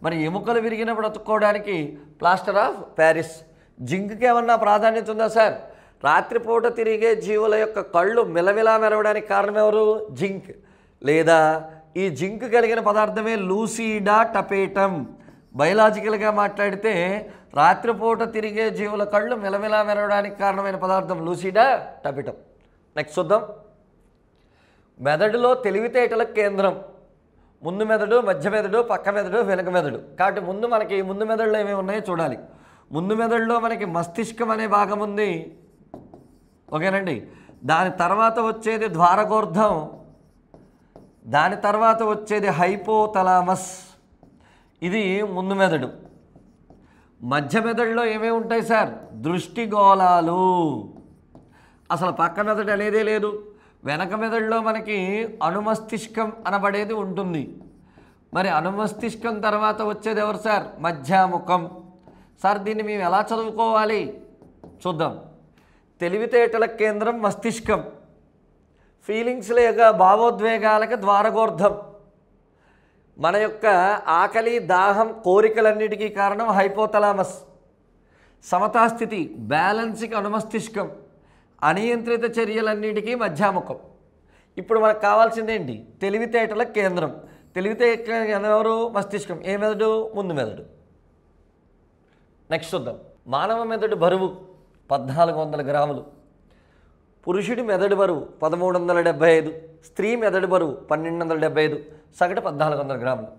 మరి ఎముకలు విరిగినప్పుడు అతుక్కోవడానికి ప్లాస్టర్ ఆఫ్ ప్యారిస్. జింక్కి ఏమన్నా ప్రాధాన్యత ఉందా సార్? రాత్రిపూట తిరిగే జీవుల యొక్క కళ్ళు మిలమిలా మెరవడానికి కారణం ఎవరు? జింక్. లేదా ఈ జింక్ కలిగిన పదార్థమే లూసిడా టపేటం. బయలాజికల్గా మాట్లాడితే రాత్రిపూట తిరిగే జీవుల కళ్ళు మిలమిలా మెరవడానికి కారణమైన పదార్థం లూసిడా టపేటం. నెక్స్ట్ చూద్దాం. మెదడులో తెలివితేటల కేంద్రం. ముందు మెదడు, మధ్య మెదడు, పక్క మెదడు, వెనుక మెదడు. కాబట్టి మనకి ముందు మెదడులో ఏమేమి ఉన్నాయో చూడాలి. ముందు మెదడులో మనకి మస్తిష్కం అనే భాగం ఉంది, ఓకేనండి. దాని తర్వాత వచ్చేది ద్వారగోర్ధం, దాని తర్వాత వచ్చేది హైపోతలామస్. ఇది ముందు మెదడు. మధ్య మెదడులో ఏమేమి ఉంటాయి సార్? దృష్టిగోళాలు. అసలు పక్క మెదడు అనేదే లేదు. వెనక మెదడులో మనకి అనుమస్తిష్కం అనబడేది ఉంటుంది. మరి అనుమస్తిష్కం తర్వాత వచ్చేది ఎవరు సార్? మధ్యాముఖం. సార్ దీన్ని మేము ఎలా చదువుకోవాలి చూద్దాం. తెలివితేటల కేంద్రం మస్తిష్కం, ఫీలింగ్స్ లేక భావోద్వేగాలకు ద్వారగోర్ధం, మన యొక్క ఆకలి దాహం కోరికలన్నిటికీ కారణం హైపోతలామస్, సమతాస్థితి బ్యాలెన్స్కి అనుమస్తిష్కం, అనియంత్రిత చర్యలన్నిటికీ మధ్యాముఖం. ఇప్పుడు మనకు కావాల్సిందేంటి? తెలివితేటల కేంద్రం. తెలివితేటల కేంద్రం ఎవరు? మస్తిష్కం. ఏ మెదడు? ముందు మెదడు. నెక్స్ట్ చూద్దాం. మానవ మెదడు బరువు 1400 గ్రాములు. పురుషుడి మెదడు బరువు 1375, స్త్రీ మెదడు బరువు 1275, సగటు 1400 గ్రాములు.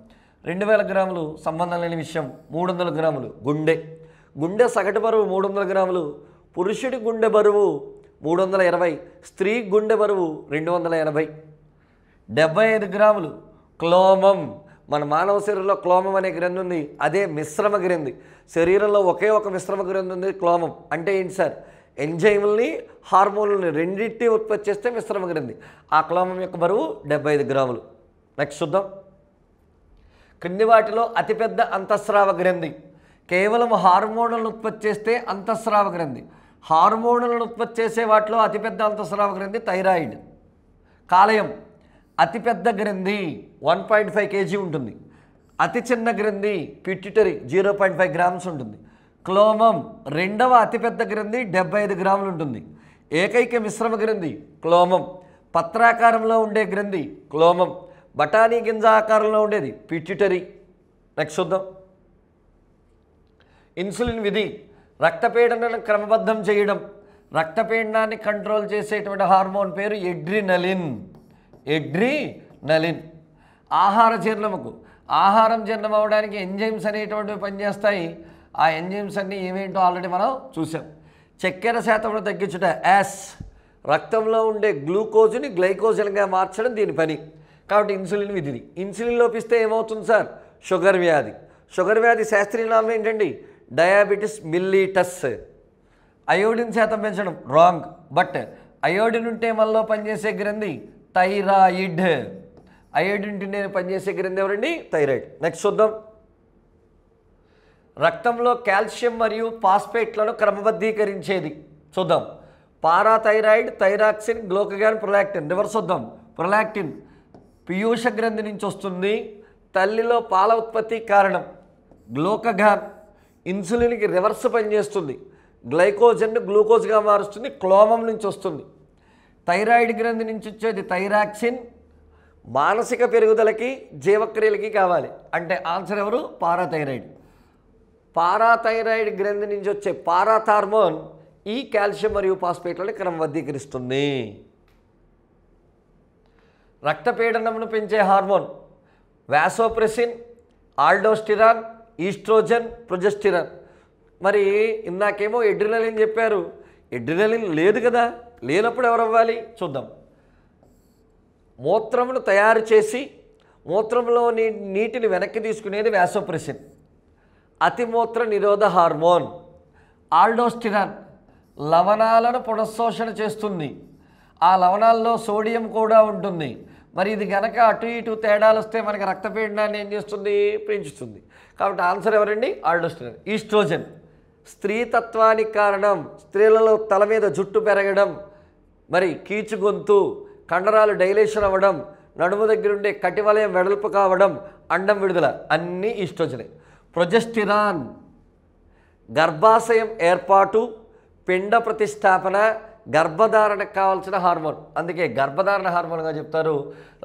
2000 గ్రాములు సంబంధం లేని విషయం. 300 గ్రాములు గుండె సగటు బరువు 300 గ్రాములు. పురుషుడి గుండె బరువు 320, స్త్రీ గుండె బరువు 280. 75 గ్రాములు క్లోమం. మన మానవ శరీరంలో క్లోమం అనే గ్రంథి ఉంది, అదే మిశ్రమ గ్రంథి. శరీరంలో ఒకే ఒక మిశ్రమ గ్రంథి ఉంది, క్లోమం. అంటే ఏంటి సార్? ఎంజైముల్ని హార్మోన్లని రెండింటినీ ఉత్పత్తి చేస్తే మిశ్రమ గ్రంథి. ఆ క్లోమం యొక్క బరువు 75 గ్రాములు. నెక్స్ట్ చూద్దాం. క్రింది వాటిలో అతిపెద్ద అంతఃస్రావ గ్రంథి. కేవలం హార్మోన్లను ఉత్పత్తి చేస్తే అంతఃస్రావ గ్రంథి. హార్మోన్లను ఉత్పత్తి చేసే వాటిలో అతిపెద్ద అంతఃస్రావ గ్రంథి థైరాయిడ్. కాలేయం అతిపెద్ద గ్రంథి 1.5 kg ఉంటుంది. అతి చిన్న గ్రంథి పిట్యూటరీ 0.5 grams ఉంటుంది. క్లోమం రెండవ అతిపెద్ద గ్రంథి 75 గ్రాములు ఉంటుంది. ఏకైక మిశ్రమ గ్రంథి క్లోమం. పత్రాకారంలో ఉండే గ్రంథి క్లోమం. బఠానీ గింజ ఆకారంలో ఉండేది పిట్యూటరీ. నెక్స్ట్ చూద్దాం. ఇన్సులిన్ విధి. రక్తపీడనాన్ని క్రమబద్ధం చేయడం. రక్తపీడనాన్ని కంట్రోల్ చేసేటువంటి హార్మోన్ పేరు ఎడ్రినలిన్. ఆహారం జీర్ణం అవ్వడానికి ఎంజైమ్స్ అనేటువంటివి పనిచేస్తాయి. ఆ ఎంజైమ్స్ అన్నీ ఏమేంటో ఆల్రెడీ మనం చూసాం. చక్కెర శాతంలో తగ్గించుట యాస్. రక్తంలో ఉండే గ్లూకోజ్ని గ్లైకోజన్గా మార్చడం దీని పని. కాబట్టి ఇన్సులిన్ విధిది. ఇన్సులిన్ లోపిస్తే ఏమవుతుంది సార్? షుగర్ వ్యాధి. షుగర్ వ్యాధి శాస్త్రీయ నామం ఏంటండి? Diabetes mellitus. అయోడిన్ శాతం పెంచడం రాంగ్. బట్ అయోడిన్ ఉంటే మనలో పనిచేసే గ్రంథి థైరాయిడ్. అయోడిన్ ఉంటే పనిచేసే గ్రంథి ఎవరండి? థైరాయిడ్. నెక్స్ట్ చూద్దాం. రక్తంలో కాల్షియం మరియు ఫాస్ఫేట్లను క్రమబద్ధీకరించేది చూద్దాం. Parathyroid, thyroxine, glucagon, prolactin. Reverse చూద్దాం. ప్రొలాక్టిన్ పీయూష గ్రంథి నుంచి వస్తుంది. తల్లిలో పాల ఉత్పత్తి కారణం. గ్లూకగాన్ ఇన్సులిన్కి రివర్స్ పనిచేస్తుంది. గ్లైకోజన్ను గ్లూకోజ్గా మారుస్తుంది. క్లోమం నుంచి వస్తుంది. థైరాయిడ్ గ్రంథి నుంచి వచ్చేది థైరాక్సిన్. మానసిక పెరుగుదలకి జీవక్రియలకి కావాలి. అంటే ఆన్సర్ ఎవరు? పారాథైరాయిడ్. పారాథైరాయిడ్ గ్రంథి నుంచి వచ్చే పారాథార్మోన్ ఈ కాల్షియం మరియు ఫాస్ఫేట్లను క్రమబద్ధీకరిస్తుంది. రక్తపీడనమును పెంచే hormone vasopressin, aldosterone, estrogen, progesterone. మరి ఇందాకేమో ఎడ్రినలిన్ చెప్పారు. ఎడ్రినలిన్ లేదు కదా. లేనప్పుడు ఎవరు అవ్వాలి చూద్దాం. మూత్రమును తయారు చేసి మూత్రంలో నీటిని వెనక్కి తీసుకునేది వాసోప్రెసిన్. అతిమూత్ర నిరోధ హార్మోన్. ఆల్డోస్టిరాన్ లవణాలను పునఃశోషణ చేస్తుంది. ఆ లవణాల్లో సోడియం కూడా ఉంటుంది. మరి ఇది కనుక అటు ఇటు తేడాలు వస్తే మనకి రక్తపీడనాన్ని ఏం చేస్తుంది? పెంచుతుంది. కాబట్టి ఆన్సర్ ఎవరండి? ఆల్డోస్టిరాన్. ఈస్ట్రోజన్ స్త్రీతత్వానికి కారణం. స్త్రీలలో తల మీద జుట్టు పెరగడం, మరి కీచు గొంతు, కండరాలు డైలేషన్ అవ్వడం, నడుము దగ్గర ఉండే కటివలయం వెడల్పు కావడం, అండం విడుదల అన్నీ ఈస్ట్రోజనే. ప్రొజెస్టిరాన్ గర్భాశయం ఏర్పాటు, పిండ ప్రతిష్టాపన, గర్భధారణకు కావాల్సిన హార్మోన్. అందుకే గర్భధారణ హార్మోన్గా చెప్తారు.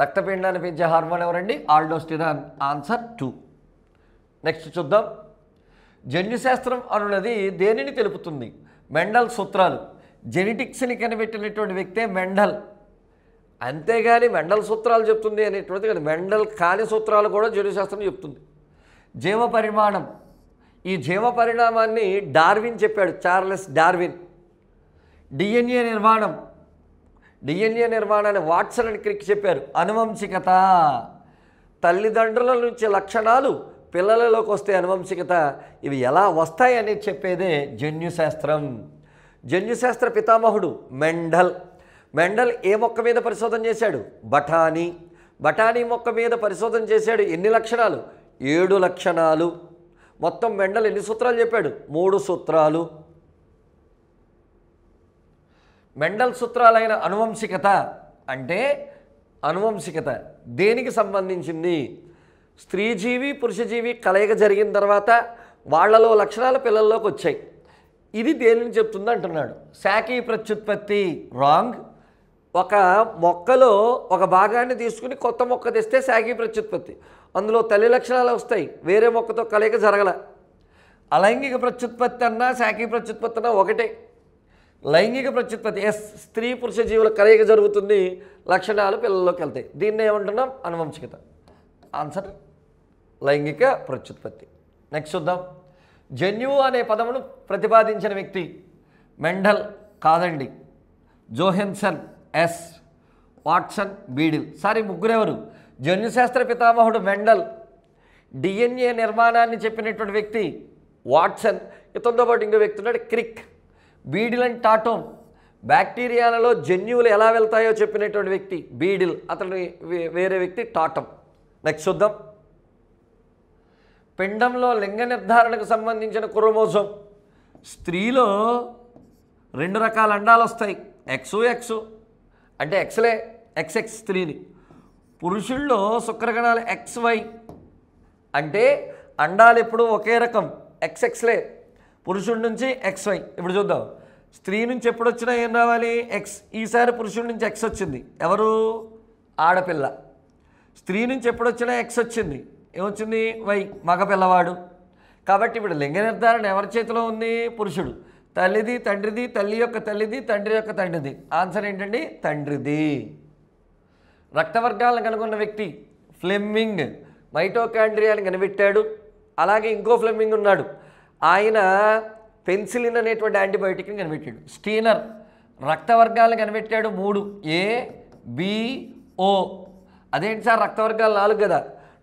రక్తపిండాన్ని పెంచే హార్మోన్ ఎవరండి? ఆల్డోస్టిరాన్. ఆన్సర్ 2. నెక్స్ట్ చూద్దాం. జన్యుశాస్త్రం అనున్నది దేనిని తెలుపుతుంది? మెండల్ సూత్రాలు. జెనెటిక్స్ని కనిపెట్టినటువంటి వ్యక్తే మెండల్. అంతేగాని మెండల్ సూత్రాలు చెప్తుంది అనేటువంటిది కాదు, మెండల్ కాని సూత్రాలు కూడా జన్యుశాస్త్రం చెప్తుంది. జీవ పరిమాణం. ఈ జీవ పరిణామాన్ని డార్విన్ చెప్పాడు, చార్లెస్ డార్విన్. డిఎన్ఏ నిర్మాణం. డిఎన్ఏ నిర్మాణాన్ని వాట్సన్ అండ్ క్రిక్ చెప్పారు. అనువంశికత. తల్లిదండ్రుల నుంచి లక్షణాలు పిల్లలలోకి వస్తే అనువంశికత. ఇవి ఎలా వస్తాయి అనేది చెప్పేదే జన్యుశాస్త్రం. జన్యుశాస్త్ర పితామహుడు మెండల్. మెండల్ ఏ మొక్క మీద పరిశోధన చేశాడు? బఠానీ. బఠానీ మొక్క మీద పరిశోధన చేశాడు. ఎన్ని లక్షణాలు? 7 లక్షణాలు. మొత్తం మెండల్ ఎన్ని సూత్రాలు చెప్పాడు? 3 సూత్రాలు. మెండల్ సూత్రాలైన అనువంశికత అంటే అనువంశికత దేనికి సంబంధించింది? స్త్రీజీవి పురుషజీవి కలయిక జరిగిన తర్వాత వాళ్లలో లక్షణాలు పిల్లల్లోకి వచ్చాయి. ఇది దేనిని చెప్తుంది అంటున్నాడు. శాఖీ ప్రత్యుత్పత్తి. రాంగ్. ఒక మొక్కలో ఒక భాగాన్ని తీసుకుని కొత్త మొక్క తెస్తే శాఖీ ప్రత్యుత్పత్తి. అందులో తల్లి లక్షణాలు వస్తాయి, వేరే మొక్కతో కలయిక జరగల. అలైంగిక ప్రత్యుత్పత్తి అన్నా శాఖీ ప్రత్యుత్పత్తి అన్నా ఒకటే. లైంగిక ప్రత్యుత్పత్తి స్త్రీ పురుష జీవుల కలయిక జరుగుతుంది, లక్షణాలు పిల్లల్లోకి వెళ్తాయి. దీన్ని ఏమంటున్నాం? అనువంశికత. ఆన్సర్ లైంగిక ప్రత్యుత్పత్తి. నెక్స్ట్ చూద్దాం. జన్యువు అనే పదమును ప్రతిపాదించిన వ్యక్తి మెండల్ కాదండి, జోహెన్సన్, ఎస్, వాట్సన్, బీడిల్. సారీ, ముగ్గురెవరు? జన్యుశాస్త్ర పితామహుడు మెండల్, డిఎన్ఏ నిర్మాణాన్ని చెప్పినటువంటి వ్యక్తి వాట్సన్, ఇతనితో పాటు ఇంకో వ్యక్తి ఉన్నాడు క్రిక్. బీడిల్ అండ్ టాటోమ్, బ్యాక్టీరియాలలో జన్యువులు ఎలా వెళ్తాయో చెప్పినటువంటి వ్యక్తి బీడిల్, అతని వేరే వ్యక్తి టాటమ్. నెక్స్ట్ చూద్దాం. పిండంలో లింగ నిర్ధారణకు సంబంధించిన క్రోమోజోమ్. స్త్రీలో 2 రకాల అండాలు వస్తాయి, ఎక్స్ అంటే ఎక్స్లే, XX స్త్రీని. పురుషుల్లో శుక్రకణాలు XY అంటే అండాలు ఎప్పుడు ఒకే రకం, XXలే. పురుషుడి నుంచి XY. ఇప్పుడు చూద్దాం. స్త్రీ నుంచి ఎప్పుడు వచ్చినా ఏం రావాలి? X. ఈసారి పురుషుడి నుంచి X వచ్చింది. ఎవరు? ఆడపిల్ల. స్త్రీ నుంచి ఎప్పుడు వచ్చినా X వచ్చింది. ఏమొచ్చింది? Y, మగపిల్లవాడు. కాబట్టి ఇప్పుడు లింగ నిర్ధారణ ఎవరి చేతిలో ఉంది? పురుషుడు. తల్లిది, తండ్రిది, తల్లి యొక్క తల్లిది, తండ్రి యొక్క తండ్రిది. ఆన్సర్ ఏంటండి? తండ్రిది. రక్తవర్గాలను కనుగొన్న వ్యక్తి ఫ్లెమింగ్. మైటోకాండ్రియాని కనిపెట్టాడు. అలాగే ఇంకో ఫ్లెమింగ్ ఉన్నాడు, ఆయన పెన్సిలిన్ అనేటువంటి యాంటీబయోటిక్ని కనిపెట్టాడు. స్టీనర్ రక్తవర్గాలను కనిపెట్టాడు 3, A, B, O. అదేంటి సార్, రక్తవర్గాలు 4 కదా?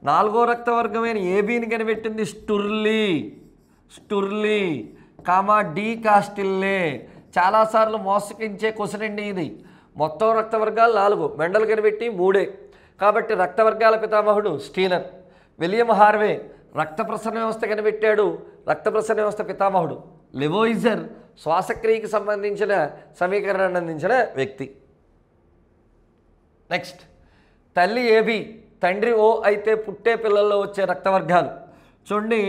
4వ రక్తవర్గమైన ఏబీని కనిపెట్టింది స్టుర్లీ, డి కాస్టిల్లే. చాలాసార్లు మోసగించే క్వశ్చన్ అండి ఇది. మొత్తం రక్తవర్గాలు 4, మెండల్ కనిపెట్టి 3. కాబట్టి రక్తవర్గాల పితామహుడు స్టీనర్. విలియం హార్వే రక్త ప్రసరణ వ్యవస్థ కనిపెట్టాడు, రక్త ప్రసరణ వ్యవస్థ పితామహుడు. లెవోయిజర్ శ్వాసక్రియకి సంబంధించిన సమీకరణాన్ని అందించిన వ్యక్తి. నెక్స్ట్. తల్లి ఏబి, తండ్రి O అయితే పుట్టే పిల్లల్లో వచ్చే రక్తవర్గాలు చూడండి.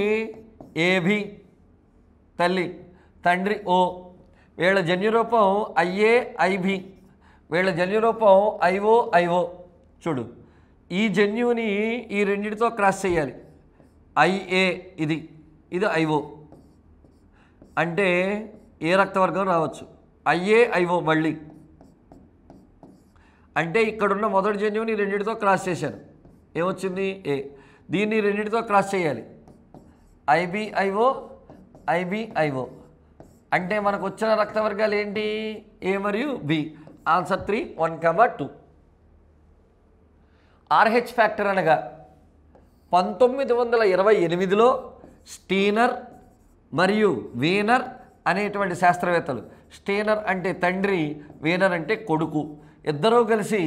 ఏబి తల్లి, తండ్రి O. వీళ్ళ జన్యురూపం IA, IB. వీళ్ళ జన్యురూపం IO. చూడు, ఈ జన్యువుని ఈ రెండింటితో క్రాస్ చేయాలి. IA ఇది IO అంటే ఏ రక్తవర్గం రావచ్చు? IA, IO మళ్ళీ అంటే ఇక్కడున్న మొదటి జన్యువుని రెండింటితో క్రాస్ చేశారు, ఏమొచ్చింది? A. దీన్ని రెండింటితో క్రాస్ చేయాలి, IB, IO అంటే మనకు వచ్చిన రక్తవర్గాలు ఏంటి? A మరియు B. ఆన్సర్ 3, 1, 2. RH ఫ్యాక్టర్ అనగా 1928లో స్టీనర్ మరియు వీనర్ అనేటువంటి శాస్త్రవేత్తలు, స్టీనర్ అంటే తండ్రి, వీనర్ అంటే కొడుకు, ఇద్దరూ కలిసి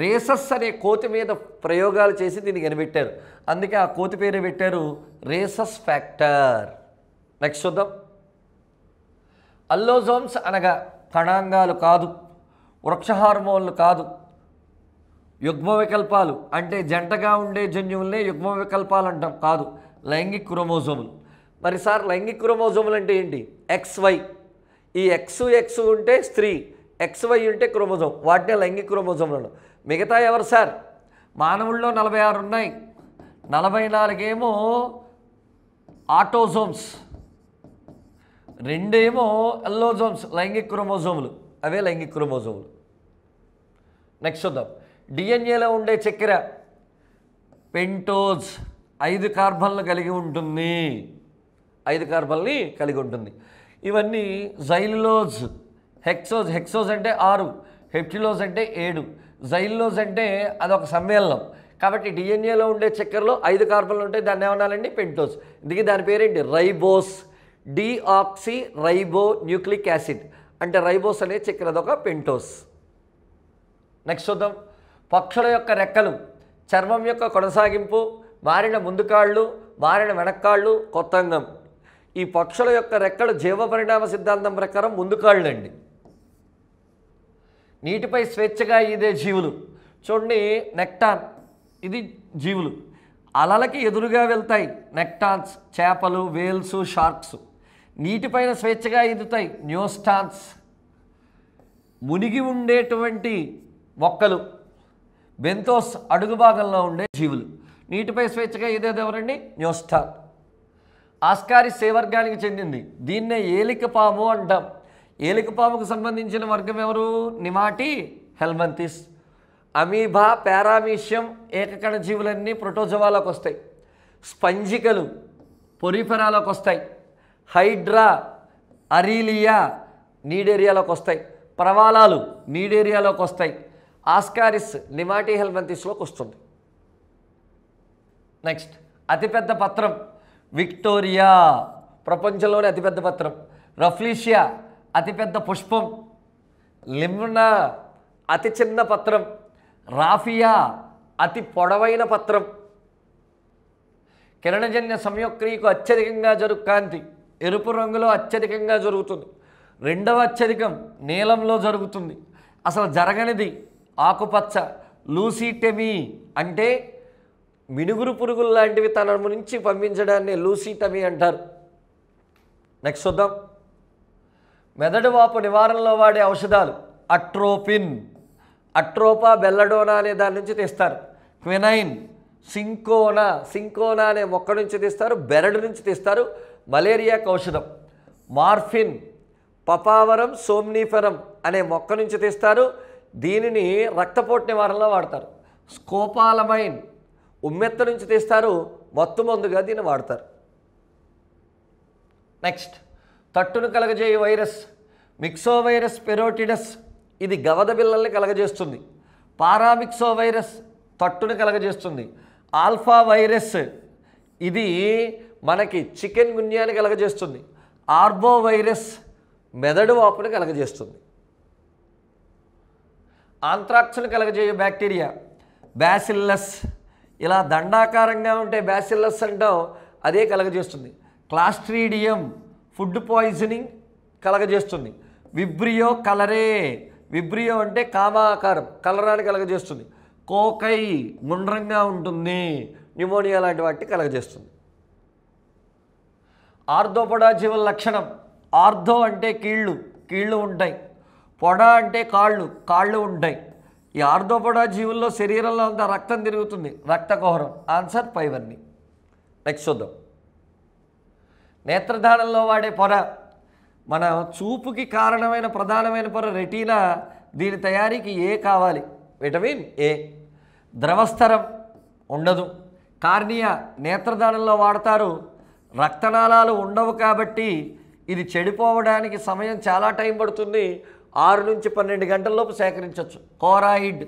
రేసస్ అనే కోతి మీద ప్రయోగాలు చేసి దీన్ని కనిపెట్టారు. అందుకే ఆ కోతి పేరు పెట్టారు రేసస్ ఫ్యాక్టర్. నెక్స్ట్ చూద్దాం. అల్లోజోమ్స్ అనగా కణాంగాలు కాదు, వృక్ష హార్మోన్లు కాదు. యుగ్మ వికల్పాలు అంటే జంటగా ఉండే జన్యువులనే యుగ్మ వికల్పాలు అంటాం, కాదు లైంగిక క్రోమోజోములు. మరి సార్ లైంగిక క్రోమోజోములు అంటే ఏంటి? XY. ఈ X ఉంటే స్త్రీ, XY ఉంటే క్రోమోజోమ్, వాటినే లైంగిక క్రోమోజోములు. మిగతా ఎవరు సార్? మానవుల్లో 46 ఉన్నాయి, 44 ఏమో ఆటోజోమ్స్, 2 ఏమో ఎల్లోజోమ్స్ లైంగిక క్రోమోజోములు, అవే లైంగిక క్రోమోజోములు. నెక్స్ట్ చూద్దాం. డిఎన్ఏలో ఉండే చక్కెర పెంటోజ్ 5 కార్బన్లు కలిగి ఉంటుంది, 5 కార్బన్ని కలిగి ఉంటుంది. ఇవన్నీ జైలులోజ్, హెక్సోజ్ అంటే 6, హెప్టిలోజ్ అంటే 7, జైలులోజ్ అంటే అదొక సమ్మేళనం. కాబట్టి డిఎన్ఏలో ఉండే చక్కెరలో 5 కార్బన్లు ఉంటాయి, దాన్ని ఏమనాలండి? పెంటోజ్. ఇందుకే దాని పేరేంటి? Ribose, deoxyribonucleic acid. అంటే రైబోస్ అనే చక్కెర అదొక పెంటోస్. నెక్స్ట్ చూద్దాం. పక్షుల యొక్క రెక్కలు చర్మం యొక్క కొనసాగింపు, మారిన ముందు కాళ్ళు, మారిన వెనక్కాళ్ళు, కొత్త అంగం. ఈ పక్షుల యొక్క రెక్కలు జీవ పరిణామ సిద్ధాంతం ప్రకారం ముందు కాళ్ళు అండి. నీటిపై స్వేచ్ఛగా ఈదే జీవులు చూడండి, నెక్టాన్, ఇది జీవులు. అలలకి ఎదురుగా వెళ్తాయి నెక్టాన్స్, చేపలు, వేల్స్, షార్క్స్. నీటిపైన స్వేచ్ఛగా ఈదుతాయి న్యూస్టాన్స్. మునిగి ఉండేటువంటి మొక్కలు, బెంతోస్ అడుగు భాగంలో ఉండే జీవులు. నీటిపై స్వేచ్ఛగా ఈదేది ఎవరండి? న్యూస్టాన్. ఆస్కారిస్ ఏ వర్గానికి చెందింది? దీన్నే ఏలికపాము అంటాం. ఏలికపాముకు సంబంధించిన వర్గం ఎవరు? నిమాటి హెల్మంతిస్. అమీబా, పారామీషియం ఏకకణ జీవులన్నీ ప్రోటోజోవాలోకి వస్తాయి. స్పంజికలు పొరిఫెరాలోకి వస్తాయి. హైడ్రా, అరీలియా నీడ్ ఏరియాలోకి వస్తాయి. ప్రవాలాలు నీడ్ ఏరియాలోకి వస్తాయి. ఆస్కారిస్ నిమాటి హెల్మంతిస్లోకి వస్తుంది. నెక్స్ట్, అతిపెద్ద పత్రం విక్టోరియా, ప్రపంచంలోనే అతిపెద్ద పత్రం. రఫ్లీషియా అతిపెద్ద పుష్పం. లిమ్నా అతి చిన్న పత్రం. రాఫియా అతి పొడవైన పత్రం. కిరణజన్య సంయోక్రియకు అత్యధికంగా కాంతి ఎరుపు రంగులో అత్యధికంగా జరుగుతుంది. రెండవ అత్యధికం నీలంలో జరుగుతుంది. అసలు జరగనిది ఆకుపచ్చ. లూసిటెమీ అంటే మినుగురు పురుగులు లాంటివి తన నుంచి పంపించడాన్ని లూసిటమీ అంటారు. నెక్స్ట్ చూద్దాం. మెదడు వాపు నివారణలో వాడే ఔషధాలు అట్రోపిన్, అట్రోపా బెల్లడోనా అనే దాని నుంచి తీస్తారు. క్వినైన్, సింకోనా అనే మొక్క నుంచి తీస్తారు, బెరడు నుంచి తీస్తారు. మలేరియాకు ఔషధం. మార్ఫిన్, పపావరం సోమ్నిఫెరం అనే మొక్క నుంచి తీస్తారు, దీనిని రక్తపోటు నివారణలో వాడతారు. స్కోపాలమైన్ ఉమ్మెత్త నుంచి తీస్తారు, మత్తు మందుగా దీన్ని వాడతారు. నెక్స్ట్, తట్టును కలగజేయు వైరస్ మిక్సోవైరస్ పెరోటిడస్, ఇది గవద బిళ్ళల్ని కలగజేస్తుంది. పారామిక్సోవైరస్ తట్టును కలగజేస్తుంది. ఆల్ఫా వైరస్ ఇది మనకి చికెన్ గున్యాన్ని కలగజేస్తుంది. ఆర్బో వైరస్ మెదడు వాపుని కలగజేస్తుంది. ఆంత్రాక్స్ను కలగజేయు బ్యాక్టీరియా బ్యాసిల్లస్, ఇలా దండాకారంగా ఉంటే బ్యాసిల్లస్ అంటాం, అదే కలగజేస్తుంది. క్లాస్ట్రీడియం ఫుడ్ పాయిజనింగ్ కలగజేస్తుంది. విబ్రియో కలరే, విబ్రియో అంటే కామాకారం, కలరాన్ని కలగజేస్తుంది. కోకై గుండ్రంగా ఉంటుంది, న్యూమోనియా లాంటి వాటిని కలగజేస్తుంది. ఆర్థోపొడా జీవుల లక్షణం. ఆర్థో అంటే కీళ్ళు ఉంటాయి. పొడ అంటే కాళ్ళు ఉంటాయి. ఈ ఆర్థోపొడా జీవుల్లో శరీరంలో అంతా రక్తం తిరుగుతుంది, రక్తకోహరం. ఆన్సర్ పైవన్నీ. నెక్స్ట్ చూద్దాం. నేత్రదానంలో వాడే పొర, మన చూపుకి కారణమైన ప్రధానమైన పొర రెటీనా, దీని తయారీకి ఏ కావాలి? Vitamin A. ద్రవస్థరం ఉండదు. కార్నియా నేత్రదానంలో వాడతారు, రక్తనాళాలు ఉండవు కాబట్టి ఇది చెడిపోవడానికి సమయం చాలా టైం పడుతుంది, 6 నుంచి 12 గంటల్లోపు సేకరించవచ్చు. కోరాయిడ్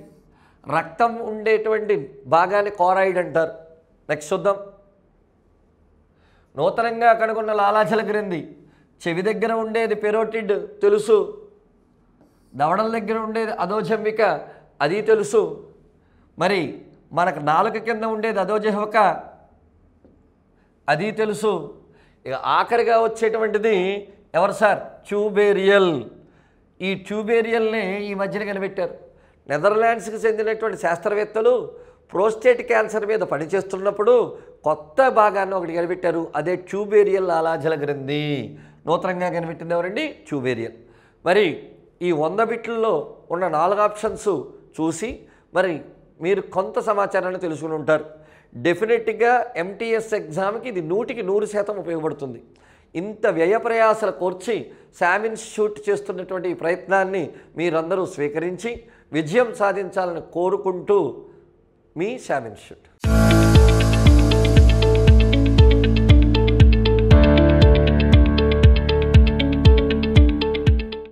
రక్తం ఉండేటువంటి భాగాన్ని కోరాయిడ్ అంటారు. నెక్స్ట్ చూద్దాం. నూతనంగా కనుగొన్న లాలాజల గ్రంథి, చెవి దగ్గర ఉండేది పెరోటిడ్ తెలుసు, దవడల దగ్గర ఉండేది అధోజంబిక అది తెలుసు, మరి మనకు నాలుక కింద ఉండేది అధోజహ్వక అది తెలుసు. ఇక ఆఖరిగా వచ్చేటువంటిది ఎవరు సార్? ట్యూబేరియల్. ఈ ట్యూబేరియల్ని ఈ మధ్యన కనిపెట్టారు. నెదర్లాండ్స్కి చెందినటువంటి శాస్త్రవేత్తలు ప్రోస్టేట్ క్యాన్సర్ మీద పనిచేస్తున్నప్పుడు కొత్త భాగాన్ని ఒకటి కనిపెట్టారు. అదే ట్యూబేరియల్ లాలాజల గ్రంథి. నూతనంగా కనిపెట్టింది ఎవరండి? ట్యూబేరియల్. మరి ఈ 100 బిట్లలో ఉన్న 4 ఆప్షన్స్ చూసి మరి మీరు కొంత సమాచారాన్ని తెలుసుకుని ఉంటారు. డెఫినెట్గా ఎంటీఎస్ ఎగ్జామ్కి ఇది 100% ఉపయోగపడుతుంది. ఇంత వ్యయ ప్రయాసలు కోర్చి శామ్ ఇన్స్టిట్యూట్ చేస్తున్నటువంటి ఈ ప్రయత్నాన్ని మీరందరూ స్వీకరించి విజయం సాధించాలని కోరుకుంటూ మీ శామ్ ఇన్స్టిట్యూట్.